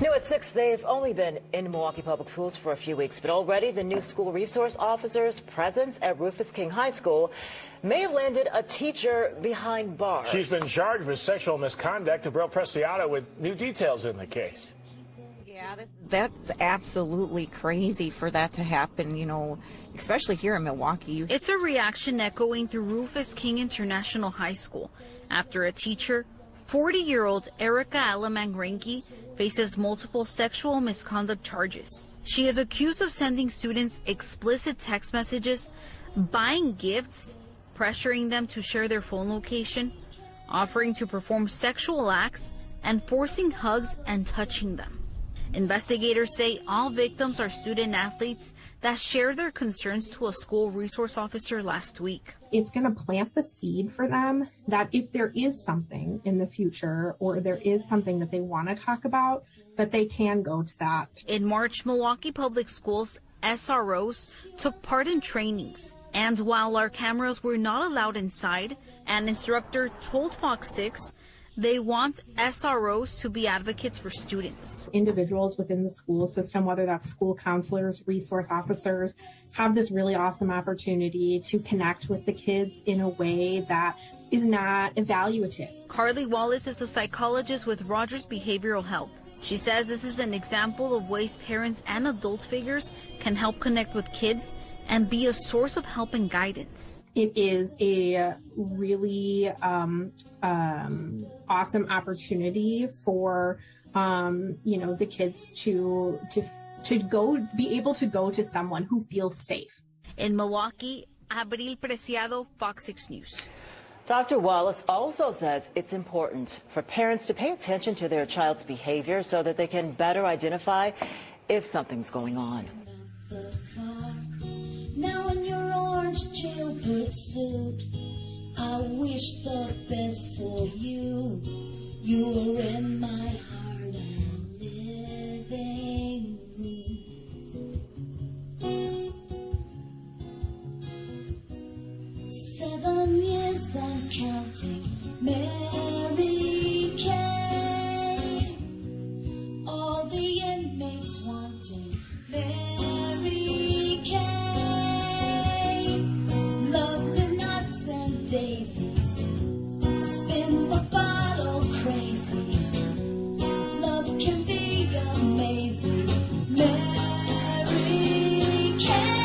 New at 6, they've only been in Milwaukee Public Schools for a few weeks, but already the new school resource officer's presence at Rufus King High School may have landed a teacher behind bars. She's been charged with sexual misconduct. Abril Preciado with new details in the case. Yeah, that's absolutely crazy for that to happen, you know, especially here in Milwaukee. It's a reaction echoing through Rufus King International High School after a teacher, 40-year-old Erica Alamang-Ranky, faces multiple sexual misconduct charges. She is accused of sending students explicit text messages, buying gifts, pressuring them to share their phone location, offering to perform sexual acts, and forcing hugs and touching them. Investigators say all victims are student athletes that shared their concerns to a school resource officer last week. It's going to plant the seed for them that if there is something in the future or there is something that they want to talk about, that they can go to that. In March, Milwaukee Public Schools SROs took part in trainings. And while our cameras were not allowed inside, an instructor told Fox 6 they want SROs to be advocates for students. Individuals within the school system, whether that's school counselors, resource officers, have this really awesome opportunity to connect with the kids in a way that is not evaluative. Carly Wallace is a psychologist with Rogers Behavioral Health. She says this is an example of ways parents and adult figures can help connect with kids and be a source of help and guidance. It is a really awesome opportunity for the kids to be able to go to someone who feels safe. In Milwaukee, Abril Preciado, Fox 6 News. Dr. Wallace also says it's important for parents to pay attention to their child's behavior so that they can better identify if something's going on. Now in your orange jailbird suit, I wish the best for you. You are in my heart and living room. 7 years and counting, Mary Kay. All the inmates wanting Mary Kay. Daisies, spin the bottle crazy. Love can be amazing. Mary Kay.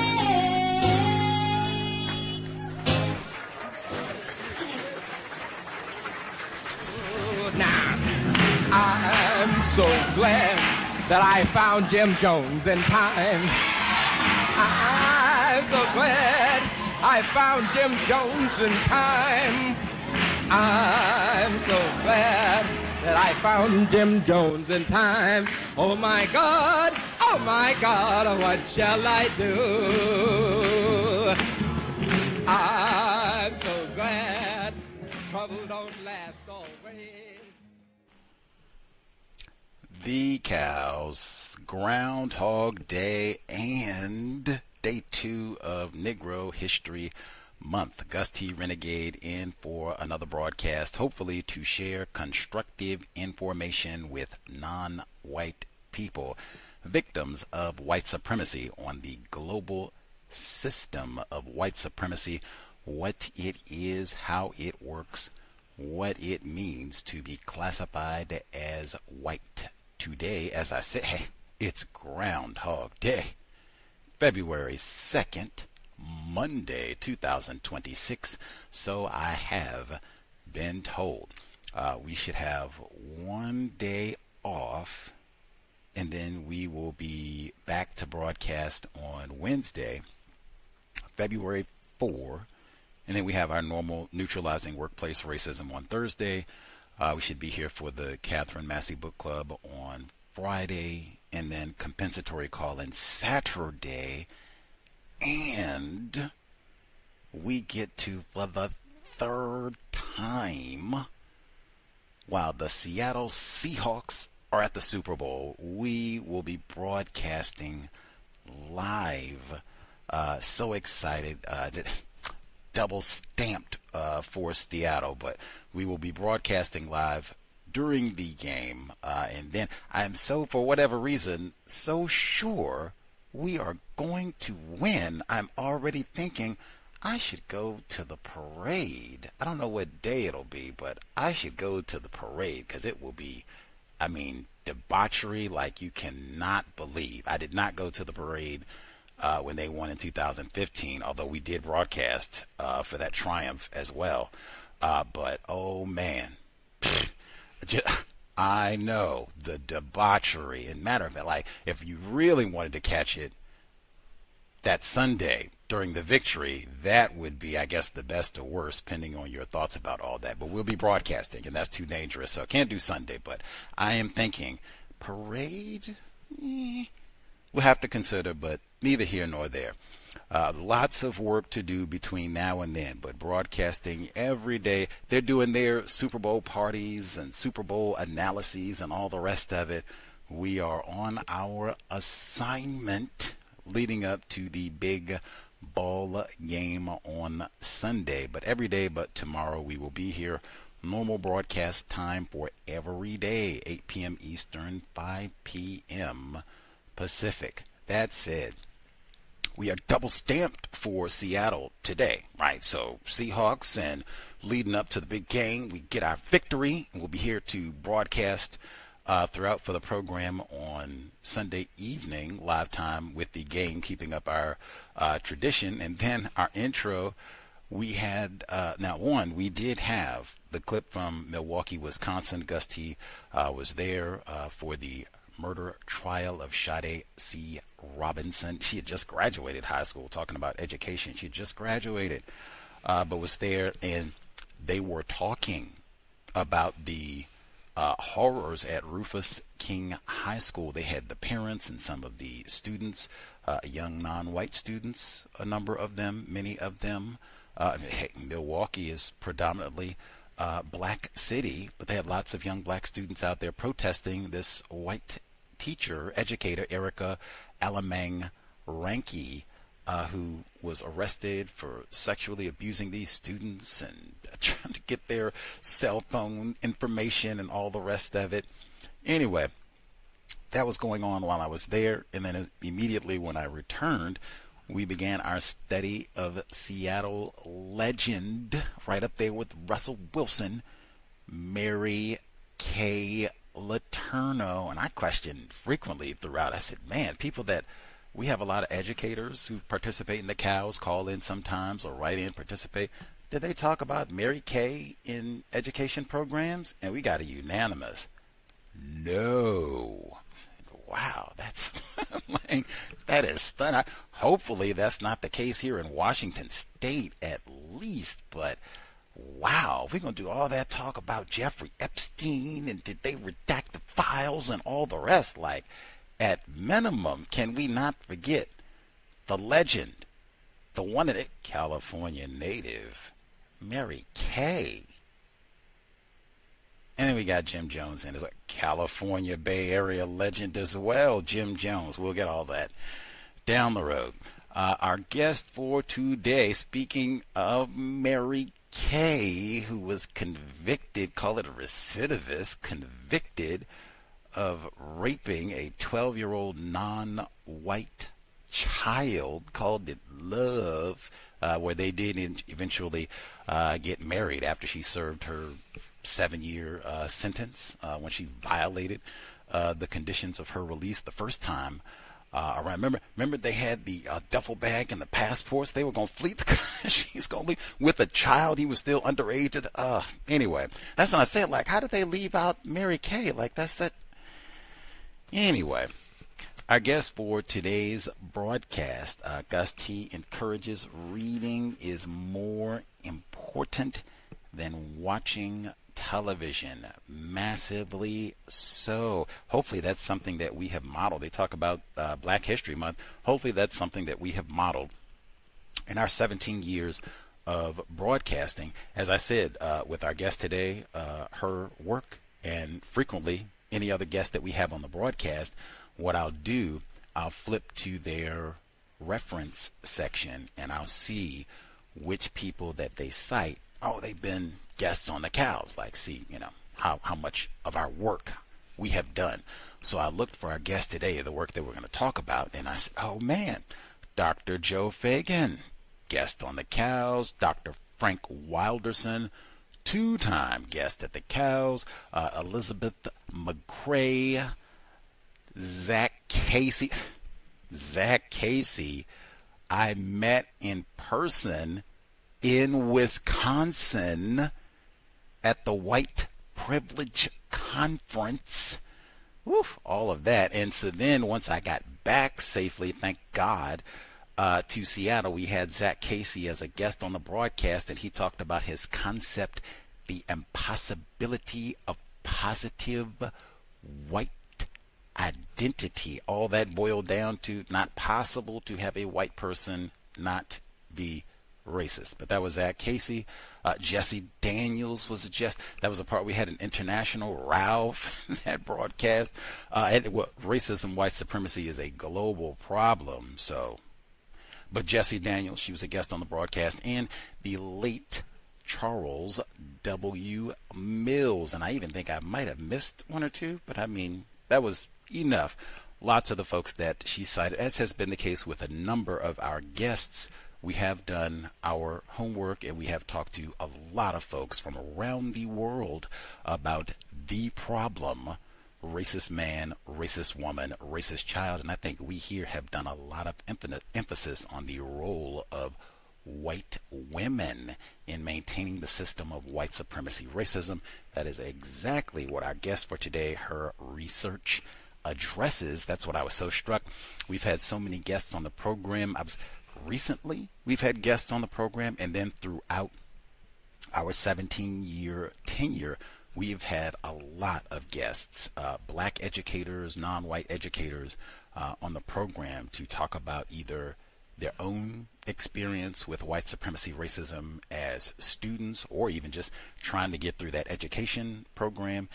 Now, I'm so glad that I found Jim Jones in time. I'm so glad I found Jim Jones in time. I'm so glad that I found Jim Jones in time. Oh my God, what shall I do? I'm so glad trouble don't last always. The Cows, Groundhog Day, and Day 2 of Negro History Month. Gus T. Renegade in for another broadcast, hopefully to share constructive information with non-white people, victims of white supremacy, on the global system of white supremacy, what it is, how it works, what it means to be classified as white. Today, as I say, it's Groundhog Day. February 2nd, Monday, 2026. So I have been told. We should have one day off, and then we will be back to broadcast on Wednesday, February 4, and then we have our normal Neutralizing Workplace Racism on Thursday. We should be here for the Catherine Massey Book Club on Friday, and then compensatory call-in Saturday, and we get to, for the third time, while the Seattle Seahawks are at the Super Bowl, we will be broadcasting live. So excited, double stamped for Seattle, but we will be broadcasting live during the game, and then I'm so, for whatever reason, so sure we are going to win. I'm already thinking I should go to the parade. I don't know what day it'll be, but I should go to the parade because it will be, I mean, debauchery like you cannot believe. I did not go to the parade when they won in 2015, although we did broadcast for that triumph as well. But, oh man, I know the debauchery. And matter of fact, like, if you really wanted to catch it, that Sunday during the victory, that would be, I guess, the best or worst, depending on your thoughts about all that. But we'll be broadcasting, and that's too dangerous, so I can't do Sunday. But I am thinking, parade? We'll have to consider, but neither here nor there. Lots of work to do between now and then, but broadcasting every day. They're doing their Super Bowl parties and Super Bowl analyses and all the rest of it. We are on our assignment leading up to the big ball game on Sunday. But every day but tomorrow we will be here. Normal broadcast time for every day, 8 p.m. Eastern, 5 p.m. Pacific. That said, we are double stamped for Seattle today, right? So Seahawks, and leading up to the big game, we get our victory, and we'll be here to broadcast throughout for the program on Sunday evening, live time with the game, keeping up our tradition. And then our intro, we had, we did have the clip from Milwaukee, Wisconsin. Gus T was there for the murder trial of Sade C. Robinson. She had just graduated high school, talking about education. She had just graduated, but was there, and they were talking about the horrors at Rufus King High School. They had the parents and some of the students, young non-white students, a number of them, many of them. Milwaukee is predominantly black city, but they had lots of young black students out there protesting this white teacher, educator, Erica Alamang Ranke, who was arrested for sexually abusing these students and trying to get their cell phone information and all the rest of it. Anyway, that was going on while I was there, and then immediately when I returned, we began our study of Seattle legend, right up there with Russell Wilson, Mary Kay Letourneau. And I questioned frequently throughout, I said, man, we have a lot of educators who participate in the COWS, call in sometimes or write in, participate. Did they talk about Mary Kay in education programs? And we got a unanimous no. Wow, that's like, that is stunning. Hopefully that's not the case here in Washington State at least, but wow, we're going to do all that talk about Jeffrey Epstein and did they redact the files and all the rest. Like, at minimum, can we not forget the legend, the one of the California native, Mary Kay? And then we got Jim Jones in as a California Bay Area legend as well. Jim Jones. We'll get all that down the road. Our guest for today, speaking of Mary Kay, who was convicted, call it a recidivist, convicted of raping a 12-year-old non-white child, called it love, where they did eventually get married after she served her 7-year sentence when she violated the conditions of her release the first time. I remember they had the duffel bag and the passports. They were going to flee she's going to leave with a child. He was still underage. Anyway, that's when I said, like, how did they leave out Mary Kay? Like, that's that. Anyway, our guest for today's broadcast, Gus T, encourages reading is more important than watching television. Massively so. Hopefully that's something that we have modeled. They talk about Black History Month. Hopefully that's something that we have modeled in our 17 years of broadcasting. As I said, with our guest today, her work, and frequently any other guest that we have on the broadcast, what I'll do, I'll flip to their reference section and I'll see which people that they cite. Oh, they've been guests on the COWS, like, see, how much of our work we have done. So I looked for our guest today, the work that we're going to talk about, and I said, oh man, Dr. Joe Feagin, guest on the C.O.W.S, Dr. Frank Wilderson, two-time guest at the C.O.W.S, Elizabeth McCrae, Zach Casey. Zach Casey, I met in person in Wisconsin at the White Privilege Conference. Woof, all of that. And so then once I got back safely, thank God, to Seattle, we had Zach Casey as a guest on the broadcast, and he talked about his concept, the impossibility of positive white identity. All that boiled down to not possible to have a white person not be racist. But that was Zach Casey. Jesse Daniels was a guest. That was a part we had an international row for that broadcast. Racism, white supremacy is a global problem. So, but Jesse Daniels, she was a guest on the broadcast, and the late Charles W. Mills. And I even think I might have missed one or two, but I mean, that was enough. Lots of the folks that she cited, as has been the case with a number of our guests. We have done our homework, and we have talked to a lot of folks from around the world about the problem: racist man, racist woman, racist child. And I think we here have done a lot of emphasis on the role of white women in maintaining the system of white supremacy racism. That is exactly what our guest for today, her research addresses. That's what I was so struck. We've had so many guests on the program. Recently, we've had guests on the program, and then throughout our 17-year tenure, we've had a lot of guests, black educators, non-white educators, on the program to talk about either their own experience with white supremacy racism as students, or even just trying to get through that education program,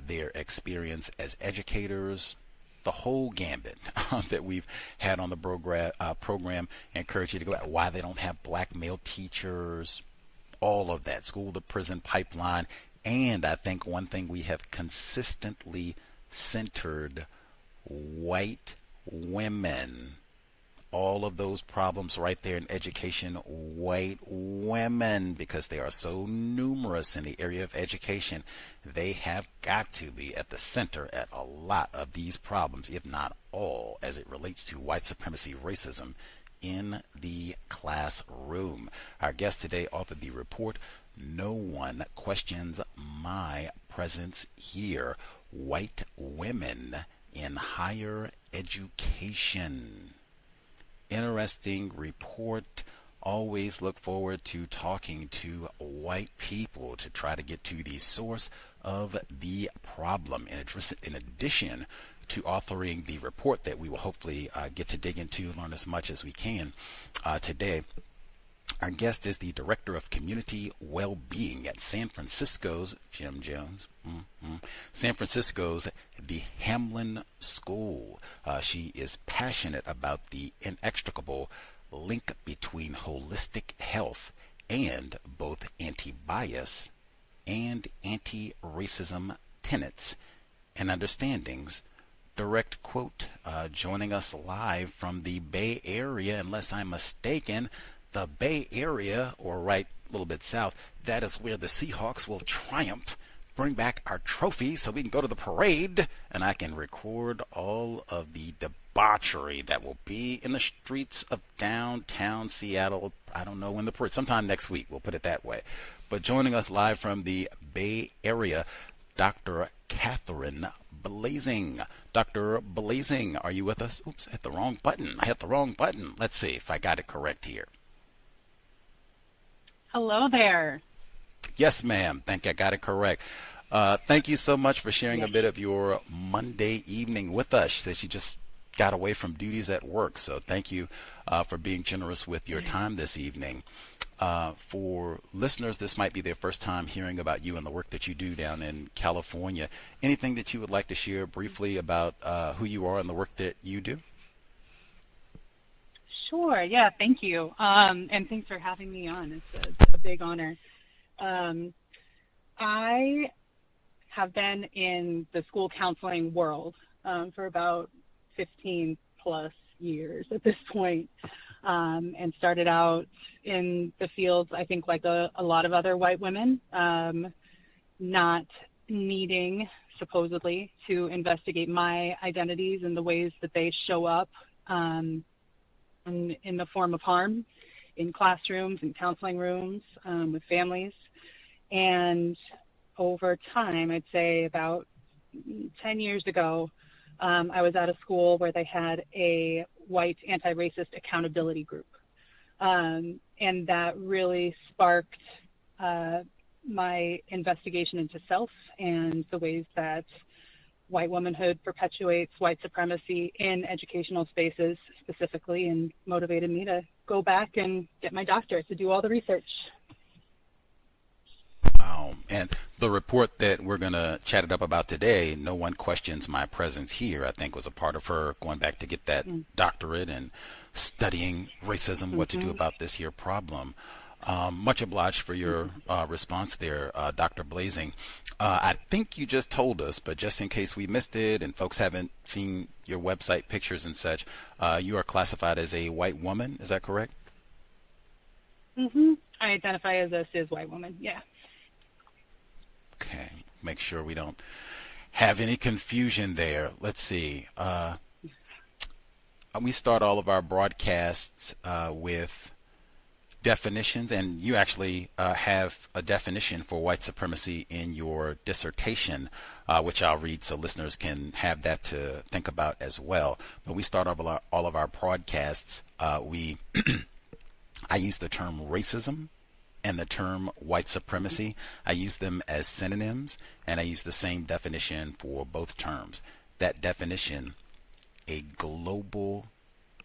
their experience as educators, the whole gambit that we've had on the program. I encourage you to go out why they don't have black male teachers, all of that, school to prison pipeline. And I think one thing we have consistently centered: white women. All of those problems right there in education, white women, because they are so numerous in the area of education, they have got to be at the center at a lot of these problems, if not all, as it relates to white supremacy racism in the classroom. Our guest today authored the report, No One Questions My Presence Here: White Women in Higher Education. Interesting report. Always look forward to talking to white people to try to get to the source of the problem. In addition to authoring the report that we will hopefully get to dig into, learn as much as we can today, our guest is the Director of Community Well-Being at San Francisco's, Jim Jones, San Francisco's the Hamlin School. She is passionate about the inextricable link between holistic health and both anti-bias and anti-racism tenets and understandings. Direct quote, joining us live from the Bay Area, unless I'm mistaken. The Bay Area, or right a little bit south, that is where the Seahawks will triumph, bring back our trophy so we can go to the parade, and I can record all of the debauchery that will be in the streets of downtown Seattle. I don't know when the parade, sometime next week, we'll put it that way. But joining us live from the Bay Area, Dr. Katherine Blaesing. Dr. Blaesing, are you with us? Oops, I hit the wrong button. Let's see if I got it correct here. Hello there. Yes, ma'am. Think I got it correct. Thank you so much for sharing a bit of your Monday evening with us. She said she just got away from duties at work, so thank you for being generous with your time this evening. For listeners, this might be their first time hearing about you and the work that you do down in California. Anything that you would like to share briefly about who you are and the work that you do? Sure. Yeah. Thank you. And thanks for having me on. It's a big honor. I have been in the school counseling world for about 15 plus years at this point, and started out in the fields, I think, like a lot of other white women, not needing, supposedly, to investigate my identities and the ways that they show up in the form of harm in classrooms and counseling rooms with families. And over time, I'd say about 10 years ago, I was at a school where they had a white anti-racist accountability group. And that really sparked my investigation into self and the ways that white womanhood perpetuates white supremacy in educational spaces specifically, and motivated me to go back and get my doctorate to do all the research. Wow. And the report that we're going to chat it up about today, No One Questions My Presence Here, I think was a part of her going back to get that doctorate and studying racism, what to do about this here problem. Much obliged for your response there, Dr. Blaesing. I think you just told us, but just in case we missed it and folks haven't seen your website pictures and such, you are classified as a white woman. Is that correct? I identify as a cis white woman, yeah. Okay, make sure we don't have any confusion there. Let's see. We start all of our broadcasts with definitions, and you actually have a definition for white supremacy in your dissertation, which I'll read so listeners can have that to think about as well. But we start all of our broadcasts. I use the term racism and the term white supremacy. I use them as synonyms, and I use the same definition for both terms. That definition: a global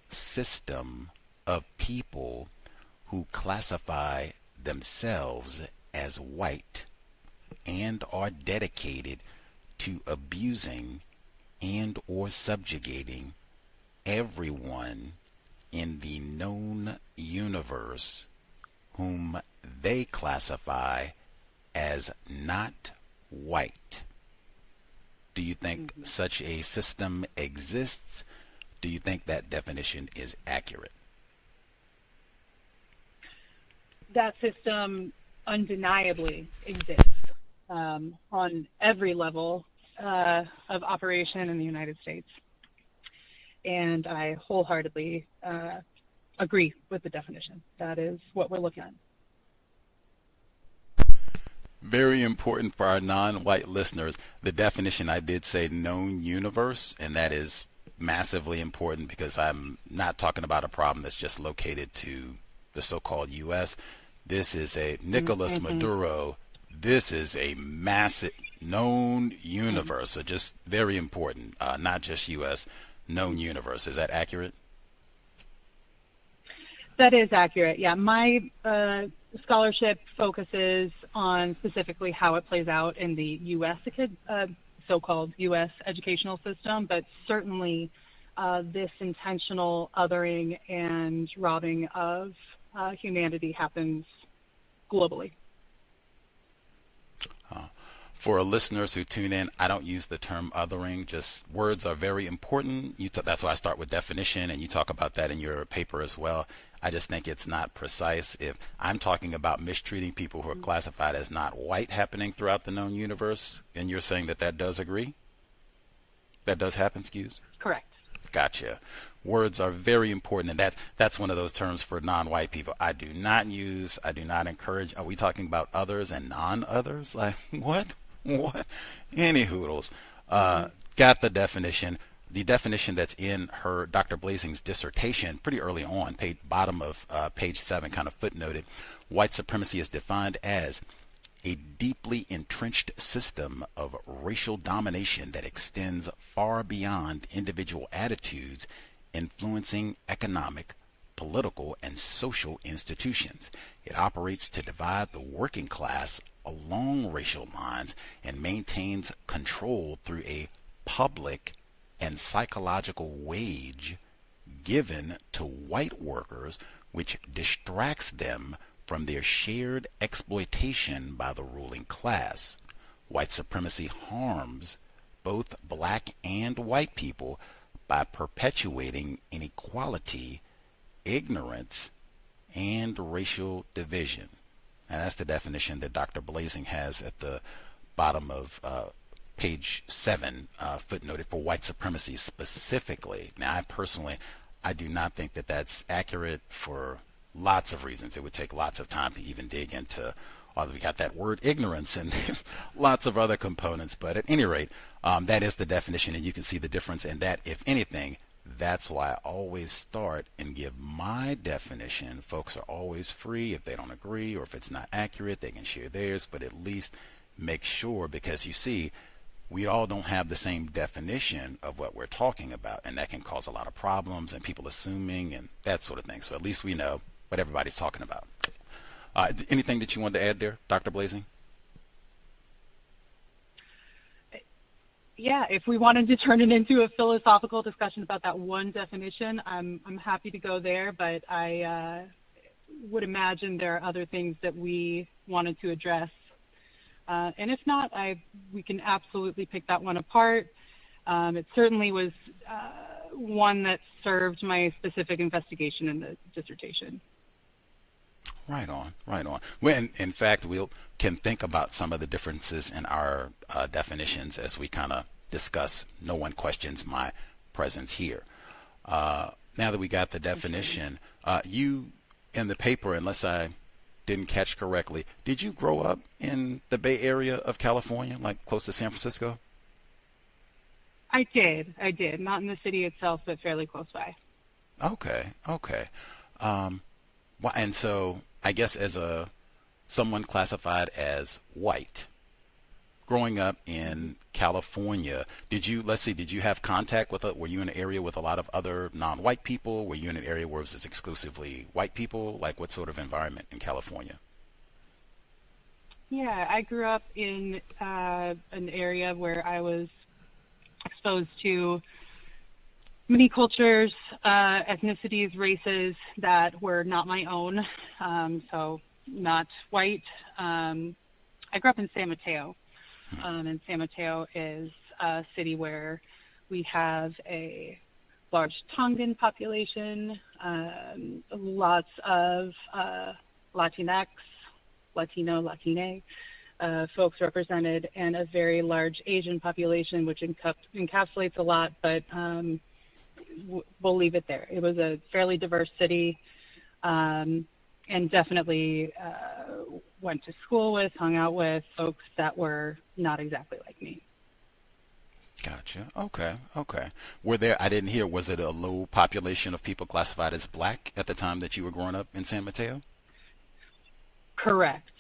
system of people who classify themselves as white and are dedicated to abusing and or subjugating everyone in the known universe whom they classify as not white. Do you think such a system exists? Do you think that definition is accurate? That system undeniably exists on every level of operation in the United States. And I wholeheartedly agree with the definition. That is what we're looking at. Very important for our non-white listeners. The definition, I did say known universe, and that is massively important because I'm not talking about a problem that's just located to the so-called U.S. This is a Nicolas Maduro. This is a massive known universe. So just very important, not just U.S., known universe. Is that accurate? That is accurate. Yeah, my scholarship focuses on specifically how it plays out in the U.S. So-called U.S. educational system, but certainly this intentional othering and robbing of humanity happens globally. For listeners who tune in, I don't use the term othering. Just words are very important. That's why I start with definition, and you talk about that in your paper as well. I just think it's not precise. If I'm talking about mistreating people who are classified as not white happening throughout the known universe, and you're saying that that does agree? That does happen, excuse? Correct. Gotcha. Words are very important, and that's one of those terms for non-white people. I do not encourage. Are we talking about others and non-others? Like, what? What? Any hoodles. Got the definition. The definition that's in her Dr. Blaesing's dissertation pretty early on, bottom of page 7, kind of footnoted. White supremacy is defined as a deeply entrenched system of racial domination that extends far beyond individual attitudes, influencing economic, political, and social institutions. It operates to divide the working class along racial lines and maintains control through a public and psychological wage given to white workers, which distracts them from their shared exploitation by the ruling class. white supremacy harms both black and white people by perpetuating inequality, ignorance, and racial division. And that's the definition that Dr. Blaesing has at the bottom of page 7, footnoted for white supremacy specifically. Now, I do not think that that's accurate for lots of reasons. It would take lots of time to even dig into, we got that word ignorance and lots of other components. But at any rate, that is the definition, and you can see the difference in that. If anything, that's why I always start and give my definition. Folks are always free. If they don't agree or if it's not accurate, they can share theirs, but at least make sure, because you see, we all don't have the same definition of what we're talking about, and that can cause a lot of problems and people assuming and that sort of thing. So at least we know what everybody's talking about. Anything that you wanted to add there, Dr. Blaesing? Yeah, if we wanted to turn it into a philosophical discussion about that one definition, I'm happy to go there, but I would imagine there are other things that we wanted to address. And if not, we can absolutely pick that one apart. It certainly was one that served my specific investigation in the dissertation. Right on, right on. When, in fact, we can think about some of the differences in our definitions as we kind of discuss. No one questions my presence here. Now that we got the definition, you in the paper, unless I didn't catch correctly, did you grow up in the Bay Area of California, like close to San Francisco? I did. Not in the city itself, but fairly close by. Okay. And so I guess as someone classified as white, growing up in California, did you have contact with were you in an area with a lot of other non-white people? Were you in an area where it was exclusively white people? Like what sort of environment in California? Yeah, I grew up in an area where I was exposed to many cultures, ethnicities, races that were not my own, so not white. I grew up in San Mateo. And San Mateo is a city where we have a large Tongan population, lots of Latinx, Latino, Latine folks represented, and a very large Asian population, which encapsulates a lot, but we'll leave it there. It was a fairly diverse city, and definitely went to school with, hung out with folks that were not exactly like me. Gotcha. Okay. Were there, I didn't hear, was it a low population of people classified as black at the time that you were growing up in San Mateo? Correct.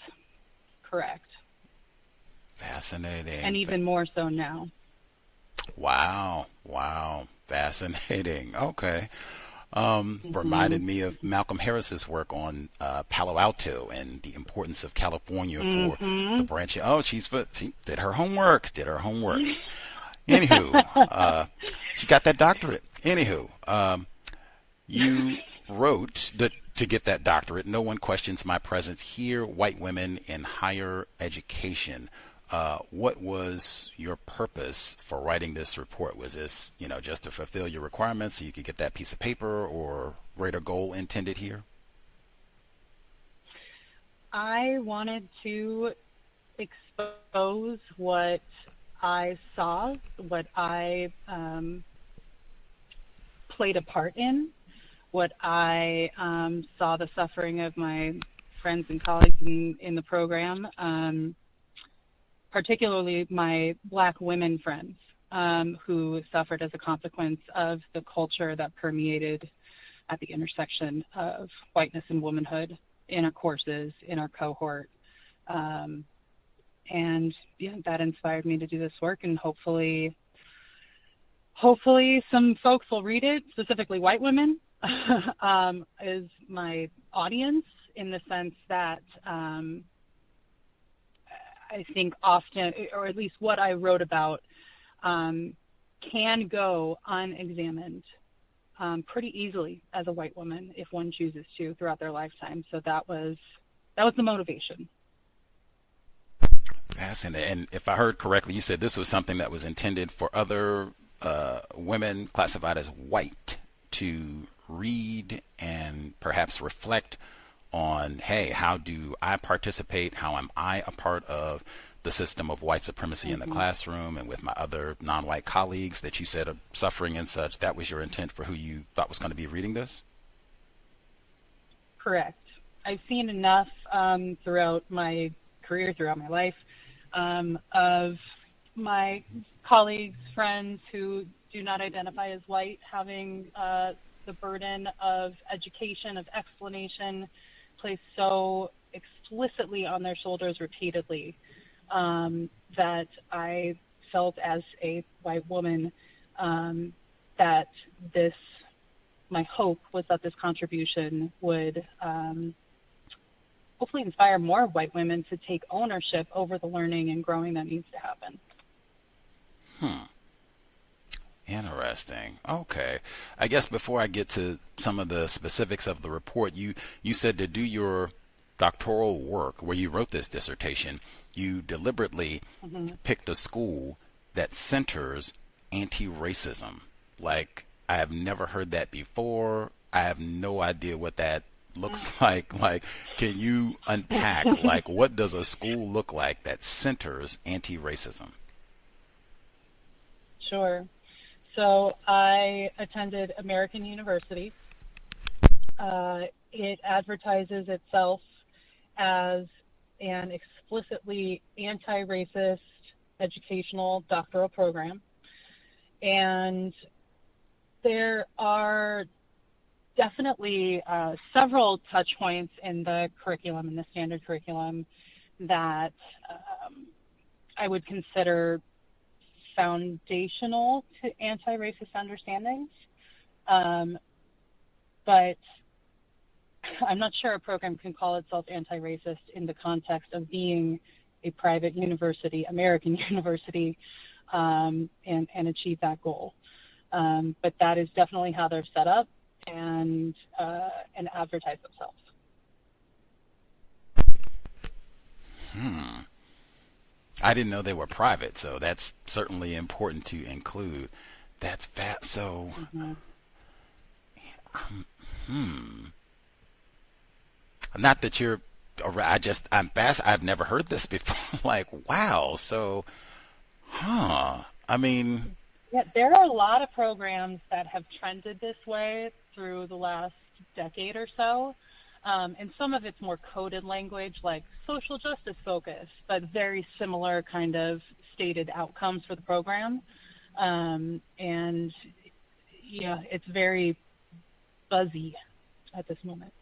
Fascinating. And even more so now. Wow. Fascinating. Okay. Reminded me of Malcolm Harris's work on Palo Alto and the importance of California for the branch. Oh, she did her homework. Anywho, she got that doctorate. Anywho, you wrote to get that doctorate. No one questions my presence here. White women in higher education. What was your purpose for writing this report? Was this, just to fulfill your requirements so you could get that piece of paper, or greater goal intended here? I wanted to expose what I saw, what I played a part in, what I saw the suffering of my friends and colleagues in the program, particularly my Black women friends who suffered as a consequence of the culture that permeated at the intersection of whiteness and womanhood in our courses, in our cohort. And yeah, that inspired me to do this work, and hopefully some folks will read it, specifically white women, is my audience, in the sense that I think often, or at least what I wrote about, can go unexamined pretty easily as a white woman if one chooses to throughout their lifetime. So that was the motivation. Fascinating. And if I heard correctly, you said this was something that was intended for other women classified as white to read and perhaps reflect on, hey, how do I participate? How am I a part of the system of white supremacy in the classroom and with my other non-white colleagues that you said are suffering and such? That was your intent for who you thought was going to be reading this? Correct. I've seen enough throughout my career, throughout my life, of my colleagues, friends who do not identify as white having the burden of education, of explanation placed so explicitly on their shoulders repeatedly that I felt as a white woman that this, my hope was that this contribution would hopefully inspire more white women to take ownership over the learning and growing that needs to happen. Interesting. Okay. I guess before I get to some of the specifics of the report, you said to do your doctoral work where you wrote this dissertation, you deliberately picked a school that centers anti-racism. Like, I have never heard that before. I have no idea what that looks like. Like, can you unpack, like, what does a school look like that centers anti-racism? Sure. So I attended American University. It advertises itself as an explicitly anti-racist educational doctoral program. And there are definitely several touch points in the curriculum, in the standard curriculum, that I would consider foundational to anti-racist understandings. But I'm not sure a program can call itself anti-racist in the context of being a private university, American university, and achieve that goal. But that is definitely how they're set up and advertise themselves. I didn't know they were private, so that's certainly important to include. That's fat. So, not that you're. I'm fast. I've never heard this before. Like, wow. So, I mean. Yeah, there are a lot of programs that have trended this way through the last decade or so. And some of it's more coded language, like social justice focus, but very similar kind of stated outcomes for the program. And yeah, it's very buzzy at this moment.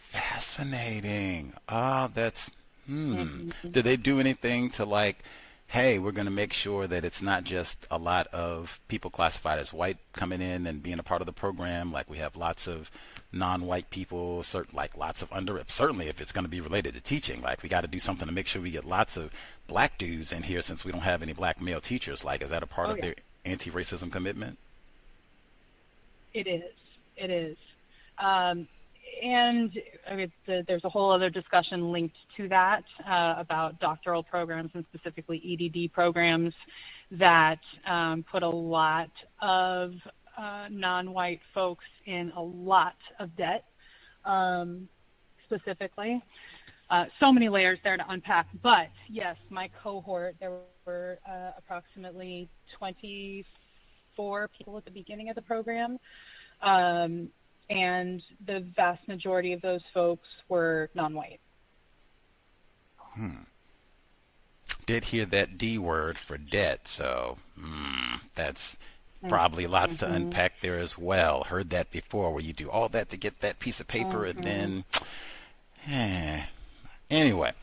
Fascinating. That's, Did they do anything to, like, hey, we're going to make sure that it's not just a lot of people classified as white coming in and being a part of the program? Like, we have lots of non-white people, lots of certainly if it's going to be related to teaching, like, we got to do something to make sure we get lots of black dudes in here since we don't have any black male teachers. Like, is that a part of their anti-racism commitment? It is. It is. And I mean, there's a whole other discussion linked to that about doctoral programs and specifically EDD programs that put a lot of non-white folks in a lot of debt, specifically. So many layers there to unpack. But yes, my cohort, there were approximately 24 people at the beginning of the program. And the vast majority of those folks were non-white. Did hear that D word for debt, so that's probably lots to unpack there as well. Heard that before, where you do all that to get that piece of paper and then... Anyway,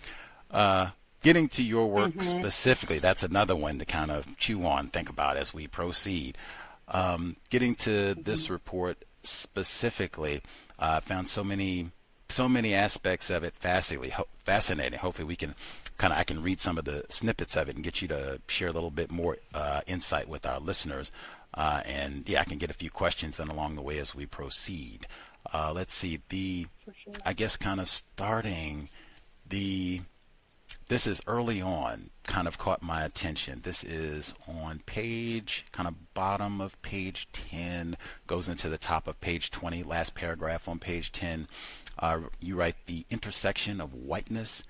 getting to your work specifically, that's another one to kind of chew on, think about as we proceed. Getting to this report specifically, found so many aspects of it fascinating. Hopefully we can I can read some of the snippets of it and get you to share a little bit more insight with our listeners. And I can get a few questions in along the way as we proceed. Let's see, I guess kind of starting, the This is early on, kind of caught my attention. This is on page, kind of bottom of page 10, goes into the top of page 20, last paragraph on page 10. You write, the intersection of whiteness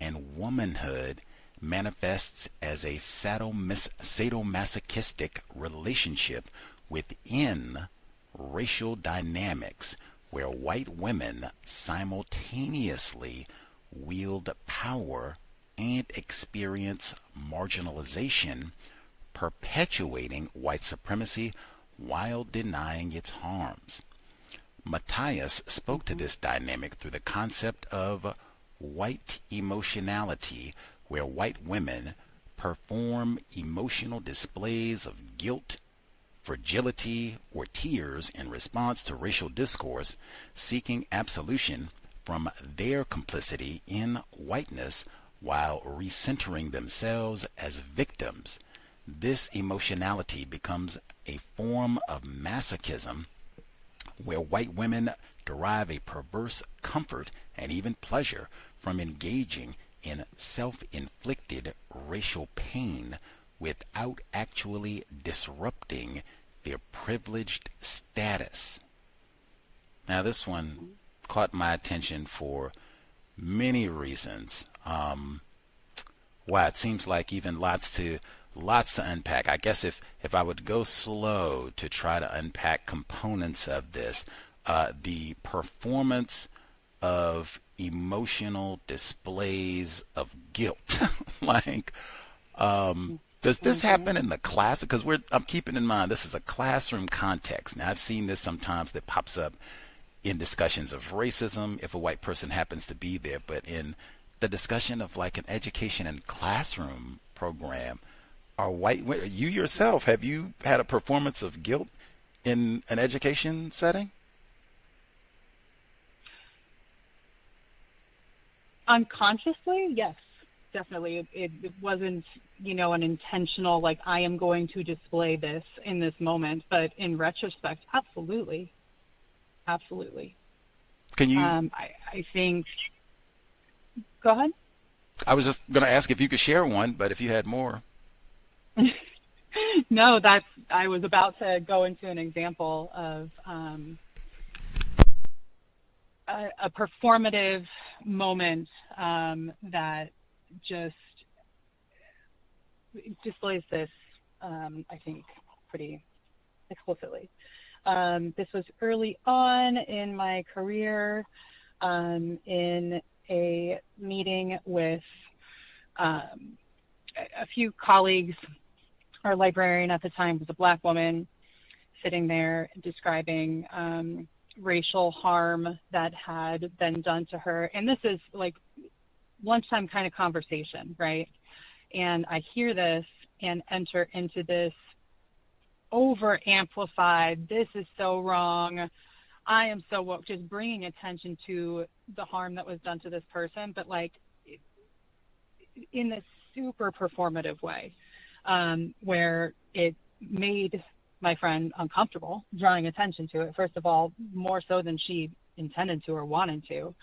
and womanhood manifests as a sadomasochistic relationship within racial dynamics where white women simultaneously wield power and experience marginalization, perpetuating white supremacy while denying its harms. Matthias spoke to this dynamic through the concept of white emotionality, where white women perform emotional displays of guilt, fragility, or tears in response to racial discourse, seeking absolution from their complicity in whiteness while recentering themselves as victims. This emotionality becomes a form of masochism where white women derive a perverse comfort and even pleasure from engaging in self-inflicted racial pain without actually disrupting their privileged status. Now, this one caught my attention for many reasons. Wow, it seems like even lots to unpack. I guess if I would go slow to try to unpack components of this, the performance of emotional displays of guilt, like, does this happen in the class? Because I'm keeping in mind this is a classroom context. Now, I've seen this sometimes that pops up in discussions of racism if a white person happens to be there, but in the discussion of like an education and classroom program, you yourself, have you had a performance of guilt in an education setting? Unconsciously, yes, definitely. It wasn't, an intentional, like, I am going to display this in this moment, but in retrospect, absolutely. Absolutely. Can you? I think. Go ahead. I was just going to ask if you could share one, but if you had more. No, I was about to go into an example of a performative moment that just displays this, I think, pretty explicitly. This was early on in my career, in a meeting with a few colleagues. Our librarian at the time was a Black woman, sitting there describing racial harm that had been done to her. And this is like lunchtime kind of conversation, right? And I hear this and enter into this over amplified, this is so wrong, I am so woke, just bringing attention to the harm that was done to this person, but like in this super performative way, where it made my friend uncomfortable, drawing attention to it, first of all, more so than she intended to or wanted to,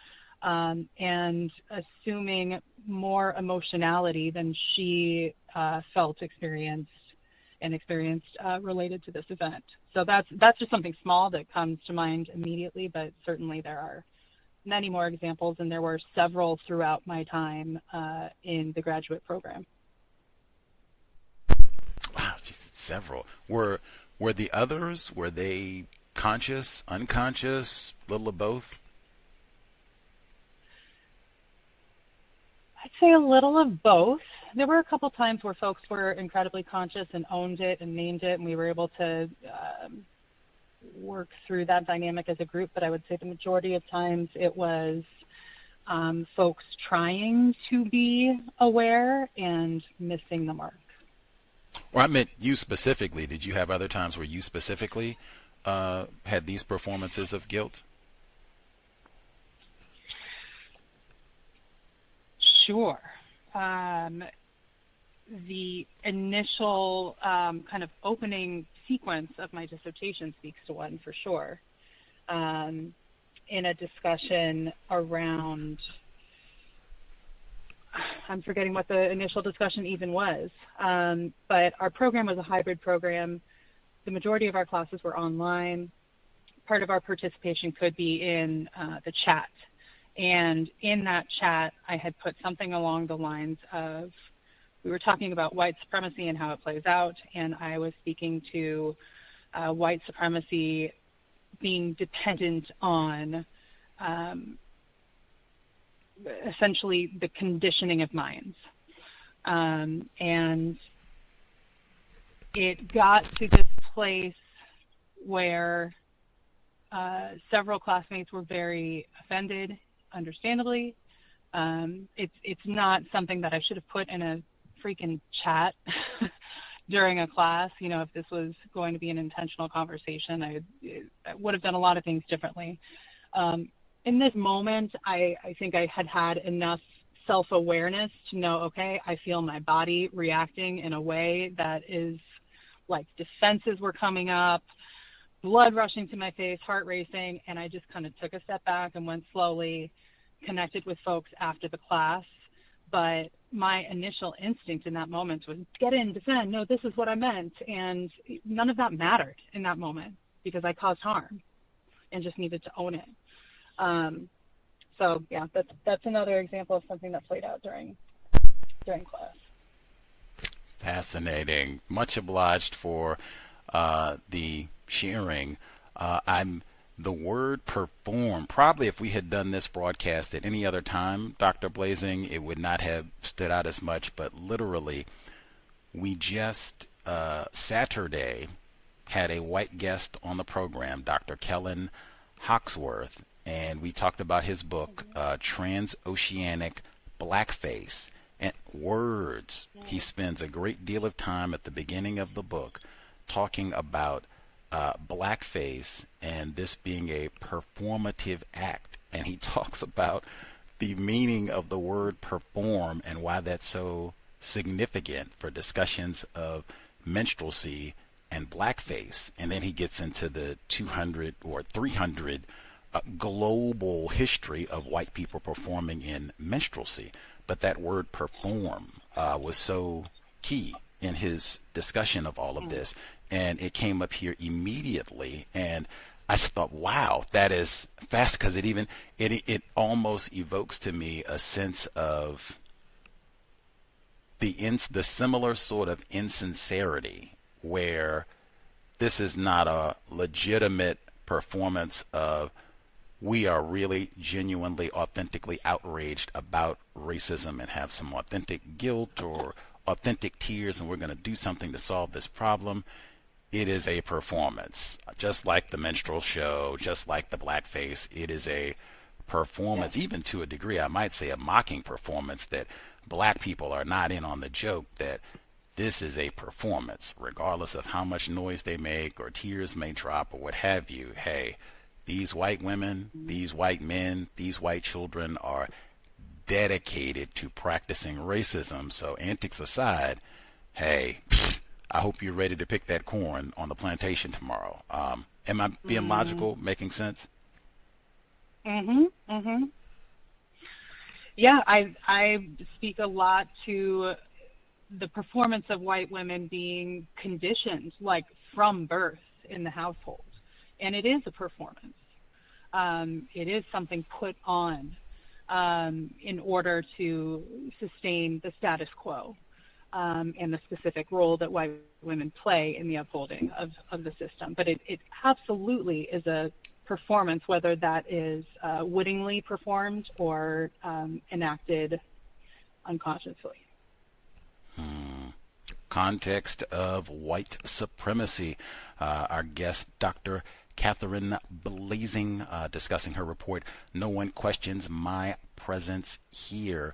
and assuming more emotionality than she felt experienced related to this event. So that's just something small that comes to mind immediately, but certainly there are many more examples, and there were several throughout my time in the graduate program. Wow, just several. Were the others, were they conscious, unconscious, little of both? I'd say a little of both. There were a couple times where folks were incredibly conscious and owned it and named it, and we were able to work through that dynamic as a group. But I would say the majority of times it was folks trying to be aware and missing the mark. Or I meant you specifically. Did you have other times where you specifically had these performances of guilt? Sure. The initial kind of opening sequence of my dissertation speaks to one for sure. In a discussion around I'm forgetting what the initial discussion even was. But our program was a hybrid program. The majority of our classes were online. Part of our participation could be in the chat. And in that chat, I had put something along the lines of, we were talking about white supremacy and how it plays out, and I was speaking to white supremacy being dependent on essentially the conditioning of minds. And it got to this place where several classmates were very offended, understandably. It's not something that I should have put in a freaking chat during a class. You know, if this was going to be an intentional conversation, I would have done a lot of things differently. In this moment, I think I had enough self-awareness to know, okay, I feel my body reacting in a way that is like defenses were coming up, blood rushing to my face, heart racing, and I just kind of took a step back and went slowly, connected with folks after the class. But my initial instinct in that moment was get in, defend, no, this is what I meant. And none of that mattered in that moment because I caused harm and just needed to own it. So yeah, that's another example of something that played out during class. Fascinating. Much obliged for the sharing. The word perform, probably if we had done this broadcast at any other time, Dr. Blaesing, it would not have stood out as much, but literally, we just Saturday had a white guest on the program, Dr. Kellen Hawksworth, and we talked about his book, Transoceanic Blackface, and words. He spends a great deal of time at the beginning of the book talking about blackface and this being a performative act, and he talks about the meaning of the word perform and why that's so significant for discussions of minstrelsy and blackface. And then he gets into the 200 or 300 global history of white people performing in minstrelsy. But that word perform was so key in his discussion of all of this. And it came up here immediately, and I just thought, wow, that is fast, because it almost evokes to me a sense of the similar sort of insincerity, where this is not a legitimate performance of we are really genuinely, authentically outraged about racism and have some authentic guilt or authentic tears, and we're going to do something to solve this problem. It is a performance, just like the minstrel show, just like the blackface. It is a performance, even to a degree, I might say a mocking performance, that black people are not in on the joke, that this is a performance, regardless of how much noise they make or tears may drop or what have you. Hey, these white women, these white men, these white children are dedicated to practicing racism. So antics aside, hey, I hope you're ready to pick that corn on the plantation tomorrow. Am I being logical, making sense? Yeah, I speak a lot to the performance of white women being conditioned, like from birth in the household. And it is a performance. It is something put on in order to sustain the status quo. And the specific role that white women play in the upholding of the system. But it absolutely is a performance, whether that is wittingly performed or enacted unconsciously. Context of White Supremacy. Our guest, Dr. Katherine Blaesing, discussing her report, No One Questions My Presence Here.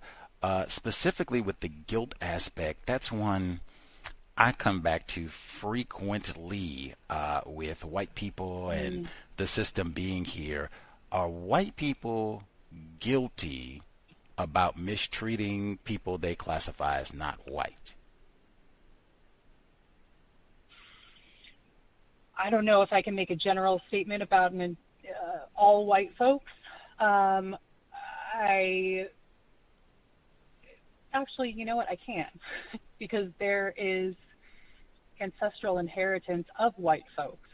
Specifically with the guilt aspect, that's one I come back to frequently with white people and the system being here. Are white people guilty about mistreating people they classify as not white? I don't know if I can make a general statement about all white folks. actually, you know what, I can, because there is ancestral inheritance of white folks,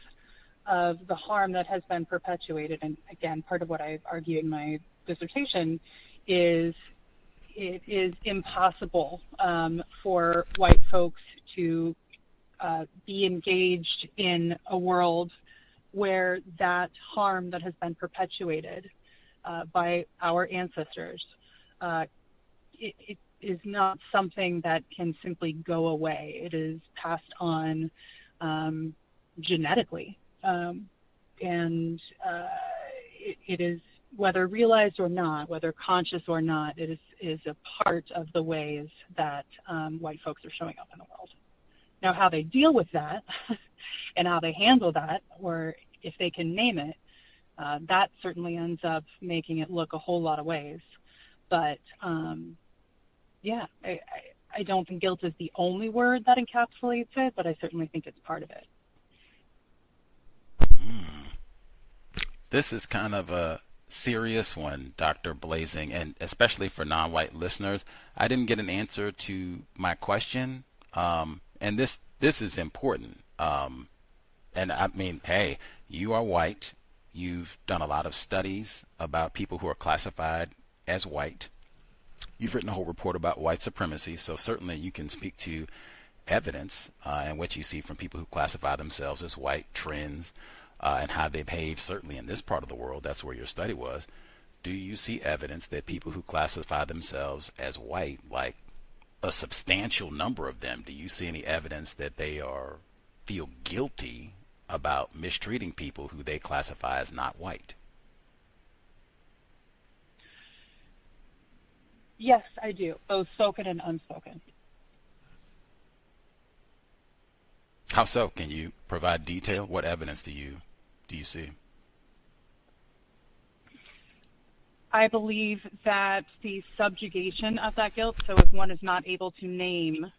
of the harm that has been perpetuated. And again, part of what I argue in my dissertation is it is impossible for white folks to be engaged in a world where that harm that has been perpetuated by our ancestors, it is not something that can simply go away. It is passed on genetically. And it is, whether realized or not, whether conscious or not, it is a part of the ways that white folks are showing up in the world. Now, how they deal with that and how they handle that, or if they can name it, that certainly ends up making it look a whole lot of ways. But yeah, I don't think guilt is the only word that encapsulates it, but I certainly think it's part of it. This is kind of a serious one, Dr. Blaesing, and especially for non-white listeners. I didn't get an answer to my question, and this is important. And I mean, hey, you are white. You've done a lot of studies about people who are classified as white. You've written a whole report about white supremacy, so certainly you can speak to evidence and what you see from people who classify themselves as white, trends, and how they behave, certainly in this part of the world. That's where your study was. Do you see evidence that people who classify themselves as white, like a substantial number of them, do you see any evidence that they feel guilty about mistreating people who they classify as not white? Yes, I do, both spoken and unspoken. How so? Can you provide detail? What evidence do you see? I believe that the subjugation of that guilt, so if one is not able to name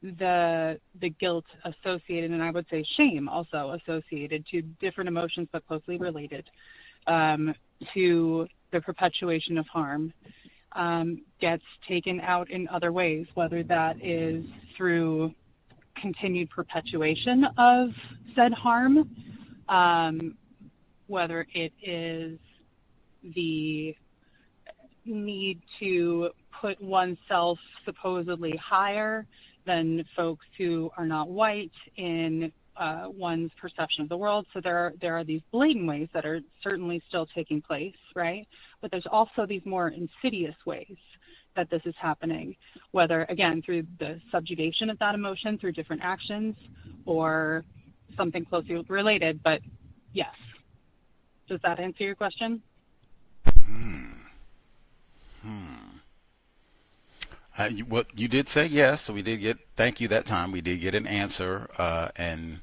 the guilt associated, and I would say shame also associated to different emotions but closely related to the perpetuation of harm, gets taken out in other ways, whether that is through continued perpetuation of said harm, whether it is the need to put oneself supposedly higher than folks who are not white in one's perception of the world. So there are these blatant ways that are certainly still taking place, right? But there's also these more insidious ways that this is happening, whether, again, through the subjugation of that emotion through different actions or something closely related. But yes. Does that answer your question? Well, you did say yes, so we did get, thank you that time, we did get an answer, I'm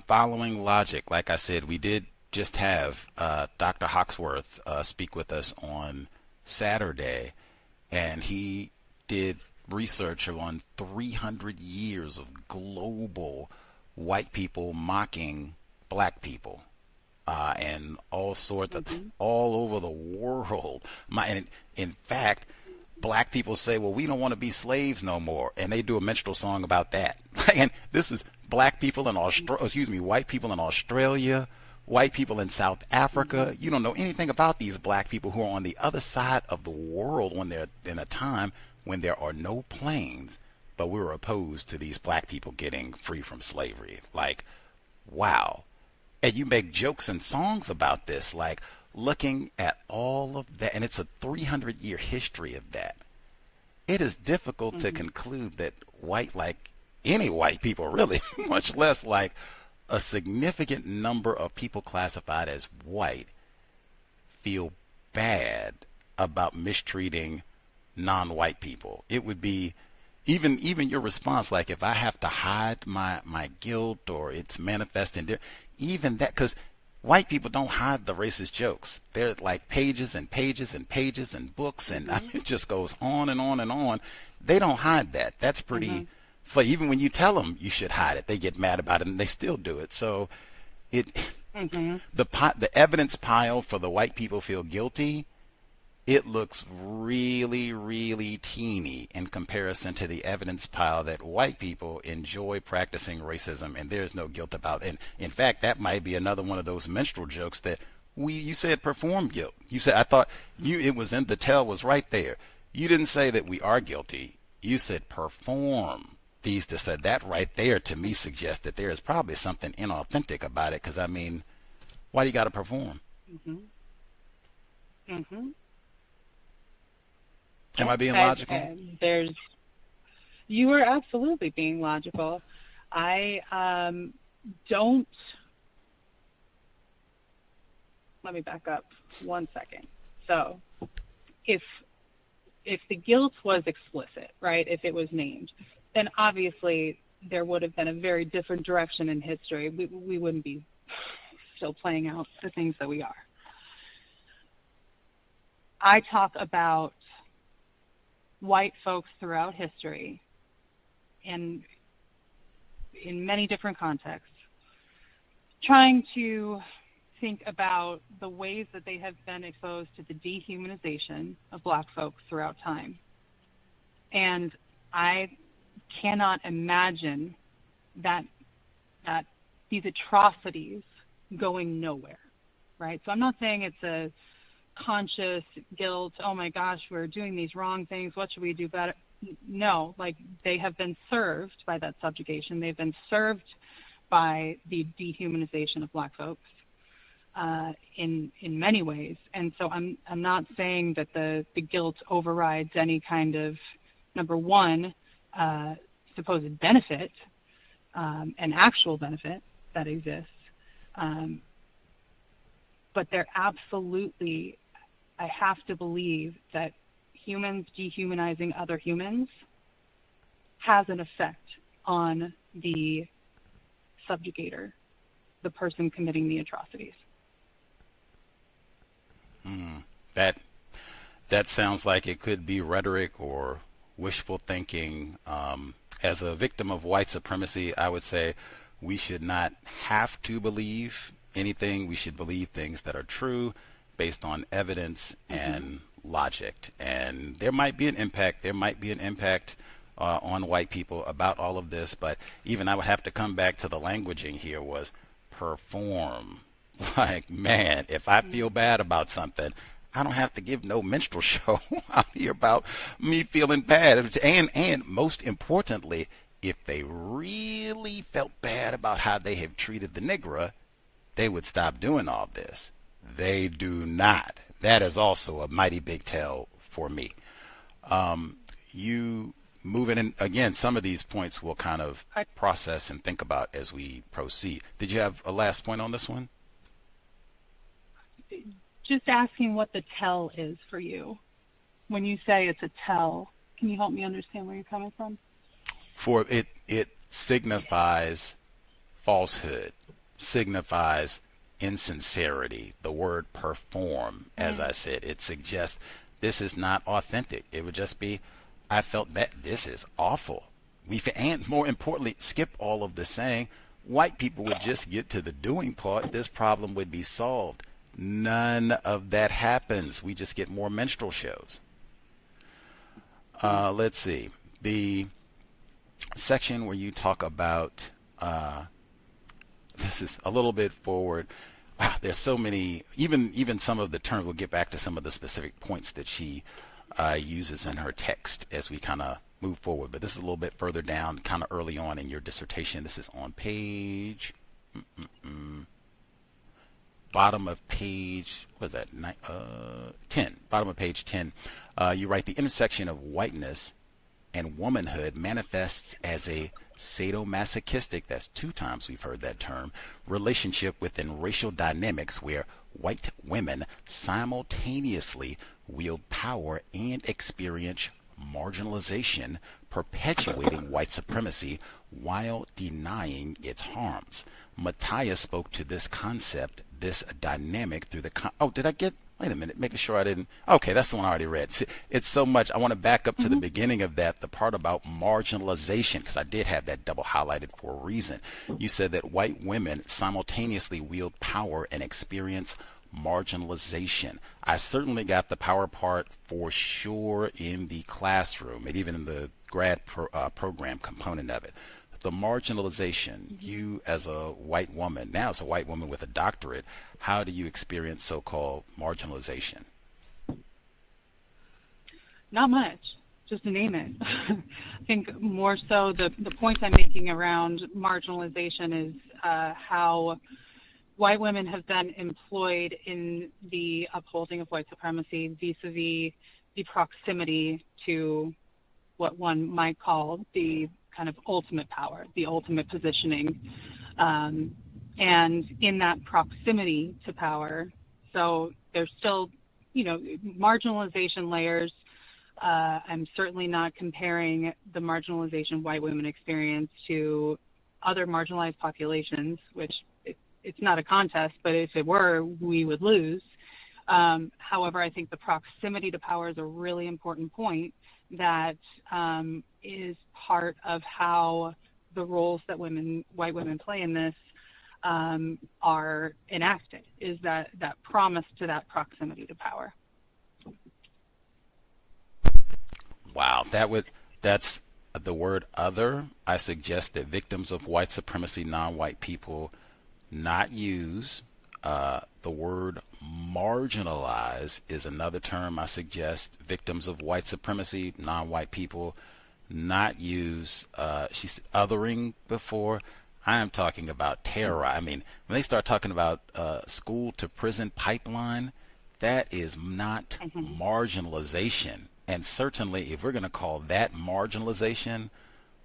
following logic. Like I said, we did just have Dr. Hawksworth speak with us on Saturday, and he did research on 300 years of global white people mocking black people. And all sorts of, all over the world. In fact, black people say, well, we don't want to be slaves no more. And they do a minstrel song about that. And this is black people in white people in Australia, white people in South Africa. You don't know anything about these black people who are on the other side of the world when they're in a time when there are no planes, but we're opposed to these black people getting free from slavery. Like, wow. And you make jokes and songs about this, like looking at all of that, and it's a 300-year history of that. It is difficult to conclude that white, like any white people really, much less like a significant number of people classified as white, feel bad about mistreating non-white people. It would be even your response, like if I have to hide my guilt or it's manifesting there. Even that, because white people don't hide the racist jokes. They're like pages and pages and pages and books, and I mean, it just goes on and on and on. They don't hide that. That's pretty. Even when you tell them you should hide it, they get mad about it, and they still do it. So, the evidence pile for the white people feel guilty it looks really, really teeny in comparison to the evidence pile that white people enjoy practicing racism and there's no guilt about. And in fact, that might be another one of those minstrel jokes that you said perform guilt. You said, I thought it was in the tell was right there. You didn't say that we are guilty. You said perform these. That right there to me suggests that there is probably something inauthentic about it. Because I mean, why do you got to perform? Am I being logical? You are absolutely being logical. I don't. Let me back up 1 second. So, if the guilt was explicit, right? If it was named, then obviously there would have been a very different direction in history. We wouldn't be still playing out the things that we are. I talk about white folks throughout history and in many different contexts, trying to think about the ways that they have been exposed to the dehumanization of black folks throughout time. And I cannot imagine that these atrocities going nowhere, right? So I'm not saying it's a conscious guilt, oh my gosh, we're doing these wrong things, what should we do better? No, like they have been served by that subjugation. They've been served by the dehumanization of black folks in many ways. And so I'm not saying that the guilt overrides any kind of, number one, supposed benefit, an actual benefit that exists. But there absolutely, I have to believe that humans dehumanizing other humans has an effect on the subjugator, the person committing the atrocities. That sounds like it could be rhetoric or wishful thinking. As a victim of white supremacy, I would say we should not have to believe anything. We should believe things that are true based on evidence and logic. And there might be an impact. There might be an impact on white people about all of this. But even I would have to come back to the languaging here was perform. Like, man, if I feel bad about something, I don't have to give no minstrel show out here about me feeling bad. And most importantly, if they really felt bad about how they have treated the Negro, they would stop doing all this. They do not. That is also a mighty big tell for me. You moving in, again, some of these points we'll kind of process and think about as we proceed. Did you have a last point on this one? Just asking what the tell is for you. When you say it's a tell, can you help me understand where you're coming from? For it signifies falsehood, signifies insincerity. The word perform, as I said, it suggests this is not authentic. It would just be, I felt bad. This is awful. And more importantly, skip all of the saying. White people would just get to the doing part. This problem would be solved. None of that happens. We just get more minstrel shows. Let's see. The section where you talk about, this is a little bit forward. Wow, there's so many, even some of the terms, we'll get back to some of the specific points that she uses in her text as we kind of move forward. But this is a little bit further down, kind of early on in your dissertation. This is on page... bottom of page, what is that, 10, bottom of page 10, you write the intersection of whiteness and womanhood manifests as a sadomasochistic, that's 2 times we've heard that term, relationship within racial dynamics where white women simultaneously wield power and experience marginalization, perpetuating white supremacy while denying its harms. Matthias spoke to this concept, this dynamic through the... wait a minute, making sure I didn't... Okay, that's the one I already read. See, it's so much. I want to back up to the beginning of that, the part about marginalization, because I did have that double highlighted for a reason. You said that white women simultaneously wield power and experience marginalization. I certainly got the power part for sure in the classroom and even in the grad program component of it. The marginalization, you as a white woman, now as a white woman with a doctorate, how do you experience so-called marginalization? Not much, just to name it. I think more so the point I'm making around marginalization is how white women have been employed in the upholding of white supremacy vis-a-vis the proximity to what one might call the kind of ultimate power, the ultimate positioning. And in that proximity to power, so there's still, marginalization layers. I'm certainly not comparing the marginalization white women experience to other marginalized populations, which it's not a contest, but if it were, we would lose. However, I think the proximity to power is a really important point that is part of how the roles that white women play in this are enacted, is that promise to that proximity to power. Wow, that's the word other. I suggest that victims of white supremacy, non-white people, not use. The word marginalize is another term I suggest victims of white supremacy, non-white people, not use. She's othering before. I am talking about terror. I mean, when they start talking about school to prison pipeline, that is not marginalization. And certainly if we're going to call that marginalization,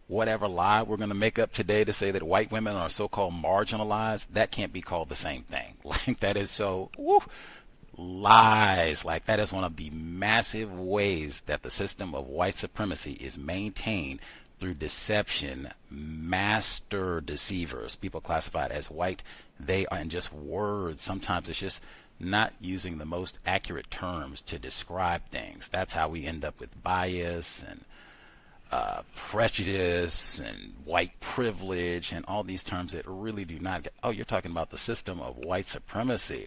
whatever lie we're going to make up today to say that white women are so-called marginalized, that can't be called the same thing. Like that is so lies. Like that is one of the massive ways that the system of white supremacy is maintained through deception, master deceivers, people classified as white. They are in just words. Sometimes it's just not using the most accurate terms to describe things. That's how we end up with bias and prejudice and white privilege and all these terms that really do not get, oh, you're talking about the system of white supremacy.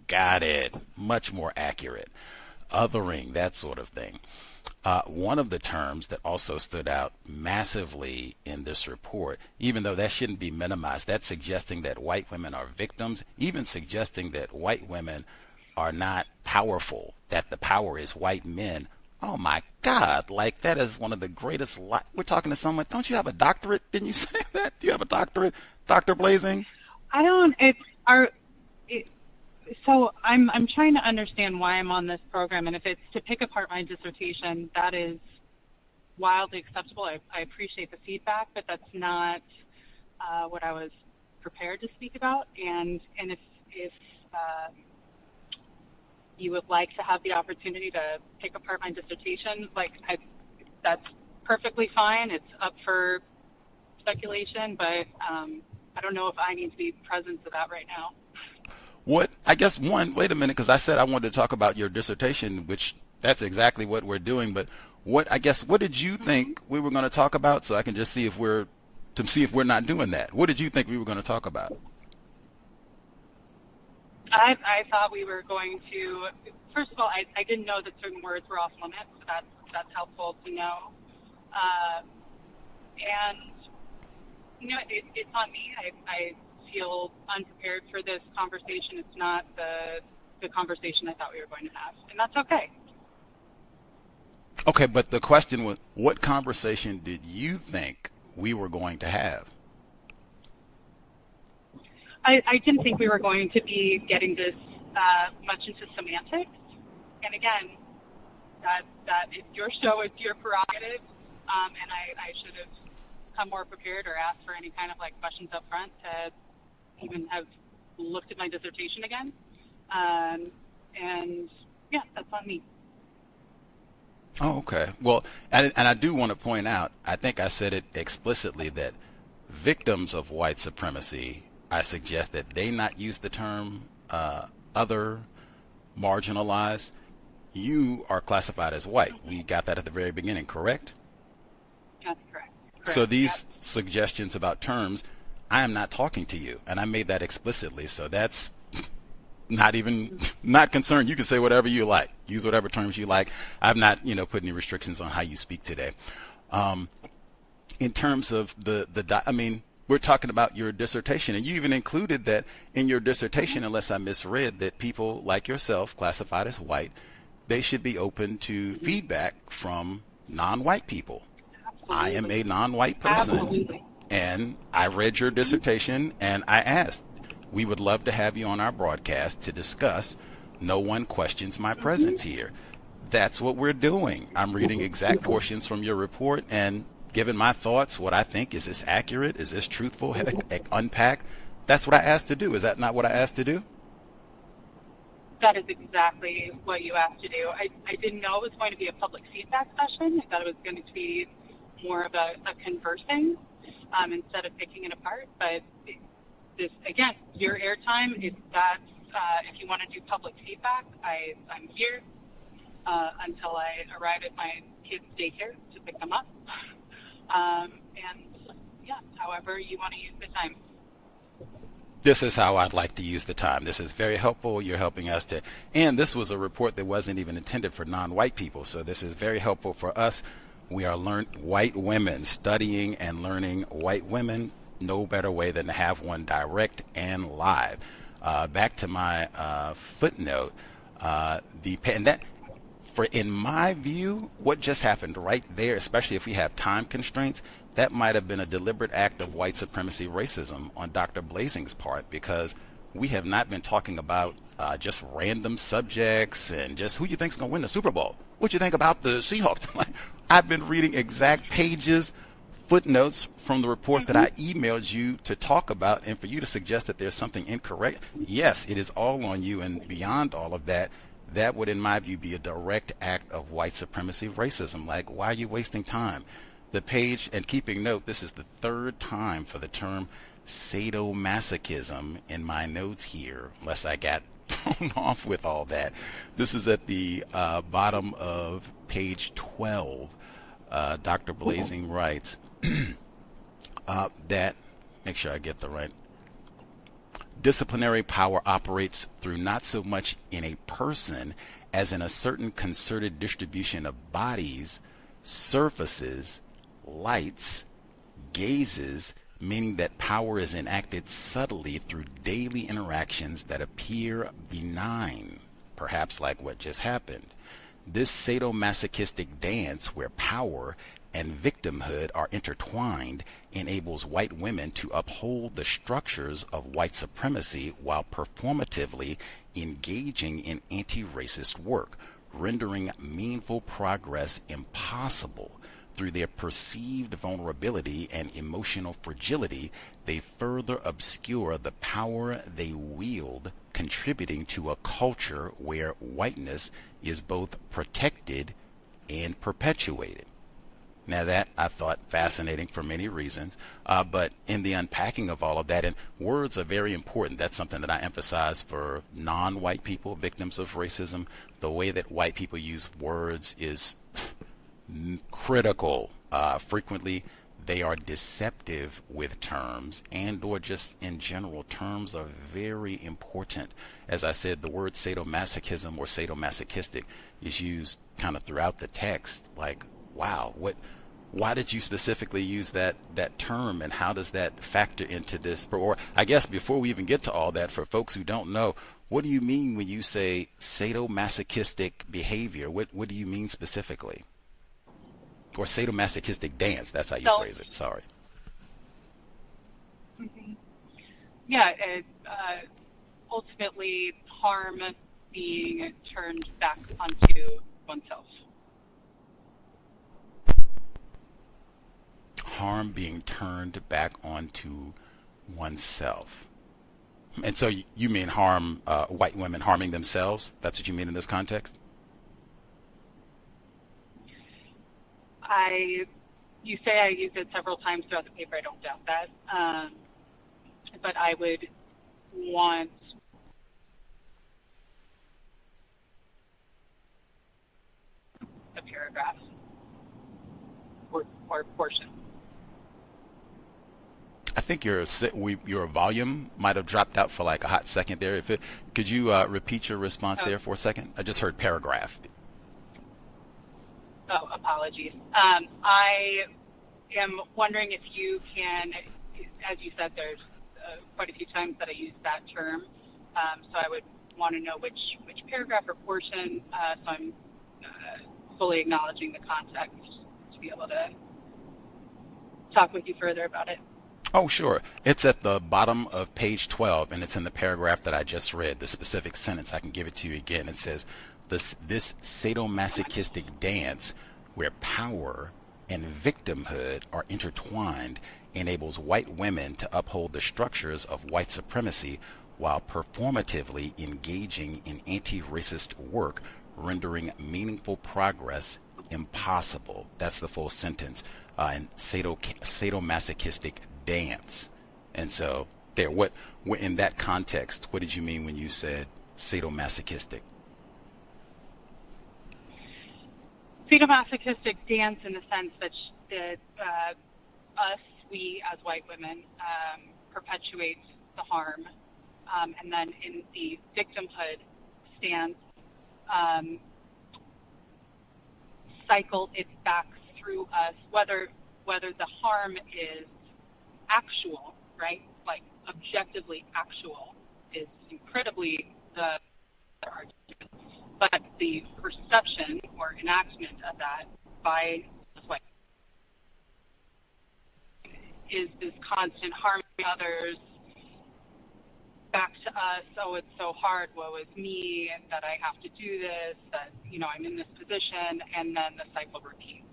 Got it. Much more accurate. Othering, that sort of thing. One of the terms that also stood out massively in this report, even though that shouldn't be minimized, that's suggesting that white women are victims, even suggesting that white women are not powerful, that the power is white men. Oh my God, like that is one of the greatest we're talking to someone, don't you have a doctorate? Didn't you say that? Do you have a doctorate, Dr. Blaesing? I don't, so I'm trying to understand why I'm on this program, and if it's to pick apart my dissertation, that is wildly acceptable. I appreciate the feedback, but that's not what I was prepared to speak about. And if you would like to have the opportunity to pick apart my dissertation, that's perfectly fine. It's up for speculation, but I don't know if I need to be present to that right now. What, I guess wait a minute, because I said I wanted to talk about your dissertation, which that's exactly what we're doing, but what did you think we were going to talk about, so I can just see if we're not doing that? What did you think we were going to talk about? I thought we were going to, first of all, I didn't know that certain words were off limits, so that's helpful to know. And, it's on me. I feel unprepared for this conversation. It's not the conversation I thought we were going to have, and that's okay. Okay, but the question was, what conversation did you think we were going to have? I didn't think we were going to be getting this much into semantics. And again, that is your show, it's your prerogative, and I should have come more prepared or asked for any kind of questions up front to even have looked at my dissertation again. And yeah, that's on me. Oh, okay. Well, and I do want to point out, I think I said it explicitly, that victims of white supremacy, I suggest that they not use the term other, marginalized. You are classified as white. We got that at the very beginning, correct? That's correct. So these suggestions about terms, I am not talking to you, and I made that explicitly. So that's not concerned. You can say whatever you like. Use whatever terms you like. I've not, put any restrictions on how you speak today. In terms of we're talking about your dissertation, and you even included that in your dissertation, unless I misread, that people like yourself, classified as white, they should be open to feedback from non-white people. Absolutely. I am a non-white person. Absolutely. And I read your dissertation, and I asked, we would love to have you on our broadcast to discuss No One Questions My Presence Here. That's what we're doing. I'm reading exact portions from your report and giving my thoughts, what I think. Is this accurate? Is this truthful? Unpack. That's what I asked to do. Is that not what I asked to do? That is exactly what you asked to do. I didn't know it was going to be a public feedback session. I thought it was going to be more of a conversing instead of picking it apart. But this, again, your airtime, if you want to do public feedback, I'm here until I arrive at my kids' daycare to pick them up. However you want to use the time. This is how I'd like to use the time. This is very helpful. You're helping us to, and this was a report that wasn't even intended for non-white people. So this is very helpful for us. We are white women, studying and learning white women. No better way than to have one direct and live. Back to my footnote, in my view, what just happened right there, especially if we have time constraints, that might have been a deliberate act of white supremacy racism on Dr. Blaesing's part, because we have not been talking about just random subjects and just who you think's going to win the Super Bowl. What you think about the Seahawks? I've been reading exact pages, footnotes from the report that I emailed you to talk about, and for you to suggest that there's something incorrect, yes, it is all on you. And beyond all of that, that would, in my view, be a direct act of white supremacy racism. Like, why are you wasting time? The page, and keeping note, this is the third time for the term sadomasochism in my notes here, unless I got thrown off with all that. This is at the bottom of page 12. Dr. Blaesing writes that, make sure I get the right, disciplinary power operates through not so much in a person as in a certain concerted distribution of bodies, surfaces, lights, gazes, meaning that power is enacted subtly through daily interactions that appear benign, perhaps like what just happened. This sadomasochistic dance, where power and victimhood are intertwined, enables white women to uphold the structures of white supremacy while performatively engaging in anti-racist work, rendering meaningful progress impossible. Through their perceived vulnerability and emotional fragility, they further obscure the power they wield, contributing to a culture where whiteness is both protected and perpetuated. Now that I thought fascinating for many reasons, but in the unpacking of all of that, and words are very important. That's something that I emphasize for non-white people, victims of racism. The way that white people use words is critical. Frequently they are deceptive with terms, and or just in general, terms are very important. As I said, the word sadomasochism or sadomasochistic is used kind of throughout the text. Like, wow, why did you specifically use that term, and how does that factor into this? Or I guess before we even get to all that, for folks who don't know, what do you mean when you say sadomasochistic behavior? What do you mean specifically? Or sadomasochistic dance, that's how you phrase it. Sorry. Yeah, ultimately harm being turned back onto oneself. Harm being turned back onto oneself. And so you mean harm, white women harming themselves? That's what you mean in this context? You say I used it several times throughout the paper. I don't doubt that. But I would want a paragraph or portion. I think your volume might have dropped out for like a hot second there. Could you repeat your response there for a second? I just heard paragraph. Oh, apologies. I am wondering if you can, as you said, there's quite a few times that I use that term, so I would want to know which paragraph or portion, so I'm fully acknowledging the context to be able to talk with you further about it. Oh, sure. It's at the bottom of page 12, and it's in the paragraph that I just read, the specific sentence. I can give it to you again. It says, this sadomasochistic dance where power and victimhood are intertwined enables white women to uphold the structures of white supremacy while performatively engaging in anti-racist work, rendering meaningful progress impossible. That's the full sentence. And sadomasochistic dance. And so there, what in that context, what did you mean when you said sadomasochistic? Sadomasochistic dance in the sense that we as white women perpetuate the harm, and then in the victimhood stance, cycle it back through us, whether the harm is actual, right, like objectively actual, is incredibly the argument, but the perception or enactment of that by white is this constant harming others back to us. Oh, it's so hard, woe is me, that I have to do this, that, I'm in this position, and then the cycle repeats.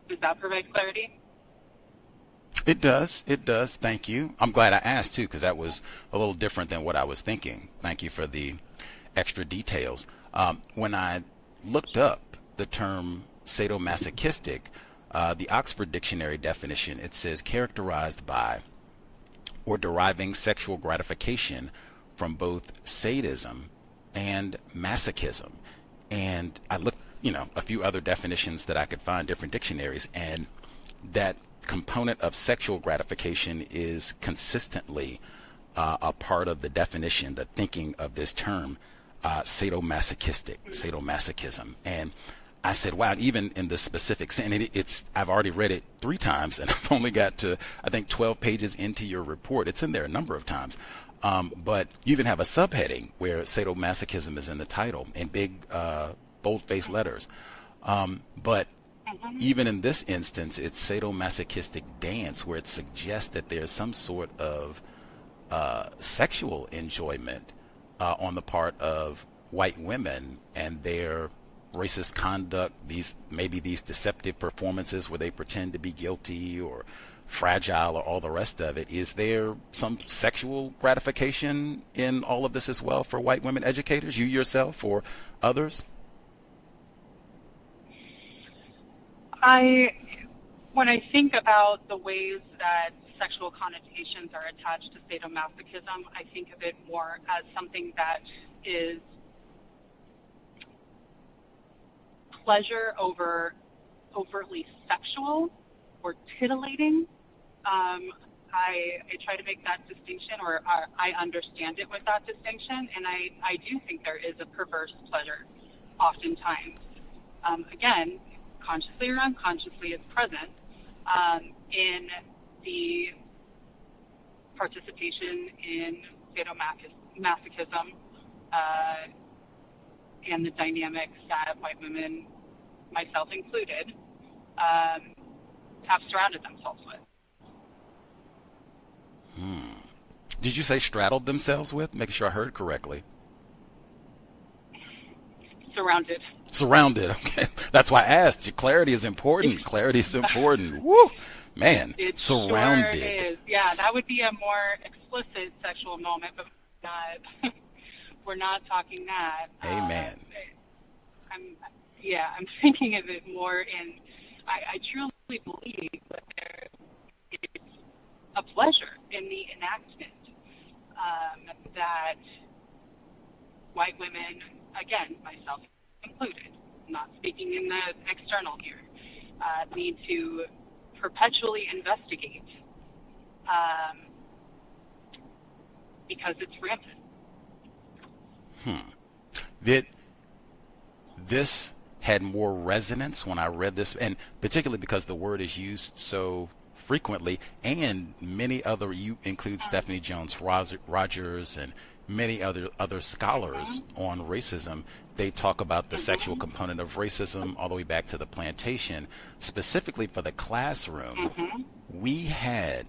Does that provide clarity? It does. It does. Thank you. I'm glad I asked, too, because that was a little different than what I was thinking. Thank you for the extra details. When I looked up the term sadomasochistic, the Oxford Dictionary definition, it says characterized by or deriving sexual gratification from both sadism and masochism. And I looked, a few other definitions that I could find, different dictionaries, and that component of sexual gratification is consistently a part of the definition, the thinking of this term, sadomasochism. And I said, wow, even in the specific, and I've already read it 3 times, and I've only got to, I think, 12 pages into your report. It's in there a number of times. But you even have a subheading where sadomasochism is in the title in big, bold-faced letters. But even in this instance, it's sadomasochistic dance, where it suggests that there's some sort of sexual enjoyment on the part of white women and their racist conduct, these deceptive performances where they pretend to be guilty or fragile or all the rest of it. Is there some sexual gratification in all of this as well for white women educators, you yourself or others? When I think about the ways that sexual connotations are attached to sadomasochism, I think of it more as something that is pleasure over overtly sexual or titillating. I try to make that distinction, or I understand it with that distinction, and I do think there is a perverse pleasure oftentimes. Again, consciously or unconsciously, it's present in the participation in sadomasochism and the dynamics that white women, myself included, have surrounded themselves with. Did you say straddled themselves with? Making sure I heard correctly. Surrounded. Okay. That's why I asked you. Clarity is important. Clarity is important. Woo! Man, it surrounded. Sure is. Yeah, that would be a more explicit sexual moment, but we're not talking that. Amen. I'm thinking of it more in, I truly believe that there is a pleasure in the enactment that white women, again, myself included, not speaking in the external here, need to perpetually investigate because it's rampant. This had more resonance when I read this, and particularly because the word is used so frequently, and many other, you include Stephanie Jones Rogers and many other scholars on racism. They talk about the sexual component of racism all the way back to the plantation. Specifically for the classroom, we had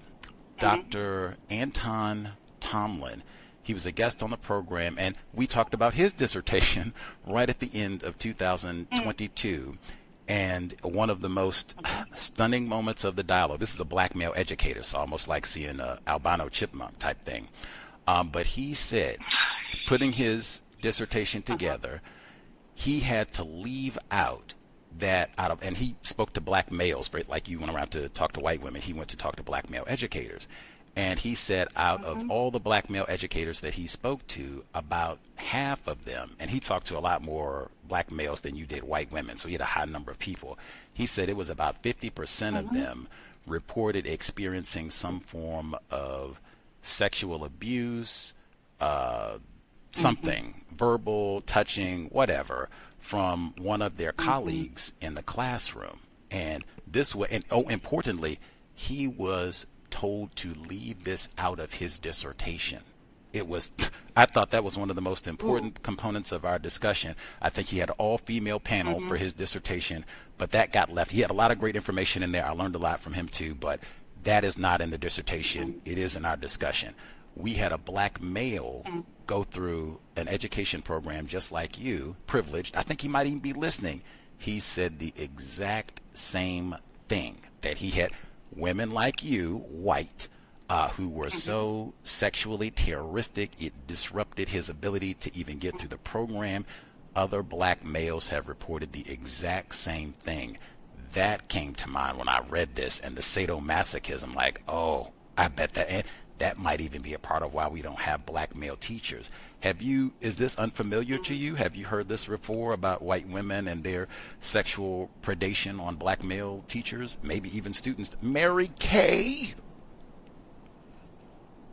Dr. Anton Tomlin. He was a guest on the program, and we talked about his dissertation right at the end of 2022. And one of the most stunning moments of the dialogue, this is a black male educator, so almost like seeing an albino chipmunk type thing. But he said, putting his dissertation together, he had to leave out and he spoke to black males, right? Like you went around to talk to white women, he went to talk to black male educators. And he said out of all the black male educators that he spoke to, about half of them, and he talked to a lot more black males than you did white women, so he had a high number of people. He said it was about 50% of them reported experiencing some form of sexual abuse, something, verbal, touching, whatever, from one of their colleagues in the classroom. And this way, and importantly, he was told to leave this out of his dissertation. I thought that was one of the most important components of our discussion. I think he had an all-female panel for his dissertation, but that got left. He had a lot of great information in there. I learned a lot from him too, but that is not in the dissertation. It is in our discussion. We had a black male go through an education program just like you, privileged. I think he might even be listening. He said the exact same thing, that he had women like you, white, who were so sexually terroristic, it disrupted his ability to even get through the program. Other black males have reported the exact same thing. That came to mind when I read this, and the sadomasochism, like, oh, I bet that might even be a part of why we don't have black male teachers. Is this unfamiliar to you? Have you heard this before about white women and their sexual predation on black male teachers, maybe even students? Mary Kay?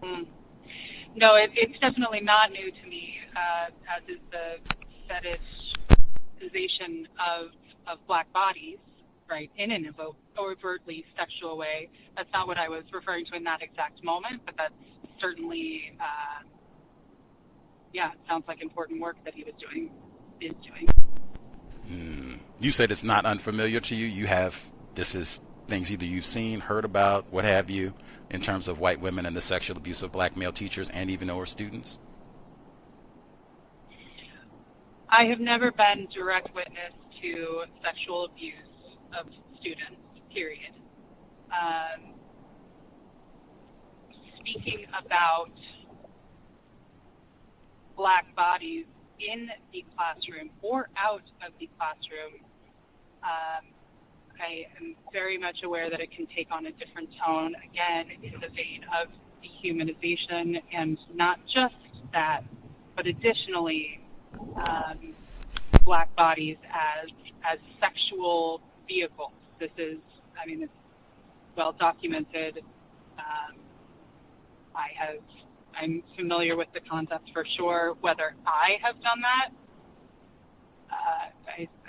No, it's definitely not new to me, as is the fetishization of black bodies, right, in an overtly sexual way. That's not what I was referring to in that exact moment, but that's certainly, it sounds like important work that he is doing. You said it's not unfamiliar to you. This is things either you've seen, heard about, what have you, in terms of white women and the sexual abuse of black male teachers and even or students? I have never been direct witness to sexual abuse of students, period. Speaking about black bodies in the classroom or out of the classroom, I am very much aware that it can take on a different tone, again, in the vein of dehumanization, and not just that, but additionally, black bodies as sexual vehicles. This is, it's well documented. I'm familiar with the concept for sure. Whether I have done that,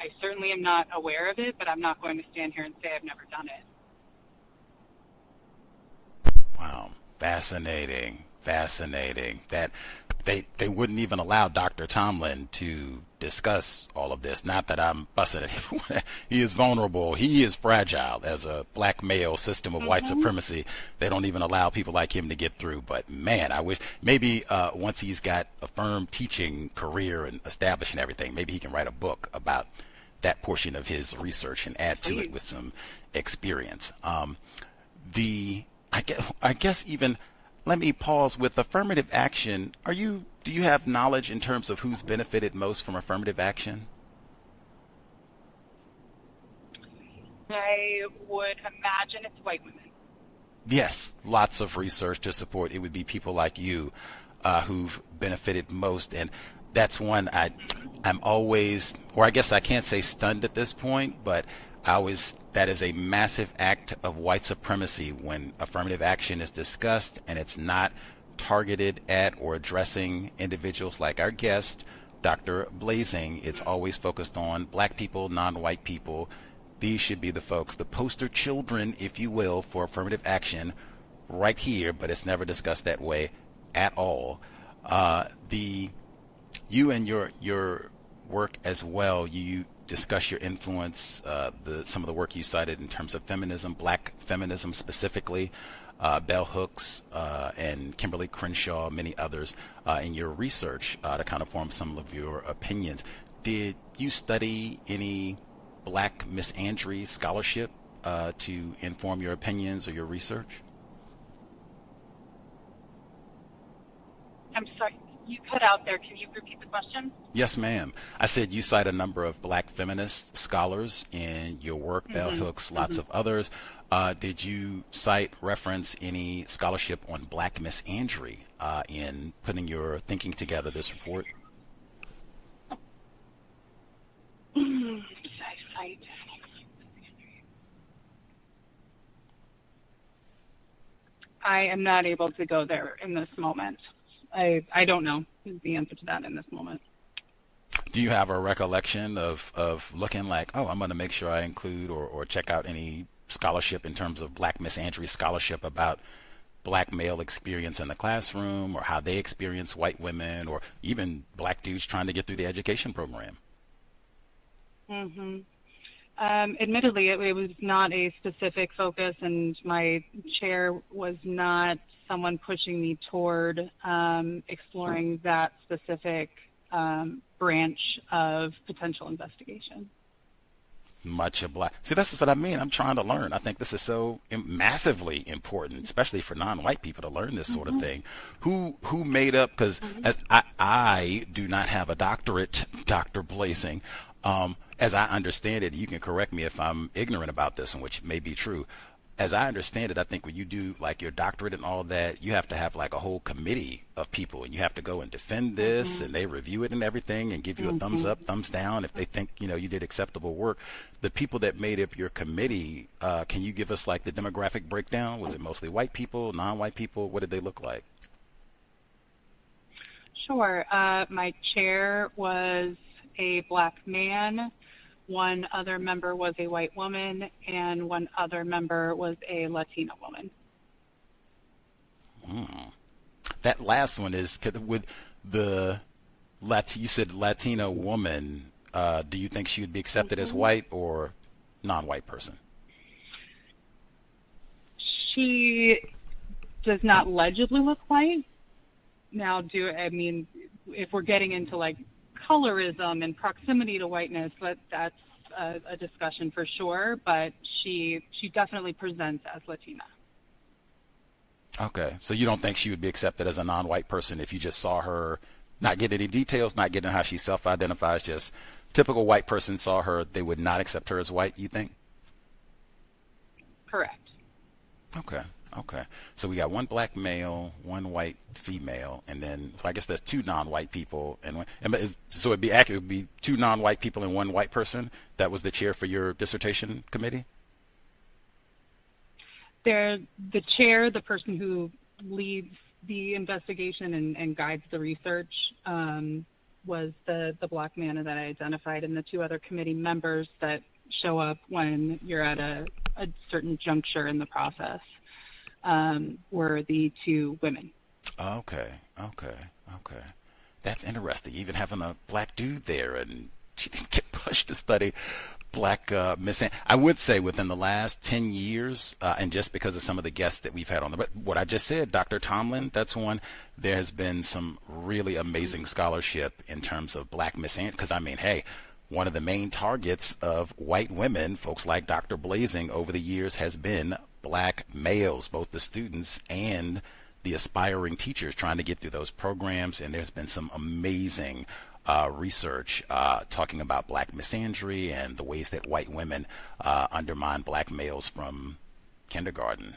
I certainly am not aware of it, but I'm not going to stand here and say I've never done it. Wow, fascinating. That they wouldn't even allow Dr. Tomlin to discuss all of this. Not that I'm fussing at him. He is vulnerable. He is fragile as a black male. System of white supremacy. They don't even allow people like him to get through. But man, I wish maybe once he's got a firm teaching career and established and everything, maybe he can write a book about that portion of his research and add to it with some experience. I guess even. Let me pause with affirmative action. Do you have knowledge in terms of who's benefited most from affirmative action? I would imagine it's white women. Yes, lots of research to support. It would be people like you who've benefited most. And that's one I'm always, or I guess I can't say stunned at this point, but that is a massive act of white supremacy when affirmative action is discussed and it's not targeted at or addressing individuals like our guest, Dr. Blaesing. It's always focused on black people, non-white people. These should be the folks, the poster children, if you will, for affirmative action right here, but it's never discussed that way at all. You and your work as well, you discuss your influence, some of the work you cited in terms of feminism, black feminism specifically, Bell Hooks and Kimberly Crenshaw, many others in your research to kind of form some of your opinions. Did you study any black misandry scholarship to inform your opinions or your research? I'm sorry, you cut out there. Can you repeat the question? Yes, ma'am. I said you cite a number of black feminist scholars in your work, Bell Hooks, lots of others. Did you cite, reference any scholarship on black misandry in putting your thinking together this report? I am not able to go there in this moment. I don't know the answer to that in this moment. Do you have a recollection of looking like, oh, I'm going to make sure I include or check out any scholarship in terms of black misandry scholarship about black male experience in the classroom or how they experience white women or even black dudes trying to get through the education program? Admittedly, it was not a specific focus, and my chair was not someone pushing me toward exploring that specific branch of potential investigation. Much obliged. See, this is what I mean. I'm trying to learn. I think this is so massively important, especially for non-white people to learn this sort of thing. Who made up? Because I do not have a doctorate, Dr. Blaesing. As I understand it, you can correct me if I'm ignorant about this, and which may be true. As I understand it, I think when you do like your doctorate and all that, you have to have like a whole committee of people, and you have to go and defend this, and they review it and everything, and give you a thumbs up, thumbs down if they think you did acceptable work. The people that made up your committee, can you give us like the demographic breakdown? Was it mostly white people, non-white people? What did they look like? Sure. My chair was a black man. One other member was a white woman, and one other member was a Latina woman. That last one is with the you said Latina woman. Do you think she would be accepted as white or non-white person? She does not legibly look white. Now, if we're getting into like colorism and proximity to whiteness, that's a discussion for sure, but she definitely presents as Latina. Okay, so you don't think she would be accepted as a non-white person if you just saw her, not getting any details, not getting how she self-identifies, just typical white person saw her, they would not accept her as white, you think? Correct. Okay. So we got one black male, one white female, and then I guess there's two non-white people, so it'd be accurate. It would be two non-white people and one white person. That was the chair for your dissertation committee? The chair, the person who leads the investigation and guides the research, was the black man that I identified, and the two other committee members that show up when you're at a certain juncture in the process were the two women. Okay. That's interesting. Even having a black dude there, and she didn't get pushed to study black misandry. I would say within the last 10 years, and just because of some of the guests that we've had on but what I just said, Dr. Tomlin, that's one, there has been some really amazing scholarship in terms of black misandry, because hey, one of the main targets of white women, folks like Dr. Blaesing, over the years has been black males, both the students and the aspiring teachers trying to get through those programs. And there's been some amazing research talking about black misandry and the ways that white women undermine black males from kindergarten.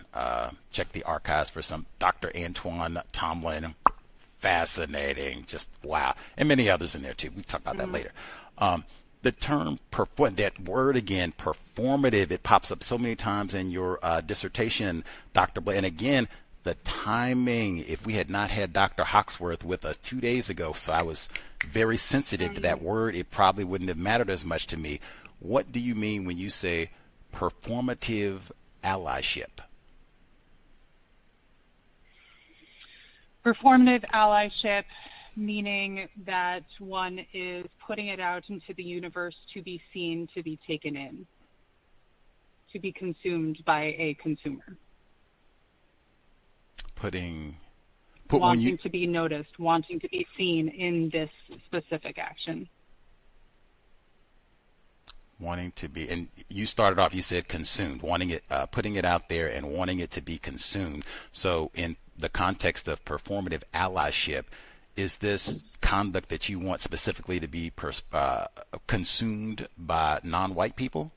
Check the archives for some Dr. Antoine Tomlin. Fascinating. Just wow. And many others in there too. We'll talk about that later. the term that word again, performative, it pops up so many times in your dissertation, Dr. Blair. And again, the timing, if we had not had Dr. Hawksworth with us 2 days ago, so I was very sensitive to that word, it probably wouldn't have mattered as much to me. What do you mean when you say performative allyship? Performative allyship, meaning that one is putting it out into the universe to be seen, to be taken in, to be consumed by a consumer. Wanting to be noticed, wanting to be seen in this specific action. Wanting to be, and you started off, you said consumed, wanting it, putting it out there and wanting it to be consumed. So in the context of performative allyship, is this conduct that you want specifically to be consumed by non-white people?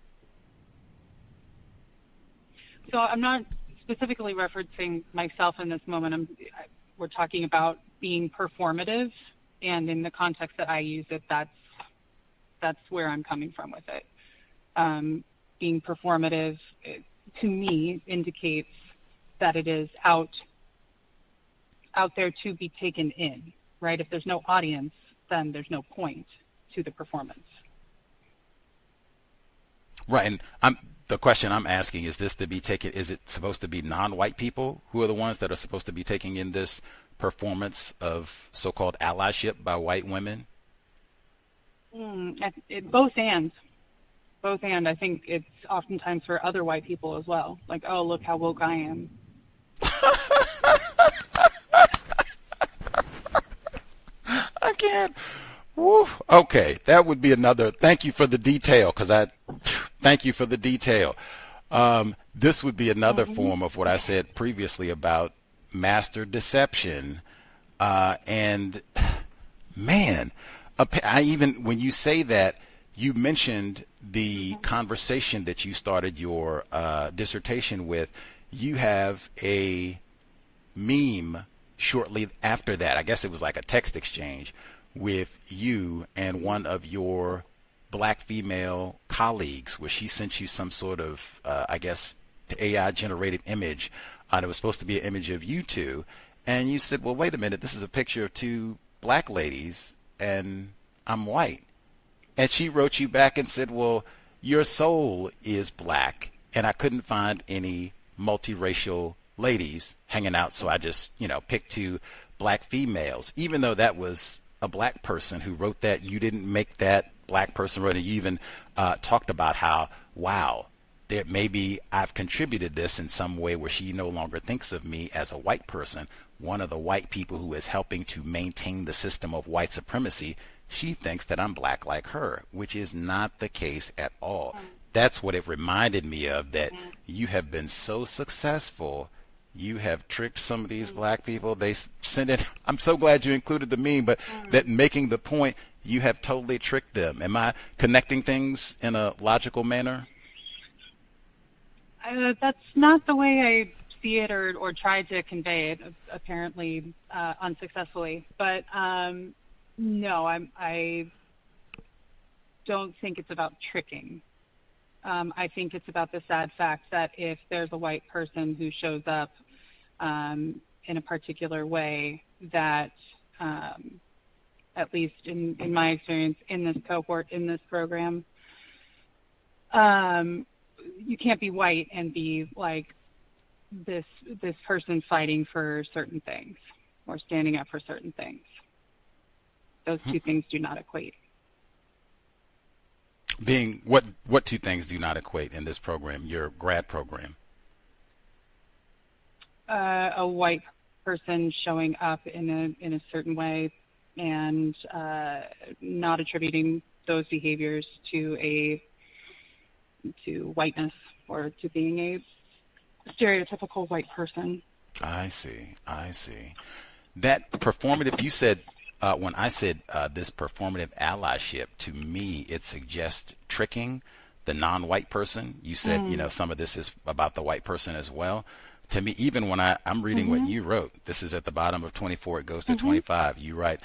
So I'm not specifically referencing myself in this moment. We're talking about being performative, and in the context that I use it, that's where I'm coming from with it. Being performative, to me, indicates that it is out there to be taken in, right? If there's no audience, then there's no point to the performance. Right, and the question I'm asking is this to be taken, is it supposed to be non-white people who are the ones that are supposed to be taking in this performance of so-called allyship by white women? Both and. I think it's oftentimes for other white people as well. Like, oh, look how woke I am. I can't. Woo. Okay, that would be another. Thank you for the detail, thank you for the detail. This would be another form of what I said previously about master deception. And man, when you say that, you mentioned the conversation that you started your dissertation with. You have a meme shortly after that. I guess it was like a text exchange with you and one of your black female colleagues, where she sent you some sort of, I guess, AI generated image. It was supposed to be an image of you two. And you said, well, wait a minute, this is a picture of two black ladies and I'm white. And she wrote you back and said, well, your soul is black and I couldn't find any multiracial ladies hanging out. So I just, picked two black females. Even though that was a black person who wrote that, you didn't make that black person wrote it. You even talked about how, wow, there maybe I've contributed this in some way where she no longer thinks of me as a white person, one of the white people who is helping to maintain the system of white supremacy. She thinks that I'm black like her, which is not the case at all. That's what it reminded me of, that you have been so successful. You have tricked some of these black people. They send it. I'm so glad you included the meme, but that making the point, you have totally tricked them. Am I connecting things in a logical manner? That's not the way I see it or tried to convey it, apparently unsuccessfully. But no, I don't think it's about tricking. I think it's about the sad fact that if there's a white person who shows up in a particular way, that at least in my experience in this cohort, in this program, you can't be white and be like this person fighting for certain things or standing up for certain things. Those two things do not equate. Being what two things do not equate in this program, your grad program? A white person showing up in a certain way and not attributing those behaviors to whiteness or to being a stereotypical white person. I see. That performative, you said, when I said this performative allyship, to me, it suggests tricking the non-white person. You said, some of this is about the white person as well. To me, even when I'm reading what you wrote, this is at the bottom of 24, it goes to 25. You write,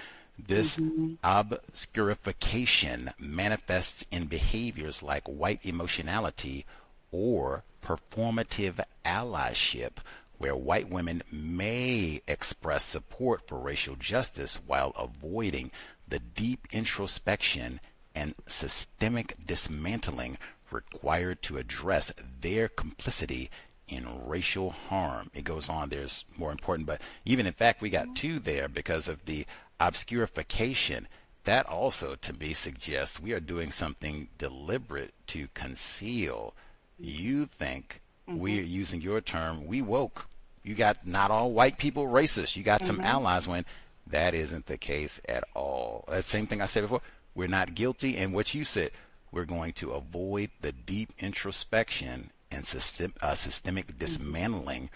This obscurification manifests in behaviors like white emotionality or performative allyship, where white women may express support for racial justice while avoiding the deep introspection and systemic dismantling required to address their complicity in racial harm. It goes on, there's more important, but even in fact we got two there because of the obscurification. That also to me suggests we are doing something deliberate to conceal. You think we're using your term, we woke. You got not all white people racist. You got some allies, when that isn't the case at all. That same thing I said before. We're not guilty, and what you said, we're going to avoid the deep introspection and systemic dismantling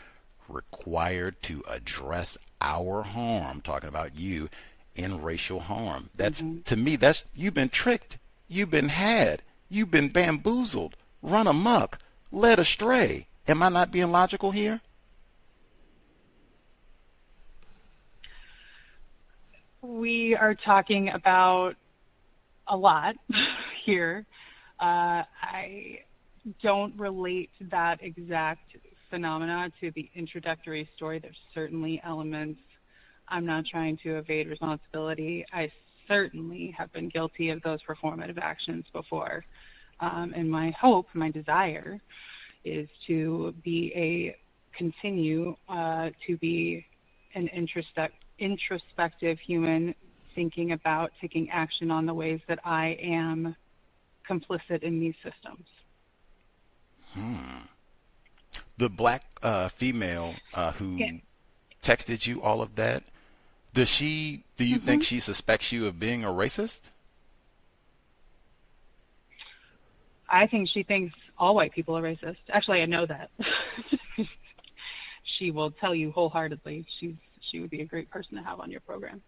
required to address our harm, talking about you, in racial harm. That's to me, that's, you've been tricked, you've been had, you've been bamboozled, run amok, led astray. Am I not being logical here? We are talking about a lot here. I don't relate that exact phenomena to the introductory story. There's certainly elements. I'm not trying to evade responsibility. I certainly have been guilty of those performative actions before. And my hope, my desire, is to continue to be an introspective human, thinking about taking action on the ways that I am complicit in these systems. The black female who texted you all of that, do you think she suspects you of being a racist? I think she thinks all white people are racist. Actually, I know that. She will tell you wholeheartedly. She would be a great person to have on your program.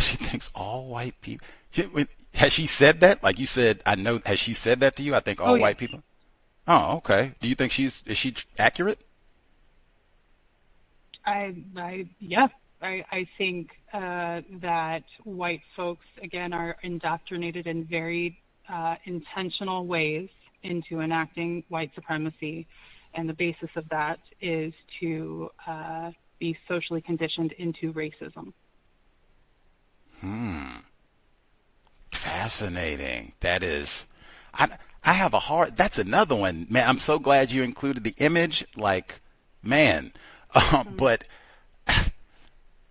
She thinks all white people. Has she said that? Like you said, I know. Has she said that to you? I think all white people. Oh, okay. Do you think is she accurate? I think that white folks, again, are indoctrinated in very intentional ways into enacting white supremacy, and the basis of that is to be socially conditioned into racism. Fascinating. That is, I have a hard, that's another one, man. I'm so glad you included the image, like, man, but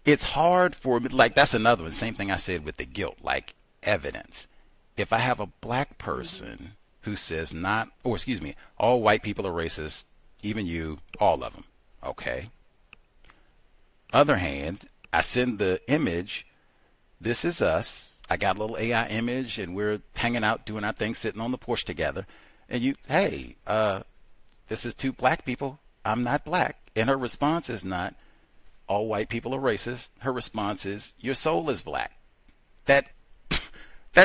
it's hard for me, like, that's another one. Same thing I said with the guilt, like evidence. If I have a black person who says all white people are racist, even you, all of them, okay. Other hand, I send the image, this is us. I got a little AI image and we're hanging out doing our thing, sitting on the porch together. And you, hey, this is two black people. I'm not black. And her response is not, all white people are racist. Her response is, your soul is black. That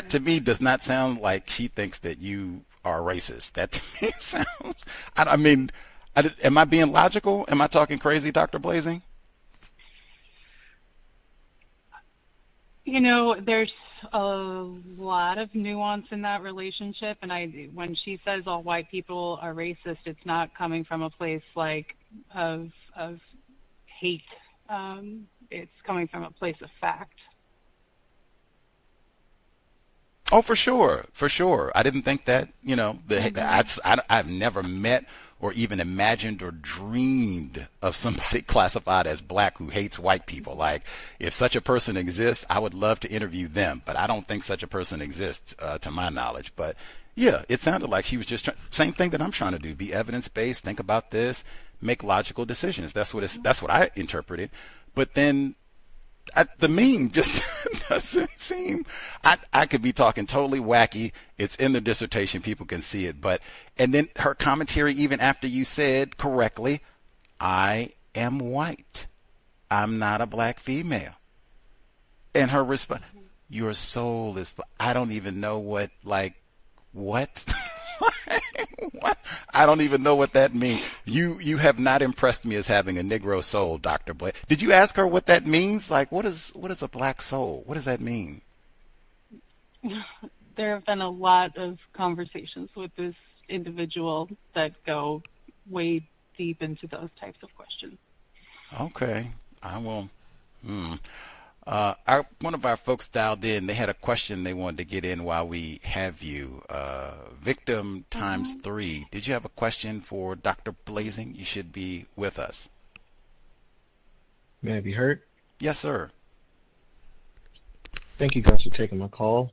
to me does not sound like she thinks that you are racist. That to me sounds, am I being logical? Am I talking crazy, Dr. Blaesing? You know, there's a lot of nuance in that relationship, and when she says all white people are racist, it's not coming from a place like of hate. It's coming from a place of fact. Oh, for sure. I didn't think that, I've never met or even imagined or dreamed of somebody classified as black who hates white people. Like, if such a person exists, I would love to interview them, but I don't think such a person exists, to my knowledge. But yeah, it sounded like she was just same thing that I'm trying to do, be evidence-based, think about this, make logical decisions. That's what I interpreted. But then the meme just doesn't seem, I could be talking totally wacky. It's in the dissertation. People can see it. And then her commentary, even after you said correctly, I am white. I'm not a black female. And her response, your soul is, I don't even know what? What? I don't even know what that means. You have not impressed me as having a Negro soul, Dr. Blake. Did you ask her what that means? Like, what is a black soul? What does that mean? There have been a lot of conversations with this individual that go way deep into those types of questions. Okay, I will. One of our folks dialed in. They had a question they wanted to get in while we have you. Victim times 3. Did you have a question for Dr. Blaesing? You should be with us. May I be heard? Yes, sir. Thank you guys for taking my call.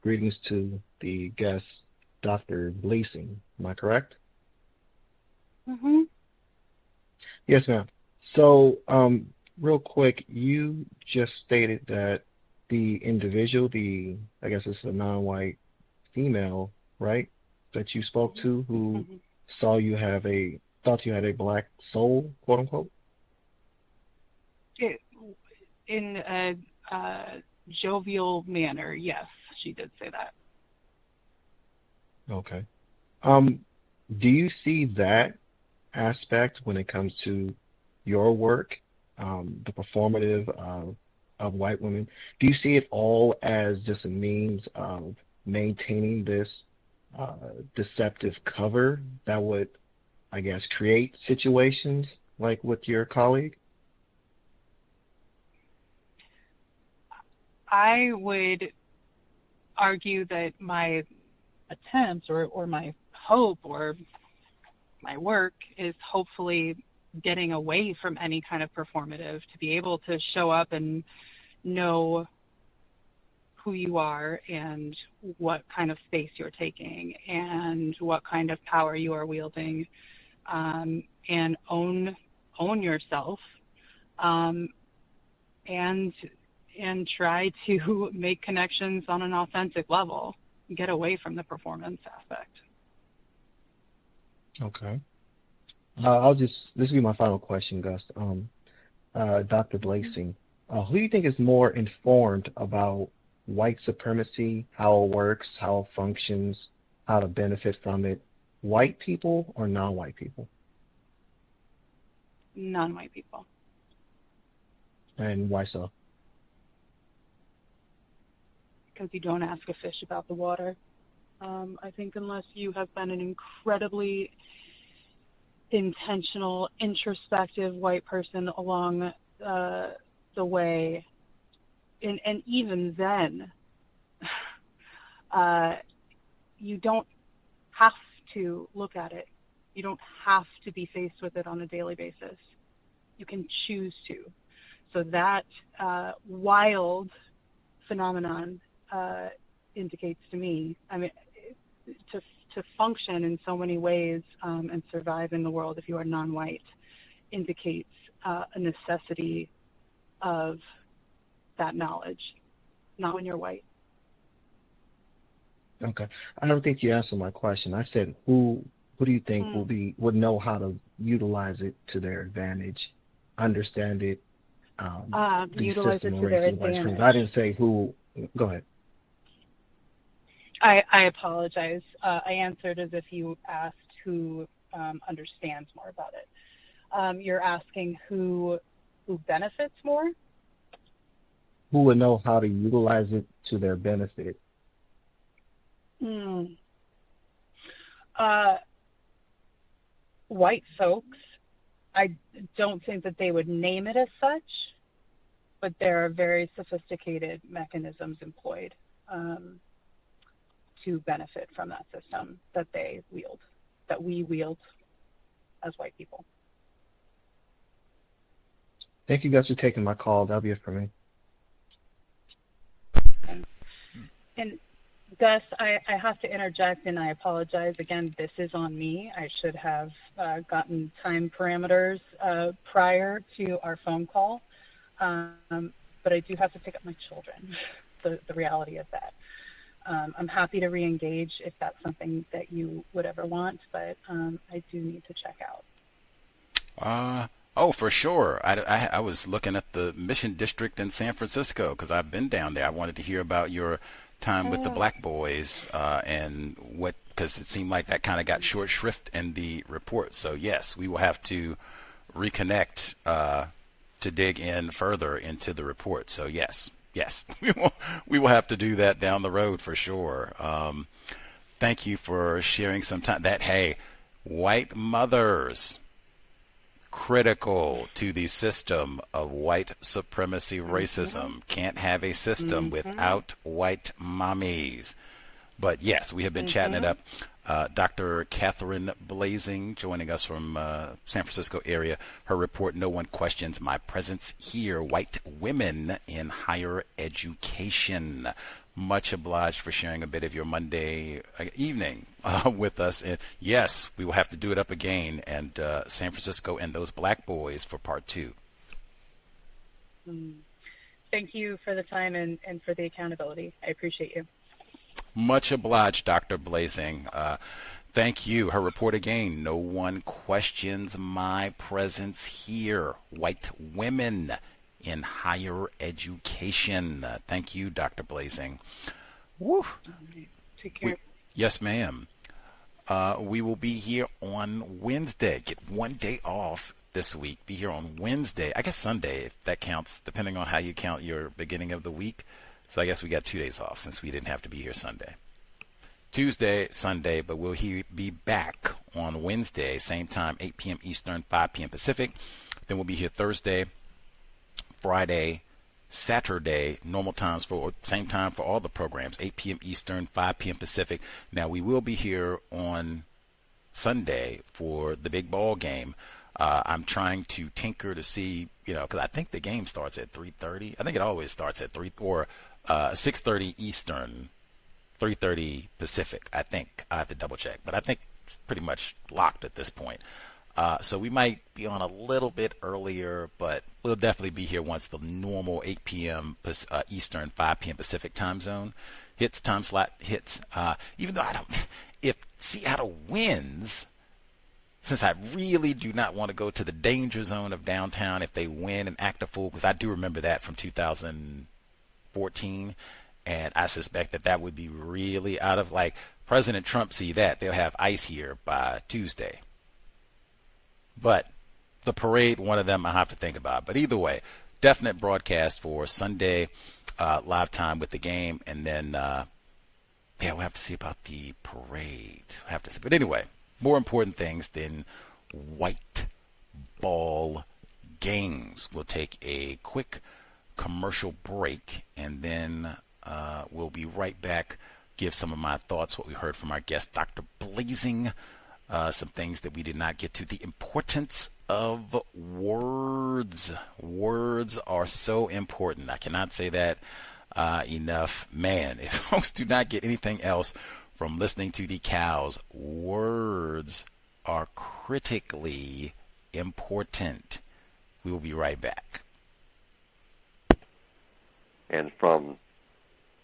Greetings to the guest, Dr. Blaesing. Am I correct? Mm-hmm. Yes, ma'am. So, real quick, you just stated that the individual, I guess it's a non-white female, right, that you spoke to, who thought you had a black soul, quote unquote? In a jovial manner, yes, she did say that. Okay. Do you see that aspect when it comes to your work, the performative of white women? Do you see it all as just a means of maintaining this deceptive cover that would, I guess, create situations like with your colleague? I would argue that my attempt or my hope or my work is hopefully getting away from any kind of performative, to be able to show up and know who you are and what kind of space you're taking and what kind of power you are wielding, and own yourself, and try to make connections on an authentic level, get away from the performance aspect. Okay. This will be my final question, Gus. Dr. Blaesing, who do you think is more informed about white supremacy, how it works, how it functions, how to benefit from it, white people or non-white people? Non-white people. And why so? Because you don't ask a fish about the water. I think unless you have been an incredibly intentional, introspective white person along the way, and even then, you don't have to look at it. You don't have to be faced with it on a daily basis. You can choose to. So that wild phenomenon indicates to me, I mean, to function in so many ways and survive in the world if you are non-white indicates a necessity of that knowledge, not when you're white. Okay. I don't think you answered my question. I said, who do you think would know how to utilize it to their advantage, understand it, utilize it to their advantage. I didn't say who. Go ahead. I apologize. I answered as if you asked who understands more about it. You're asking who benefits more? Who would know how to utilize it to their benefit? White folks, I don't think that they would name it as such, but there are very sophisticated mechanisms employed to benefit from that system that they wield, that we wield as white people. Thank you guys for taking my call. That'll be it for me. And Gus, I have to interject, and I apologize. Again, this is on me. I should have gotten time parameters prior to our phone call, but I do have to pick up my children, the reality of that. I'm happy to re-engage if that's something that you would ever want, but I do need to check out. Oh, for sure. I was looking at the Mission District in San Francisco because I've been down there. I wanted to hear about your time with the black boys and what, because it seemed like that kind of got short shrift in the report. So yes, we will have to reconnect to dig in further into the report. So yes, we will have to do that down the road for sure. Thank you for sharing some time. That, hey, white mothers, critical to the system of white supremacy racism. Can't have a system without white mommies. But yes, we have been chatting it up. Dr. Katherine Blaesing joining us from San Francisco area. Her report, No One Questions My Presence Here, White Women in Higher Education. Much obliged for sharing a bit of your Monday evening with us. And yes, we will have to do it up again, and San Francisco and those black boys for part 2. Thank you for the time and for the accountability. I appreciate you. Much obliged, Dr. Blaesing. Thank you. Her report again, No One Questions My Presence Here, White Women in Higher Education. Thank you, Dr. Blaesing. Woo. Take care. Yes, ma'am. We will be here on Wednesday. Get one day off this week. Be here on Wednesday. I guess Sunday, if that counts, depending on how you count your beginning of the week. So I guess we got 2 days off since we didn't have to be here Sunday. Tuesday, Sunday, but we'll be back on Wednesday, same time, 8 p.m. Eastern, 5 p.m. Pacific. Then we'll be here Thursday, Friday, Saturday, normal times for same time for all the programs, 8 p.m. Eastern, 5 p.m. Pacific. Now we will be here on Sunday for the big ball game. I'm trying to tinker to see, because I think the game starts at 3:30. I think it always starts at 3 or 6:30 Eastern, 3:30 Pacific. I think I have to double check, but I think it's pretty much locked at this point. So we might be on a little bit earlier, but we'll definitely be here once the normal 8 p.m. Eastern, 5 p.m. Pacific time zone time slot hits. Even though if Seattle wins, since I really do not want to go to the danger zone of downtown if they win and act a fool, because I do remember that from 2014, and I suspect that would be really out of, like, President Trump see that, they'll have ICE here by Tuesday. But the parade, one of them I have to think about. But either way, definite broadcast for Sunday, live time with the game. And then, we'll have to see about the parade. We'll have to see. But anyway, more important things than white ball games. We'll take a quick commercial break, and then we'll be right back, give some of my thoughts, what we heard from our guest, Dr. Blaesing. Some things that we did not get to. The importance of words. Words are so important. I cannot say that enough. Man, if folks do not get anything else from listening to the cows, words are critically important. We will be right back. And from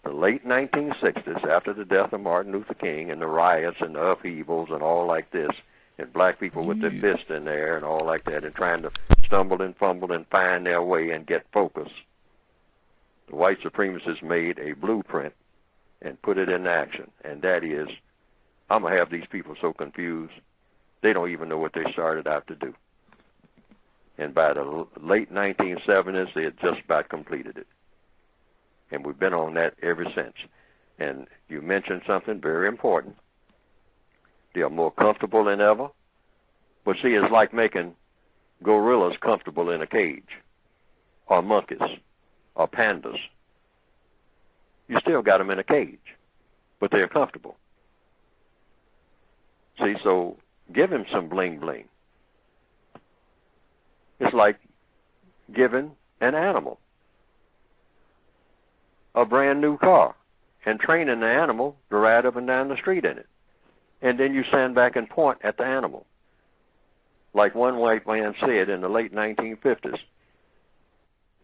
the late 1960s, after the death of Martin Luther King and the riots and the upheavals and all like this, and black people with their fists in there and all like that, and trying to stumble and fumble and find their way and get focus, the white supremacists made a blueprint and put it into action. And that is, I'm going to have these people so confused, they don't even know what they started out to do. And by the late 1970s, they had just about completed it. And we've been on that ever since. And you mentioned something very important. They are more comfortable than ever. But see, it's like making gorillas comfortable in a cage, or monkeys, or pandas. You still got them in a cage, but they're comfortable. See, so give him some bling bling. It's like giving an animal a brand new car and training the animal to ride up and down the street in it. And then you stand back and point at the animal. Like one white man said in the late 1950s.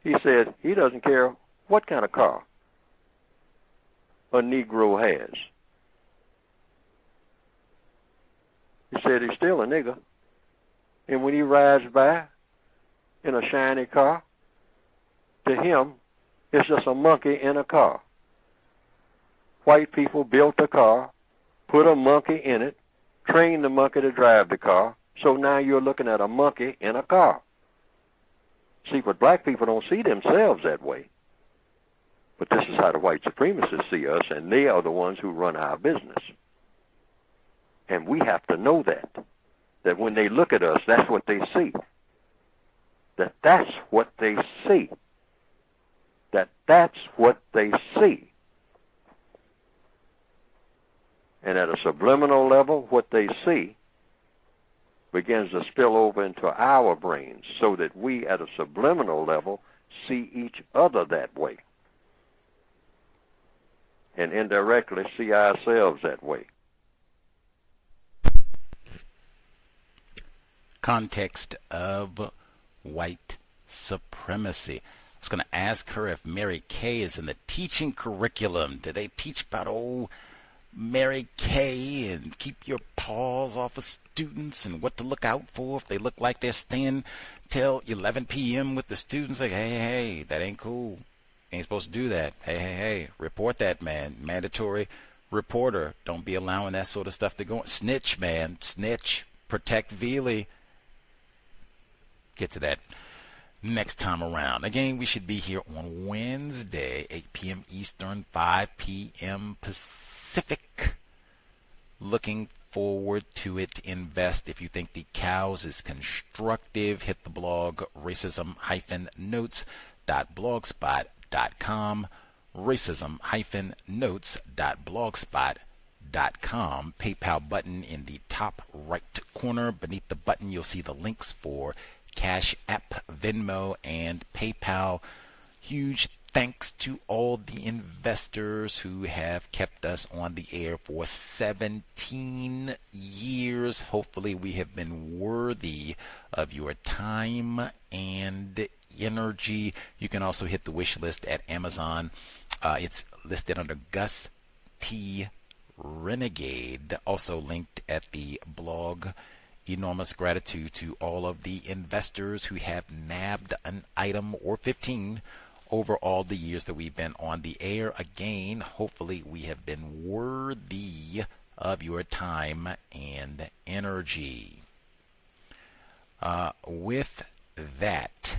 He said he doesn't care what kind of car a Negro has. He said he's still a nigger. And when he rides by in a shiny car, to him, it's just a monkey in a car. white people built a car, put a monkey in it, trained the monkey to drive the car, so now you're looking at a monkey in a car. See, but black people don't see themselves that way. But this is how the white supremacists see us, and they are the ones who run our business. And we have to know that when they look at us, that's what they see. That's what they see. That's what they see. And at a subliminal level, what they see begins to spill over into our brains so that we, at a subliminal level, see each other that way. And indirectly see ourselves that way. Context of White Supremacy. I was going to ask her if Mary Kay is in the teaching curriculum. Do they teach about old Mary Kay and keep your paws off of students and what to look out for if they look like they're staying till 11 p.m. with the students? Like, hey, that ain't cool. Ain't supposed to do that. Hey, report that, man. Mandatory reporter. Don't be allowing that sort of stuff to go on. Snitch, man. Snitch. Protect Veely. Get to that next time around. Again, we should be here on Wednesday, 8 p.m. Eastern, 5 p.m. Pacific. Looking forward to it. Invest. If you think the C.O.W.S is constructive, hit the blog racism-notes.blogspot.com. racism-notes.blogspot.com. PayPal button in the top right corner. Beneath the button, you'll see the links for Cash App, Venmo, and PayPal. Huge thanks to all the investors who have kept us on the air for 17 years. Hopefully we have been worthy of your time and energy. You can also hit the wish list at Amazon. It's listed under Gus T. Renegade, also linked at the blog. Enormous gratitude to all of the investors who have nabbed an item or 15 over all the years that we've been on the air. Again, hopefully we have been worthy of your time and energy. With that,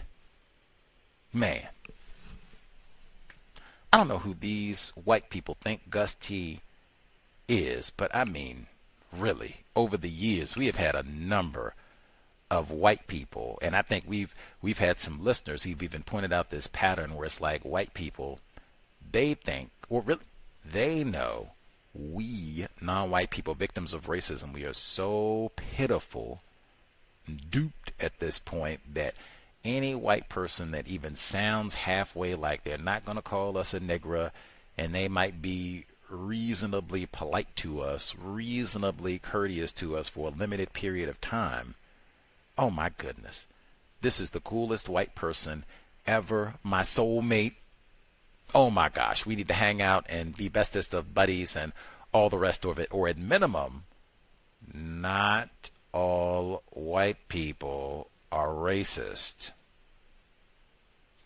man, I don't know who these white people think Gus T is, but I mean, really, over the years, we have had a number of white people, and I think we've had some listeners who've even pointed out this pattern where it's like white people, they think, or really, they know we non-white people, victims of racism, we are so pitiful, duped at this point that any white person that even sounds halfway like they're not going to call us a nigger, and they might be reasonably polite to us, reasonably courteous to us for a limited period of time. Oh my goodness. This is the coolest white person ever. My soulmate. Oh my gosh. We need to hang out and be bestest of buddies and all the rest of it. Or at minimum, not all white people are racist.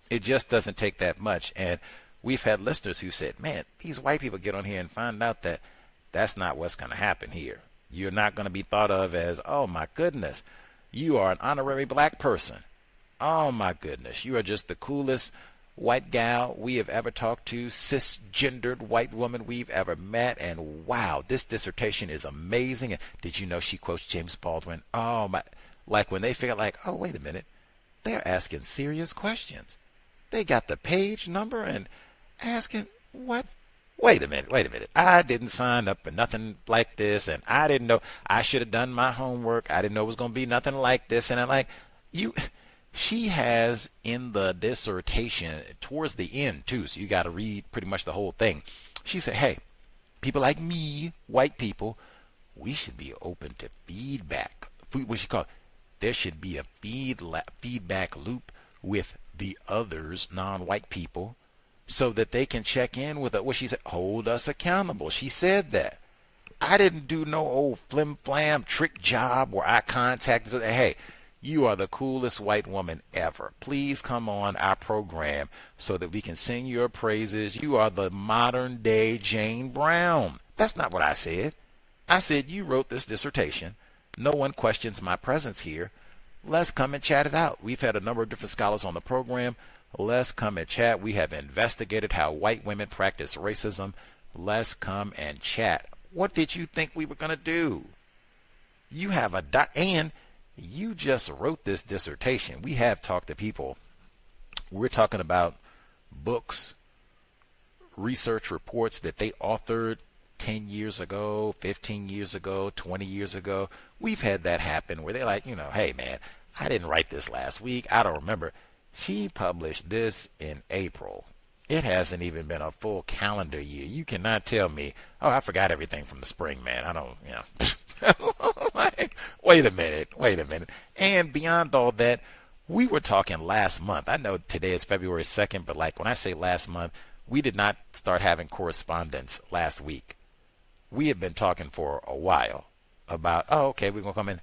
It just doesn't take that much. And we've had listeners who said, man, these white people get on here and find out that that's not what's going to happen here. You're not going to be thought of as, oh my goodness, you are an honorary black person. Oh my goodness, you are just the coolest white gal we have ever talked to, cisgendered white woman we've ever met, and wow, this dissertation is amazing. And did you know she quotes James Baldwin? Oh my, like when they figure like, oh wait a minute, they're asking serious questions. They got the page number and asking what? Wait a minute. I didn't sign up for nothing like this, and I didn't know. I should have done my homework. I didn't know it was going to be nothing like this. And I'm like, she has in the dissertation towards the end too, so you got to read pretty much the whole thing. She said, hey, people like me, white people, we should be open to feedback. What she called, there should be a feedback loop with the others, non-white people, so that they can check in with what she said, hold us accountable. She said that. I didn't do no old flim-flam trick job where I contacted her. Hey, You are the coolest white woman ever. Please come on our program so that we can sing your praises. You are the modern day Jane Brown. That's not what I said. I said you wrote this dissertation. No one questions my presence here. Let's come and chat it out. We've had a number of different scholars on the program. Let's come and chat. We have investigated how white women practice racism. Let's come and chat. What did you think we were going to do? You have and you just wrote this dissertation. We have talked to people. We're talking about books, research reports that they authored 10 years ago, 15 years ago, 20 years ago. We've had that happen where they're like, hey, man, I didn't write this last week. I don't remember. She published this in April. It hasn't even been a full calendar year. You cannot tell me, oh, I forgot everything from the spring, man. I don't, wait a minute. And beyond all that, we were talking last month. I know today is February 2nd, but like when I say last month, we did not start having correspondence last week. We had been talking for a while about, okay, we're going to come in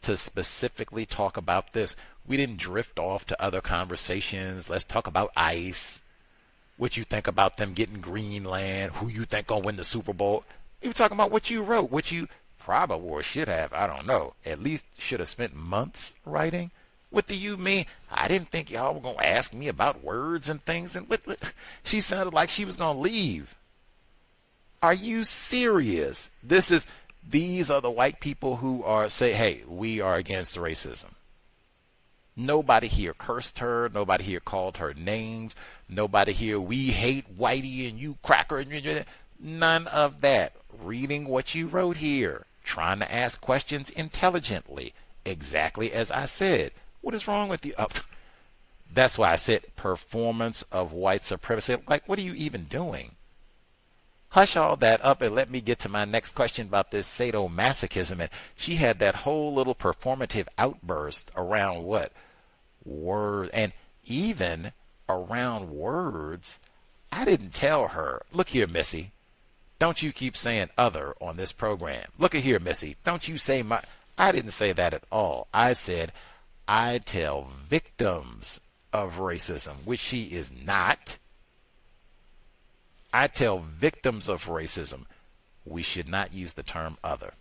to specifically talk about this. We didn't drift off to other conversations. Let's talk about ICE. What you think about them getting Greenland? Who you think gonna win the Super Bowl? We were talking about what you wrote, what you probably or should have, I don't know, at least should have spent months writing. What do you mean? I didn't think y'all were gonna ask me about words and things. And what? She sounded like she was gonna leave. Are you serious? These are the white people who say, hey, we are against racism. Nobody here cursed her. Nobody here called her names. Nobody here, we hate whitey and you cracker. None of that. Reading what you wrote here. Trying to ask questions intelligently. Exactly as I said. What is wrong with you? That's why I said performance of white supremacy. Like, what are you even doing? Hush all that up and let me get to my next question about this sadomasochism. And she had that whole little performative outburst around what? Word. And even around words, I didn't tell her, look here, Missy, don't you keep saying other on this program. Look at here, Missy, don't you say my. I didn't say that at all. I said, I tell victims of racism, which she is not. I tell victims of racism, we should not use the term other.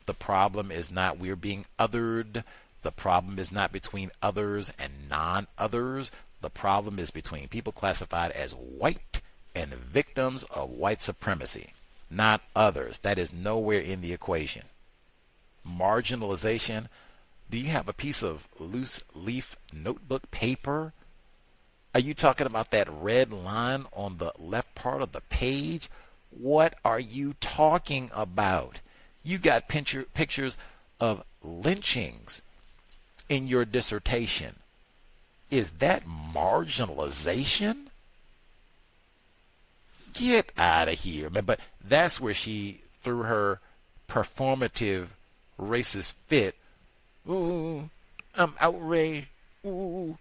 The problem is not we're being othered. The problem is not between others and non-others. The problem is between people classified as white and victims of white supremacy, not others. That is nowhere in the equation. Marginalization. Do you have a piece of loose leaf notebook paper? Are you talking about that red line on the left part of the page? What are you talking about? You got pictures of lynchings in your dissertation. Is that marginalization? Get out of here. But that's where she threw her performative racist fit. Ooh, I'm outraged. Ooh,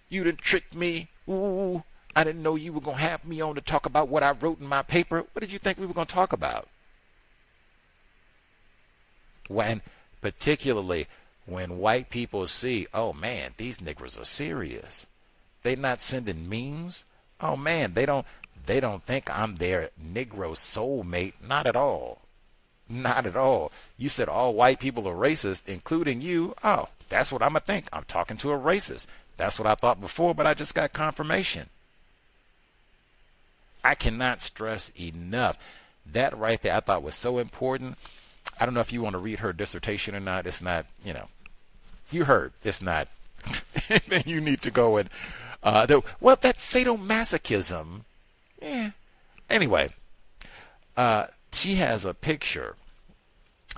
you done tricked me. Ooh, I didn't know you were going to have me on to talk about what I wrote in my paper. What did you think we were going to talk about? Particularly when white people see, oh man, these niggers are serious. They not sending memes. Oh man, they don't think I'm their Negro soulmate. Not at all. Not at all. You said all white people are racist, including you. Oh, that's what I'm going to think. I'm talking to a racist. That's what I thought before, but I just got confirmation. I cannot stress enough. That right there I thought was so important. I don't know if you want to read her dissertation or not. It's not, you heard. It's not. Then you need to go and, well, that's sadomasochism. Yeah. Anyway, she has a picture,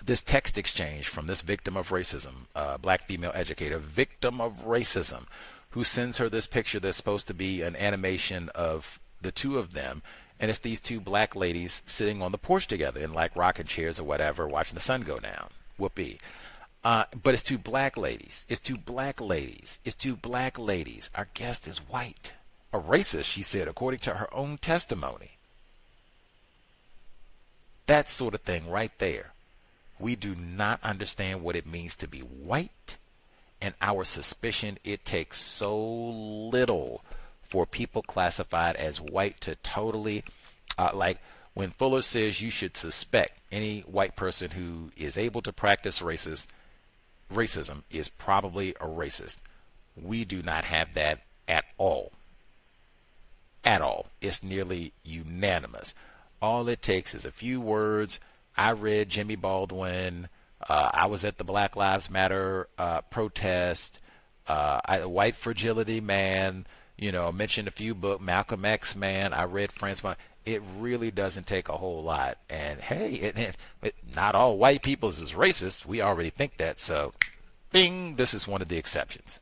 this text exchange from this victim of racism, black female educator, victim of racism, who sends her this picture that's supposed to be an animation of the two of them. And it's these two black ladies sitting on the porch together in like rocking chairs or whatever, watching the sun go down. Whoopee. But it's two black ladies. It's two black ladies. It's two black ladies. Our guest is white. A racist, she said, according to her own testimony. That sort of thing right there. We do not understand what it means to be white, and our suspicion, it takes so little for people classified as white to totally, like when Fuller says you should suspect any white person who is able to practice racism is probably a racist. We do not have that at all. At all. It's nearly unanimous. All it takes is a few words. I read Jimmy Baldwin. I was at the Black Lives Matter protest. White Fragility Man. Mentioned a few books. Malcolm X Man. I read Francis. It really doesn't take a whole lot. And hey, not all white people is racist. We already think that. So, bing, this is one of the exceptions.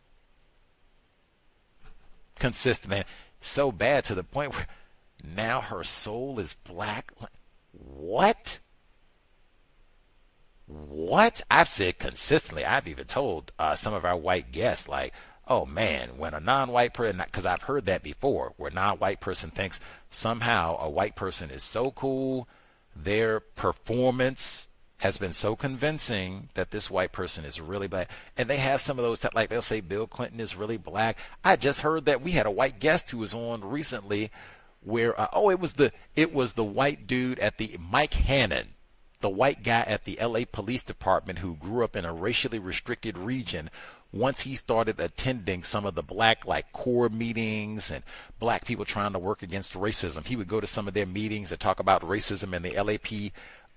Consistent. And so bad to the point where now her soul is black. What? What? I've said consistently. I've even told some of our white guests, like, oh man, when a non-white person, because I've heard that before, where a non-white person thinks somehow a white person is so cool, their performance has been so convincing that this white person is really black. And they have some of those, like they'll say Bill Clinton is really black. I just heard that we had a white guest who was on recently where, it was the white dude at the, Mike Hannon, the white guy at the LA Police Department who grew up in a racially restricted region. Once he started attending some of the black core meetings and black people trying to work against racism, he would go to some of their meetings and talk about racism in the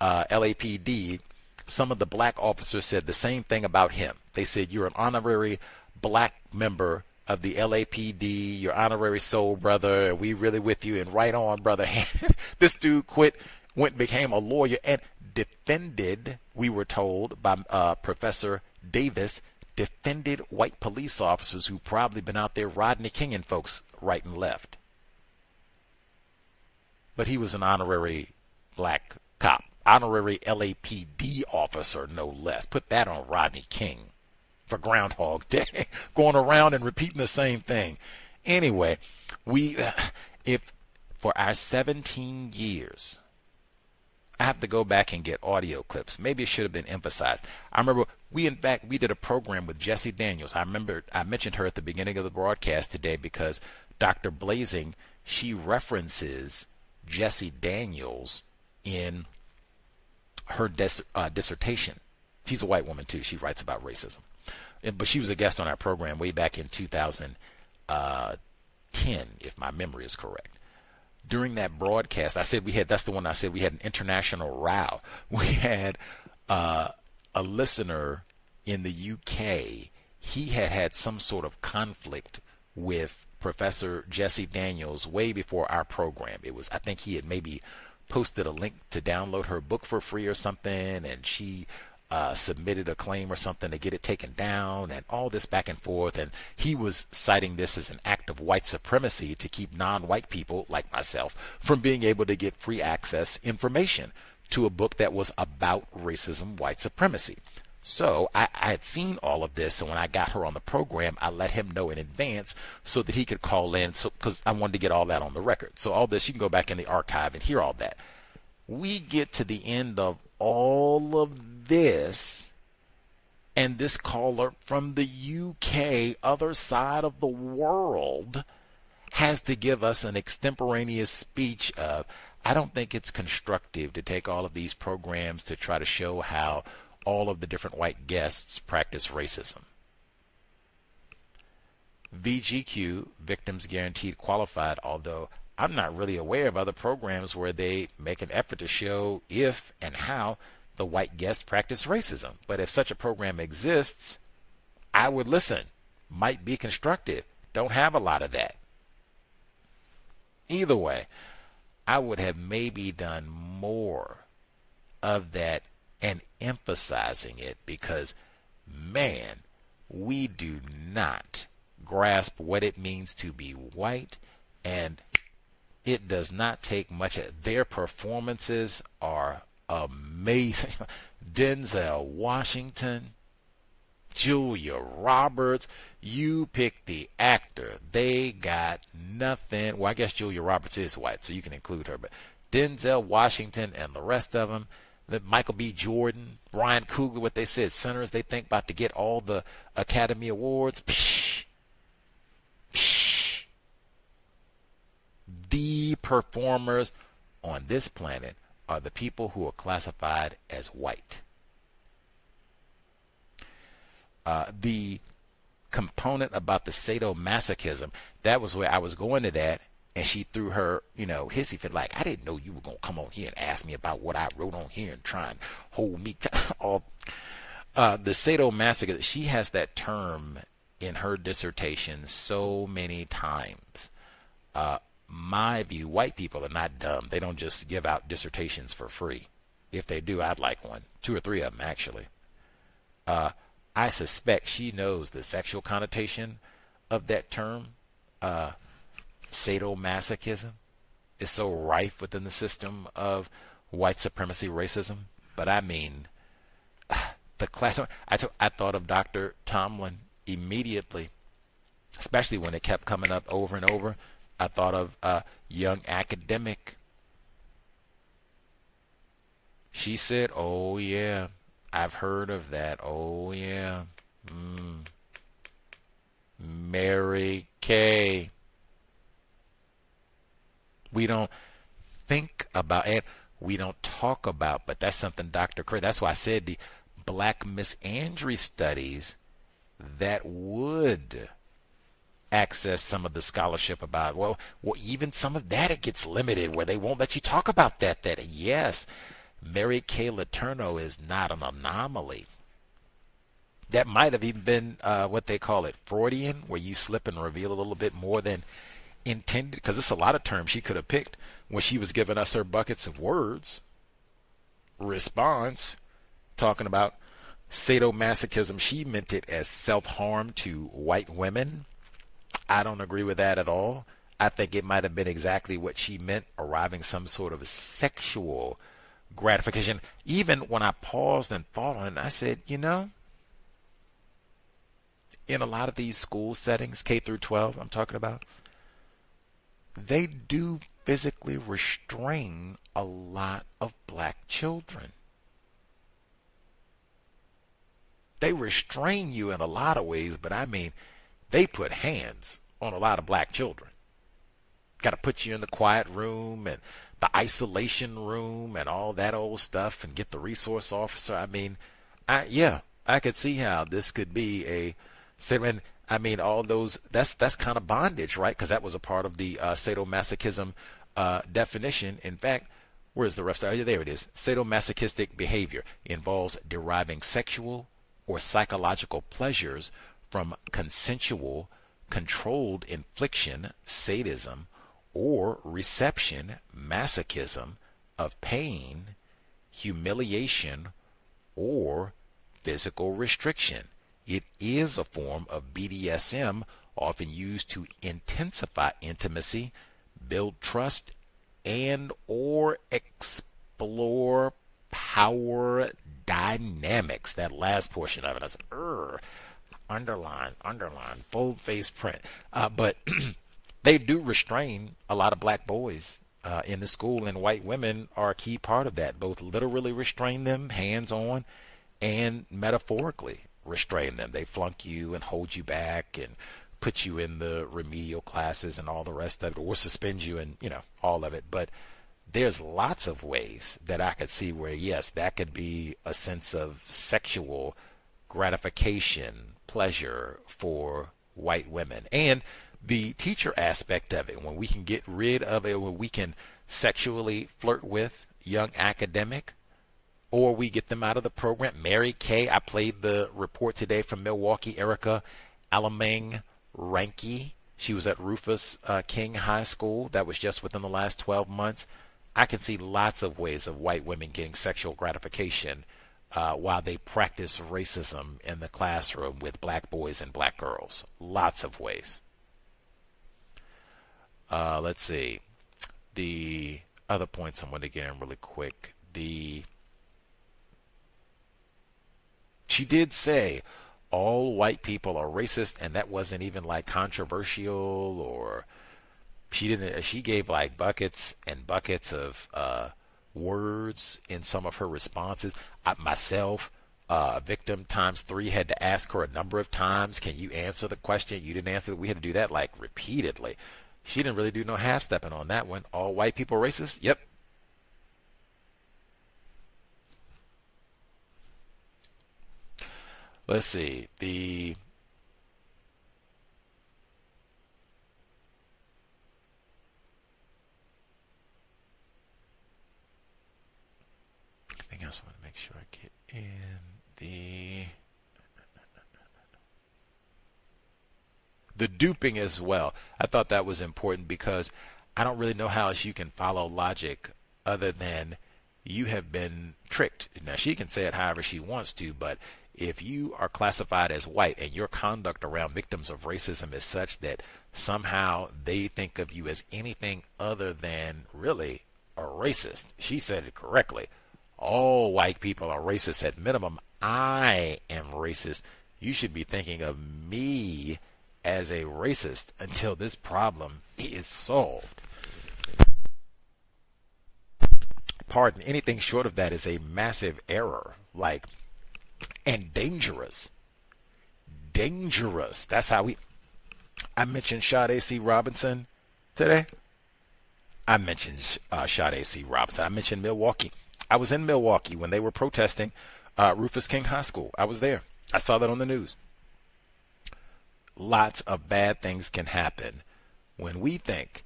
LAPD. Some of the black officers said the same thing about him. They said, you're an honorary black member of the LAPD, you're honorary soul brother, and we really with you, and right on, brother. This dude became a lawyer and defended, we were told by Professor Davis, defended white police officers who probably been out there Rodney King and folks right and left. But he was an honorary black cop, honorary LAPD officer, no less. Put that on Rodney King for Groundhog Day, going around and repeating the same thing. Anyway, if for our 17 years, I have to go back and get audio clips. Maybe it should have been emphasized. I remember we did a program with Jessie Daniels. I mentioned her at the beginning of the broadcast today because Dr. Blaesing, she references Jessie Daniels in her dissertation. She's a white woman too. She writes about racism. But she was a guest on our program way back in 2010, if my memory is correct. During that broadcast, that's the one I said we had an international row. We had a listener in the UK. He had some sort of conflict with Professor Jessie Daniels way before our program. I think he had maybe posted a link to download her book for free or something, and she submitted a claim or something to get it taken down, and all this back and forth. And he was citing this as an act of white supremacy to keep non-white people like myself from being able to get free access information to a book that was about racism, white supremacy. So I had seen all of this, so when I got her on the program, I let him know in advance so that he could call in, because I wanted to get all that on the record. So all this, you can go back in the archive and hear all that. We get to the end of all of this, and this caller from the UK, other side of the world, has to give us an extemporaneous speech of, I don't think it's constructive to take all of these programs to try to show how all of the different white guests practice racism. VGQ, Victims Guaranteed Qualified, although I'm not really aware of other programs where they make an effort to show if and how the white guests practice racism. But if such a program exists, I would listen. Might be constructive. Don't have a lot of that. Either way, I would have maybe done more of that and emphasizing it, because, man, we do not grasp what it means to be white, and it does not take much. Their performances are amazing. Denzel Washington, Julia Roberts, you pick the actor. They got nothing. Well, I guess Julia Roberts is white, so you can include her, but Denzel Washington and the rest of them, Michael B. Jordan, Ryan Coogler, what they said, centers they think about to get all the Academy Awards. Psh, psh. The performers on this planet are the people who are classified as white. The component about the sadomasochism, that was where I was going to that, and she threw her, hissy fit like, I didn't know you were going to come on here and ask me about what I wrote on here and try and hold me off. The sadomasochism, she has that term in her dissertation so many times. My view, white people are not dumb. They don't just give out dissertations for free. If they do, I'd like one. 2 or 3 of them, actually. I suspect she knows the sexual connotation of that term. Sadomasochism is so rife within the system of white supremacy racism. But I mean, the class. I thought of Dr. Tomlin immediately, especially when it kept coming up over and over. I thought of a young academic. She said, "Oh yeah, I've heard of that. Oh yeah, Mary Kay." We don't think about and we don't talk about, but that's something Dr. Craig. That's why I said the Black misandry studies that would access some of the scholarship about, well, even some of that, it gets limited where they won't let you talk about that yes, Mary Kay Letourneau is not an anomaly. That might have even been what they call it, Freudian, where you slip and reveal a little bit more than intended, because it's a lot of terms she could have picked when she was giving us her buckets of words. Response, talking about sadomasochism, she meant it as self-harm to white women. I don't agree with that at all. I think it might have been exactly what she meant, arriving some sort of sexual gratification. Even when I paused and thought on it, I said, in a lot of these school settings, K through 12 I'm talking about, they do physically restrain a lot of black children. They restrain you in a lot of ways, but I mean, they put hands on a lot of black children. Got to put you in the quiet room and the isolation room and all that old stuff and get the resource officer. I mean, I could see how this could be all those, that's kind of bondage, right? Because that was a part of the sadomasochism definition. In fact, where's the rest? There it is. Sadomasochistic behavior involves deriving sexual or psychological pleasures from consensual, controlled infliction, sadism, or reception, masochism, of pain, humiliation, or physical restriction. It is a form of BDSM, often used to intensify intimacy, build trust, and or explore power dynamics. That last portion of it, I said, underline, bold-face print. But they do restrain a lot of black boys in the school, and white women are a key part of that, both literally restrain them, hands-on, and metaphorically restrain them. They flunk you and hold you back and put you in the remedial classes and all the rest of it, or suspend you and, all of it. But there's lots of ways that I could see where, yes, that could be a sense of sexual gratification, pleasure for white women. And the teacher aspect of it, when we can get rid of it, when we can sexually flirt with young academic, or we get them out of the program. Mary Kay, I played the report today from Milwaukee, Erica Alamang Ranke. She was at Rufus King High School. That was just within the last 12 months. I can see lots of ways of white women getting sexual gratification while they practice racism in the classroom with black boys and black girls. Lots of ways. Let's see. The other points I'm going to get in really quick. She did say all white people are racist, and that wasn't even like controversial, or she gave like buckets and buckets of words in some of her responses. Myself, victim times 3, had to ask her a number of times, can you answer the question? You didn't answer it. We had to do that like repeatedly. She didn't really do no half-stepping on that one. All white people racist? Yep. Let's see. Anything else I want to make sure I get in the duping as well. I thought that was important because I don't really know how else you can follow logic other than you have been tricked. Now, she can say it however she wants to, but if you are classified as white and your conduct around victims of racism is such that somehow they think of you as anything other than really a racist, she said it correctly. All white people are racist at minimum. I am racist. You should be thinking of me as a racist until this problem is solved. Pardon, anything short of that is a massive error, and dangerous. Dangerous. That's how I mentioned Sade C. Robinson today. I mentioned Sade C. Robinson. I mentioned Milwaukee. I was in Milwaukee when they were protesting Rufus King High School. I was there. I saw that on the news. Lots of bad things can happen when we think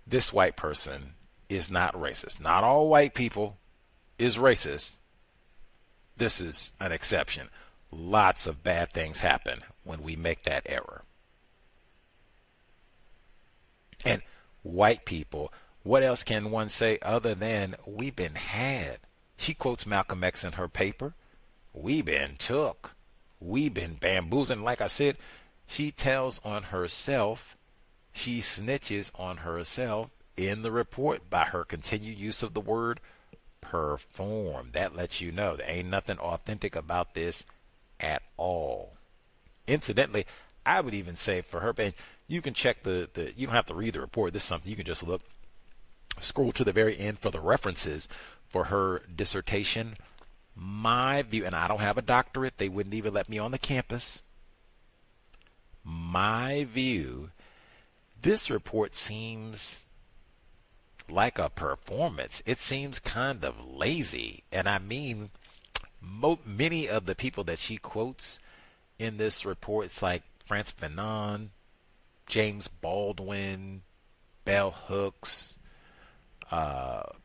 this white person is not racist. Not all white people is racist. This is an exception. Lots of bad things happen when we make that error. And white people, what else can one say other than we've been had? She quotes Malcolm X in her paper. We've been took. We've been bamboozled. Like I said, she tells on herself. She snitches on herself in the report by her continued use of the word perform. That lets you know there ain't nothing authentic about this at all. Incidentally, I would even say for her, and you can check you don't have to read the report. This is something you can just look, scroll to the very end for the references for her dissertation. My view, and I don't have a doctorate, they wouldn't even let me on the campus. My view, this report seems like a performance. It seems kind of lazy. And I mean, many of the people that she quotes in this report, it's like Frantz Fanon, James Baldwin, Bell Hooks,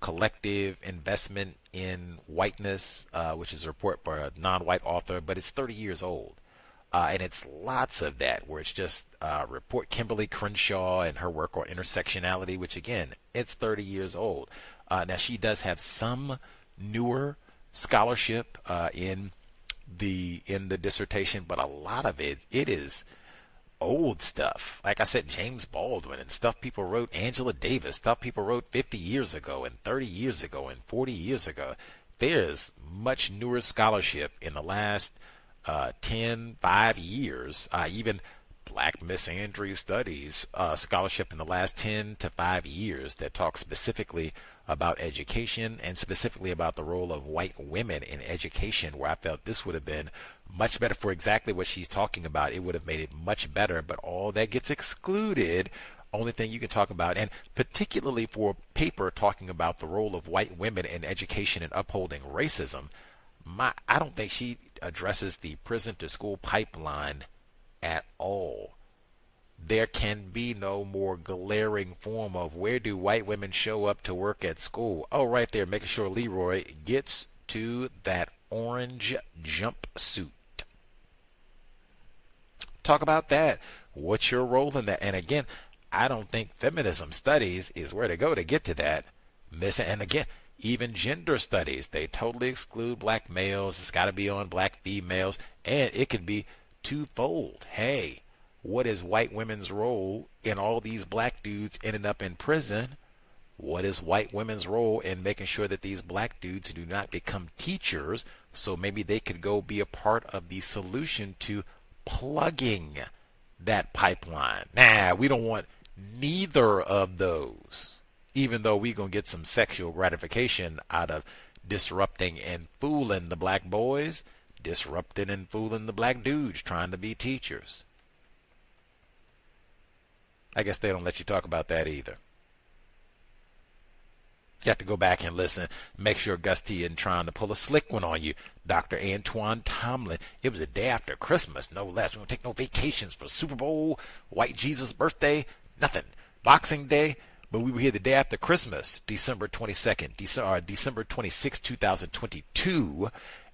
Collective Investment in Whiteness, which is a report by a non-white author, but it's 30 years old. And it's lots of that, where it's just report Kimberly Crenshaw and her work on intersectionality, which again, it's 30 years old. Now she does have some newer scholarship in the dissertation, but a lot of it is old stuff. Like I said, James Baldwin and stuff people wrote, Angela Davis, stuff people wrote 50 years ago and 30 years ago and 40 years ago. There's much newer scholarship in the last 5 years, even Black Misandry Studies scholarship in the last 10 to 5 years that talks specifically about education and specifically about the role of white women in education, where I felt this would have been much better for exactly what she's talking about. It would have made it much better, but all that gets excluded. Only thing you can talk about, and particularly for a paper talking about the role of white women in education and upholding racism, I don't think she addresses the prison to school pipeline at all. There can be no more glaring form of where do white women show up to work at school. Oh, right there, making sure Leroy gets to that orange jumpsuit. Talk about that. What's your role in that? And again, I don't think feminism studies is where to go to get to that. And again, even gender studies, they totally exclude black males. It's got to be on black females. And it could be twofold. Hey, what is white women's role in all these black dudes ending up in prison? What is white women's role in making sure that these black dudes do not become teachers, so maybe they could go be a part of the solution to plugging that pipeline? Nah, we don't want neither of those. even though we're going to get some sexual gratification out of disrupting and fooling the black boys, disrupting and fooling the black dudes trying to be teachers. I guess they don't let you talk about that either. You have to go back and listen. Make sure Gus T isn't trying to pull a slick one on you. Dr. Antoine Tomlin. It was a day after Christmas, no less. We don't take no vacations for Super Bowl, White Jesus' birthday, nothing. Boxing Day. But we were here the day after Christmas, December 22nd, December 26, 2022.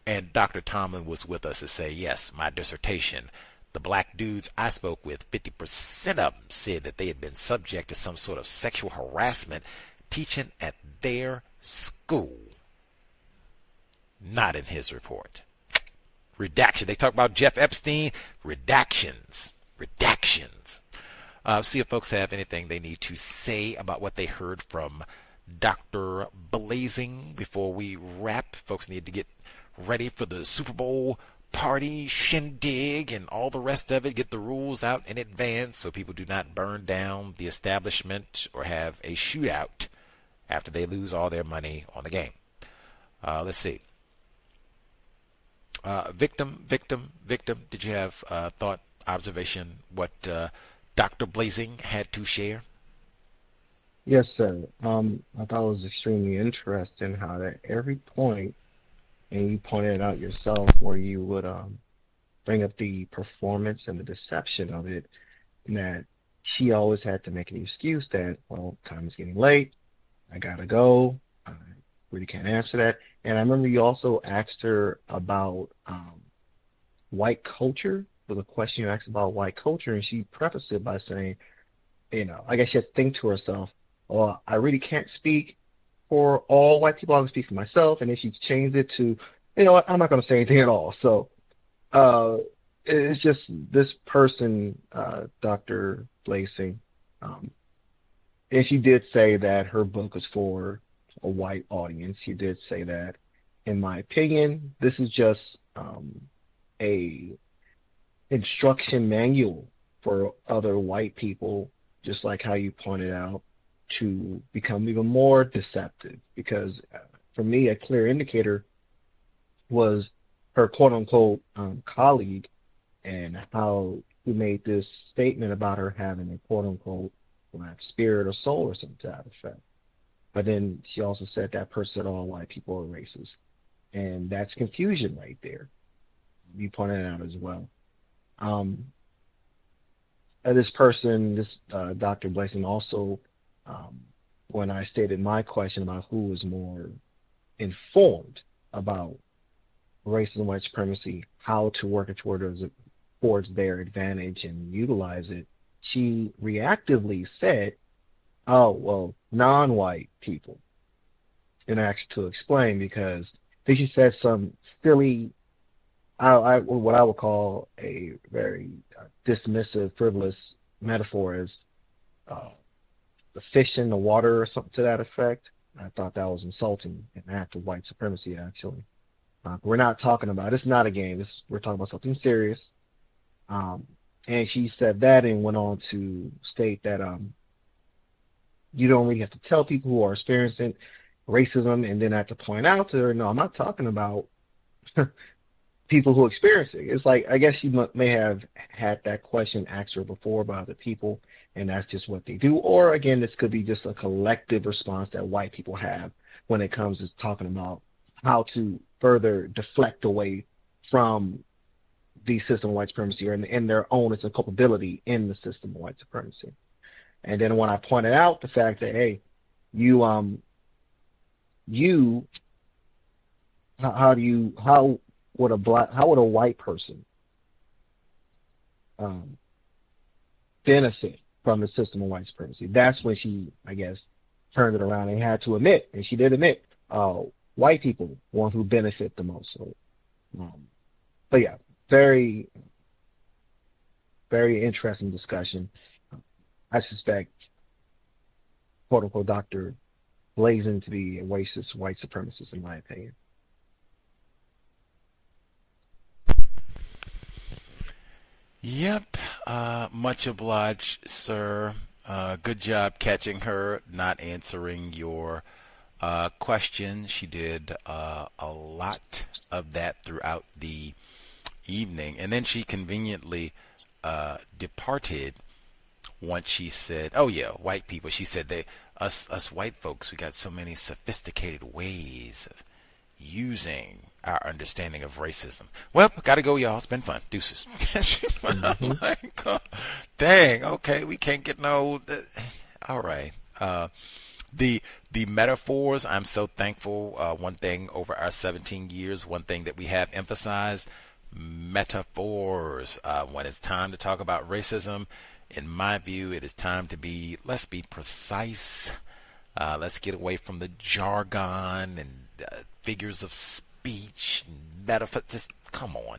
And Dr. Tomlin was with us to say, yes, my dissertation. The black dudes I spoke with, 50% of them said that they had been subject to some sort of sexual harassment teaching at their school. Not in his report. Redaction. They talk about Jeff Epstein. Redactions. See if folks have anything they need to say about what they heard from Dr. Blaesing before we wrap. Folks need to get ready for the Super Bowl party, shindig, and all the rest of it. Get the rules out in advance so people do not burn down the establishment or have a shootout after they lose all their money on the game. Let's see. Victim. Did you have thought, observation, what Dr. Blaesing had to share? Yes, sir. I thought it was extremely interesting how at every point, and you pointed it out yourself, where you would bring up the performance and the deception of it, and that she always had to make an excuse that, well, time is getting late, I gotta go, I really can't answer that. And I remember you also asked her about white culture. There was a question you asked about white culture, and she prefaced it by saying, I guess she had to think to herself, well, I really can't speak for all white people, I can speak for myself. And then she changed it to, I'm not going to say anything at all. So it's just this person, Dr. Blaesing, and she did say that her book is for a white audience. She did say that. In my opinion, this is just a instruction manual for other white people, just like how you pointed out, to become even more deceptive. Because for me, a clear indicator was her quote-unquote colleague, and how he made this statement about her having a quote-unquote black spirit or soul or something to that effect. But then she also said that person said all white people are racist. And that's confusion right there. You pointed it out as well. This person, Dr. Blaesing, also, when I stated my question about who was more informed about racism, white supremacy, how to work it towards their advantage and utilize it, she reactively said, oh, well, non-white people. And actually to explain, because I think she said some silly, what I would call a very dismissive, frivolous metaphor as the fish in the water or something to that effect. I thought that was insulting, an act of white supremacy, actually. We're not talking about, it's not a game, we're talking about something serious. And she said that and went on to state that you don't really have to tell people who are experiencing racism, and then I have to point out to her, no, I'm not talking about people who experience it. It's like, I guess she may have had that question asked her before by other people, and that's just what they do. Or again, this could be just a collective response that white people have when it comes to talking about how to further deflect away from the system of white supremacy, or in their own, it's a culpability in the system of white supremacy. And then when I pointed out the fact that, hey, how would a white person benefit from the system of white supremacy? That's when she, I guess, turned it around and had to admit, and she did admit, white people want who benefit the most. So, but yeah, very, very interesting discussion. I suspect, quote unquote, Dr. Blaesing to be a racist white supremacist, in my opinion. Yep. Much obliged, sir. Good job catching her, not answering your question. She did a lot of that throughout the evening, and then she conveniently departed once she said, "Oh yeah, white people." She said us white folks, we got so many sophisticated ways of using our understanding of racism. Well, gotta go, y'all. It's been fun. Deuces. I'm like, oh, dang. Okay, we can't get no. All right. The metaphors. I'm so thankful. One thing over our 17 years, one thing that we have emphasized: metaphors. When it's time to talk about racism, in my view, it is time to be. Let's be precise. Let's get away from the jargon and figures of speech and metaphor. Just come on.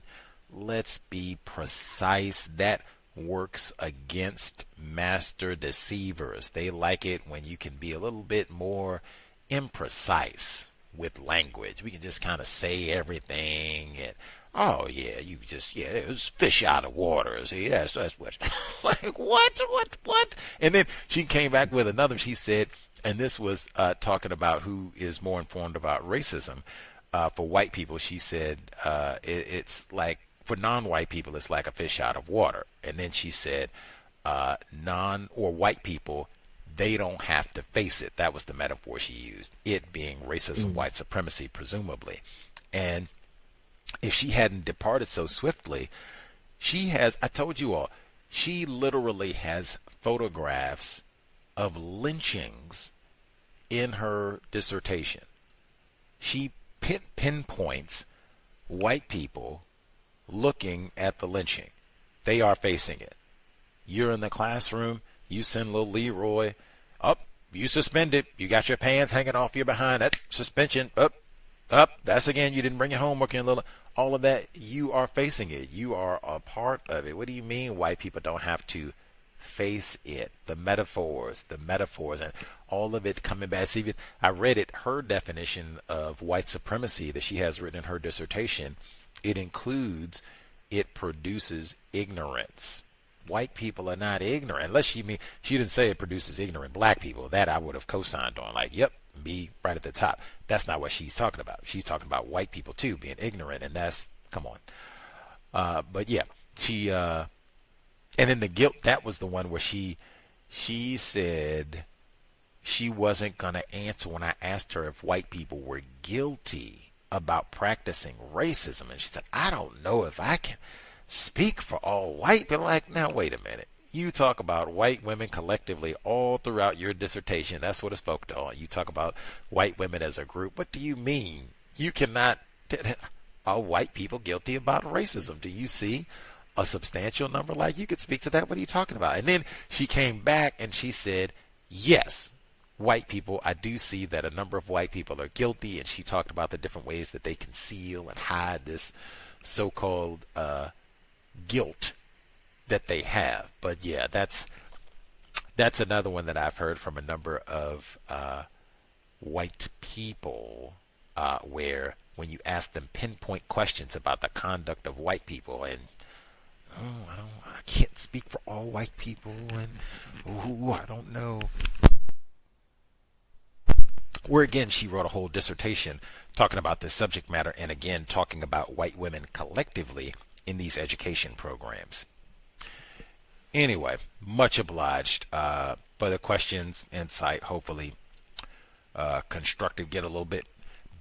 Let's be precise. That works against master deceivers. They like it when you can be a little bit more imprecise with language. We can just kind of say everything and oh yeah, you just it was fish out of water. See, that's what like what? And then she came back with another. She said, and this was talking about who is more informed about racism. For white people, she said it's like for non-white people, it's like a fish out of water. And then she said non or white people, they don't have to face it. That was the metaphor she used. It being racism, white supremacy, presumably. And if she hadn't departed so swiftly, she has, I told you all, she literally has photographs of lynchings in her dissertation. She pinpoints white people looking at the lynching. They are facing it. You're in the classroom, you send little Leroy, up, you suspended, you got your pants hanging off your behind, that's suspension, up, that's again, you didn't bring your homework in, little, all of that, you are facing it. You are a part of it. What do you mean white people don't have to face it? The metaphors, and all of it coming back. See, I read it, her definition of white supremacy that she has written in her dissertation, it includes, it produces ignorance. White people are not ignorant, unless she didn't say it produces ignorant black people. That I would have co-signed on, like, yep, be right at the top. That's not what she's talking about. She's talking about white people too being ignorant, and that's, come on. But yeah, she and then the guilt, that was the one where she said she wasn't going to answer when I asked her if white people were guilty about practicing racism, and she said, I don't know if I can speak for all white people. Like, now wait a minute. You talk about white women collectively all throughout your dissertation. That's what it's focused on. You talk about white women as a group. What do you mean? You cannot. Are white people guilty about racism? Do you see a substantial number? Like, you could speak to that. What are you talking about? And then she came back and she said, yes, white people, I do see that a number of white people are guilty. And she talked about the different ways that they conceal and hide this so-called guilt that they have. But yeah, that's another one that I've heard from a number of white people where when you ask them pinpoint questions about the conduct of white people, and I can't speak for all white people, and I don't know. Where again she wrote a whole dissertation talking about this subject matter, and again talking about white women collectively in these education programs. Anyway, much obliged for the questions, insight, hopefully constructive, get a little bit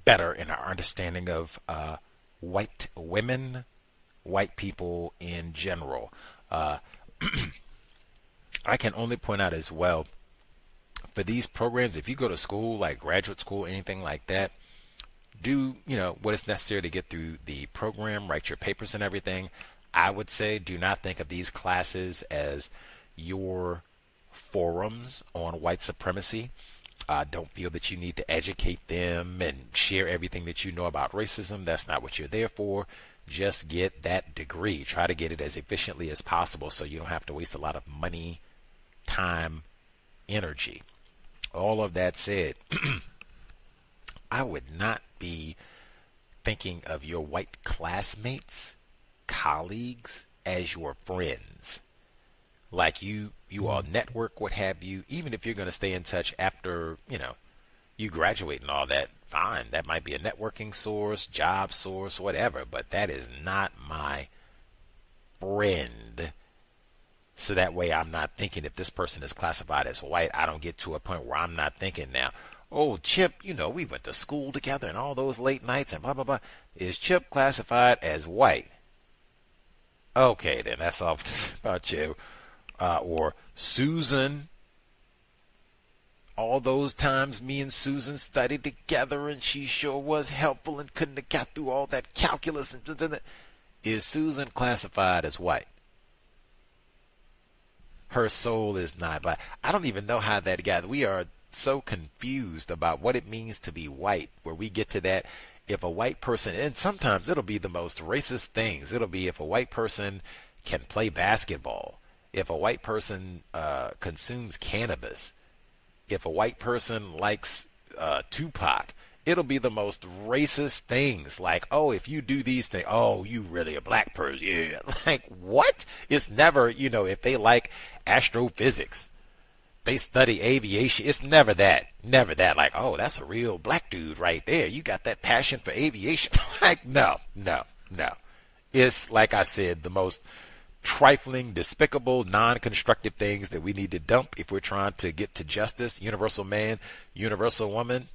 better in our understanding of white women, white people in general. I can only point out as well, for these programs, if you go to school, like graduate school, anything like that, do what is necessary to get through the program, write your papers and everything. I would say do not think of these classes as your forums on white supremacy. Don't feel that you need to educate them and share everything that you know about racism. That's not what you're there for. Just get that degree. Try to get it as efficiently as possible so you don't have to waste a lot of money, time, energy. All of that said, I would not be thinking of your white classmates, colleagues, as your friends. Like you all network, what have you, even if you're going to stay in touch after, you graduate and all that, fine. That might be a networking source, job source, whatever, but that is not my friend. So that way I'm not thinking if this person is classified as white, I don't get to a point where I'm not thinking now, oh, Chip, we went to school together and all those late nights and blah, blah, blah. Is Chip classified as white? Okay, then that's all about you. Or Susan. All those times me and Susan studied together and she sure was helpful and couldn't have got through all that calculus. Is Susan classified as white? Her soul is not black. I don't even know how that got. We are so confused about what it means to be white, where we get to that. If a white person, and sometimes it'll be the most racist things. It'll be if a white person can play basketball, if a white person consumes cannabis, if a white person likes Tupac, it'll be the most racist things. Like, oh, if you do these things, oh, you really a black person. Yeah. Like, what? It's never, if they like astrophysics, they study aviation. It's never that. Never that. Like, oh, that's a real black dude right there. You got that passion for aviation. Like, no. It's, like I said, the most trifling, despicable, non-constructive things that we need to dump if we're trying to get to justice. Universal man, universal woman.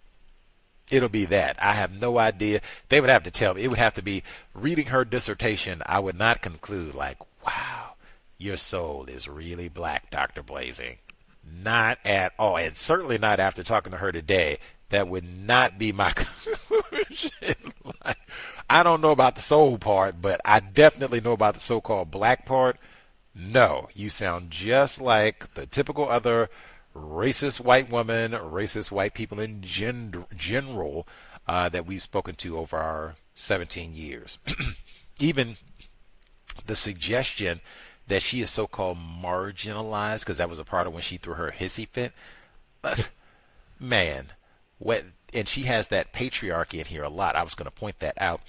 It'll be that. I have no idea. They would have to tell me. It would have to be reading her dissertation. I would not conclude like, wow, your soul is really black, Dr. Blaesing. Not at all. And certainly not after talking to her today. That would not be my conclusion. Like, I don't know about the soul part, but I definitely know about the so-called black part. No, you sound just like the typical other racist white woman, racist white people in general that we've spoken to over our 17 years. Even the suggestion that she is so-called marginalized, because that was a part of when she threw her hissy fit. Man, and she has that patriarchy in here a lot. I was going to point that out.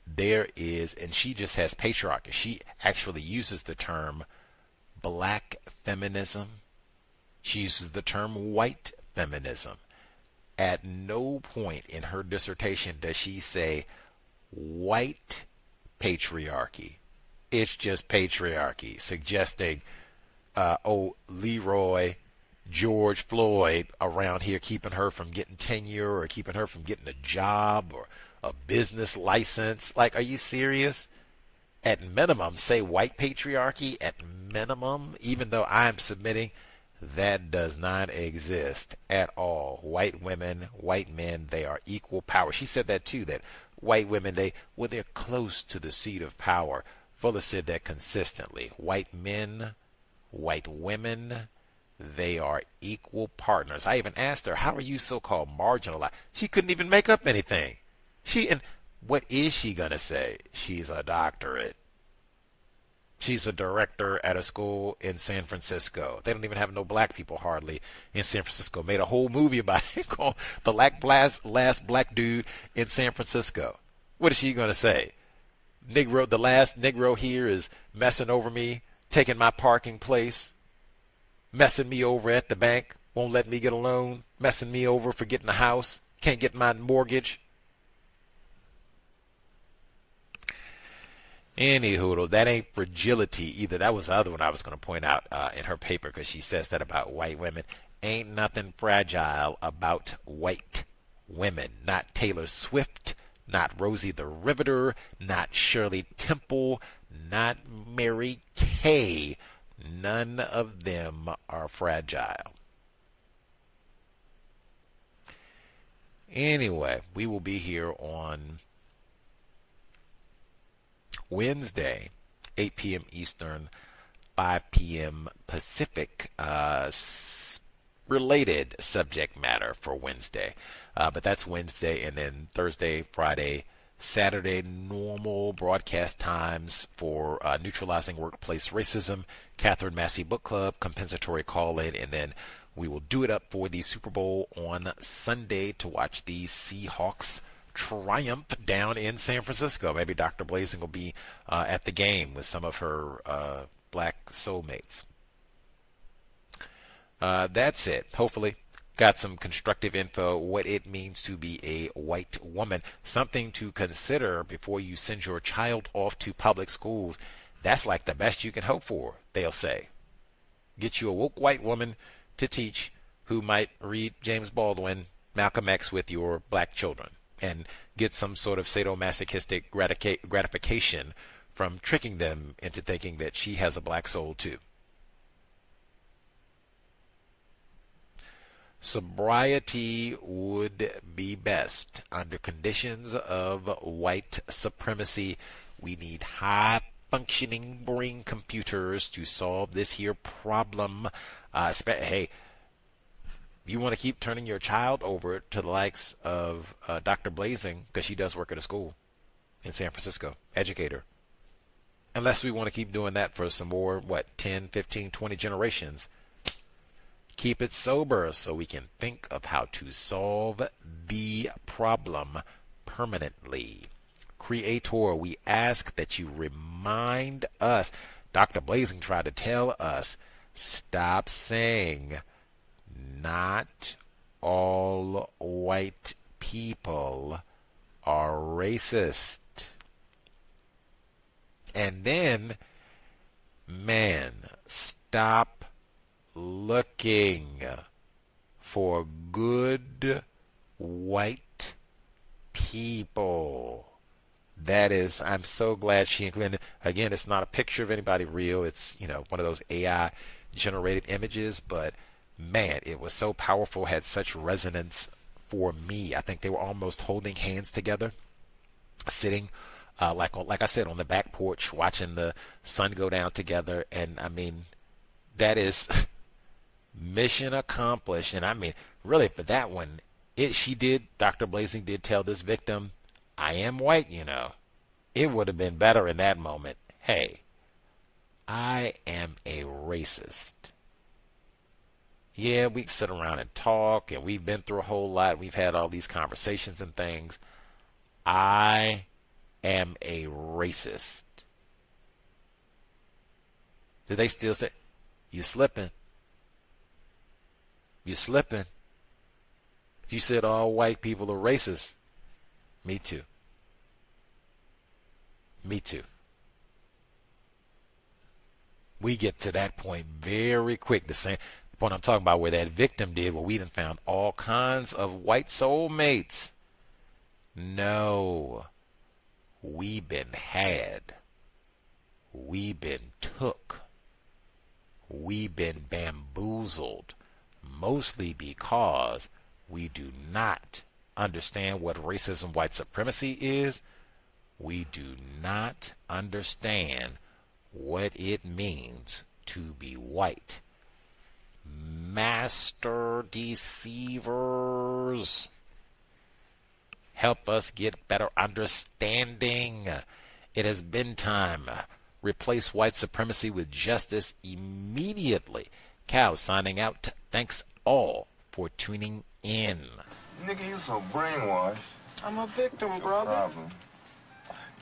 There is, and she just has patriarchy. She actually uses the term black feminism. She uses the term white feminism. At no point in her dissertation does she say white patriarchy. It's just patriarchy, suggesting, Leroy, George Floyd around here keeping her from getting tenure or keeping her from getting a job or a business license. Like, are you serious? At minimum, say white patriarchy. At minimum, even though I'm submitting, that does not exist at all. White women, white men, they are equal power. She said that too, that white women, they're close to the seat of power. Fuller said that consistently. White men, white women, they are equal partners. I even asked her, how are you so-called marginalized? She couldn't even make up anything. And what is she going to say? She's a doctorate. She's a director at a school in San Francisco. They don't even have no black people hardly in San Francisco. Made a whole movie about it called The Last Black Dude in San Francisco. What is she going to say? The last Negro here is messing over me, taking my parking place, messing me over at the bank, won't let me get a loan, messing me over for getting a house, can't get my mortgage. Anywho, that ain't fragility either. That was the other one I was going to point out in her paper, because she says that about white women. Ain't nothing fragile about white women. Not Taylor Swift, not Rosie the Riveter, not Shirley Temple, not Mary Kay. None of them are fragile. Anyway, we will be here on Wednesday, 8 p.m. Eastern, 5 p.m. Pacific, related subject matter for Wednesday. But that's Wednesday, and then Thursday, Friday, Saturday, normal broadcast times for Neutralizing Workplace Racism, Catherine Massey Book Club, compensatory call-in, and then we will do it up for the Super Bowl on Sunday to watch the Seahawks triumph down in San Francisco. Maybe Dr. Blaesing will be at the game with some of her black soulmates. That's it. Hopefully got some constructive info, what it means to be a white woman. Something to consider before you send your child off to public schools. That's like the best you can hope for, they'll say. Get you a woke white woman to teach who might read James Baldwin, Malcolm X with your black children, and get some sort of sadomasochistic gratification from tricking them into thinking that she has a black soul too. Sobriety would be best. Under conditions of white supremacy, we need high-functioning brain computers to solve this here problem. Hey, you want to keep turning your child over to the likes of Dr. Blaesing, because she does work at a school in San Francisco, educator. Unless we want to keep doing that for some more, 10, 15, 20 generations. Keep it sober so we can think of how to solve the problem permanently. Creator, we ask that you remind us. Dr. Blaesing tried to tell us, stop saying not all white people are racist. And then, man, stop looking for good white people. That is, I'm so glad she included. Again, it's not a picture of anybody real. It's, one of those AI generated images, but man, it was so powerful, had such resonance for me. I think they were almost holding hands together, sitting like I said, on the back porch, watching the sun go down together. And I mean, that is mission accomplished. And I mean, really, for that one, Dr. Blaesing did tell this victim, I am white, It would have been better in that moment. Hey, I am a racist. Yeah, we sit around and talk, and we've been through a whole lot. We've had all these conversations and things. I am a racist. Do they still say, you slipping? You slipping? You said all white people are racist. Me too. Me too. We get to that point very quick. The same point I'm talking about, where that victim did, where we done found all kinds of white soulmates. No. We been had. We been took. We been bamboozled. Mostly because we do not understand what racism, white supremacy is. We do not understand what it means to be white. Master deceivers, help us get better understanding. It has been time. Replace white supremacy with justice immediately. Cow signing out. Thanks all for tuning in. Nigga, you so brainwashed. I'm a victim, brother. Problem.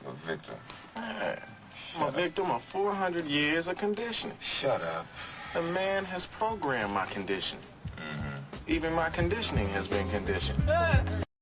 You're a victim. I'm a victim of 400 years of conditioning. Shut up. The man has programmed my conditioning. Even my conditioning has been conditioned.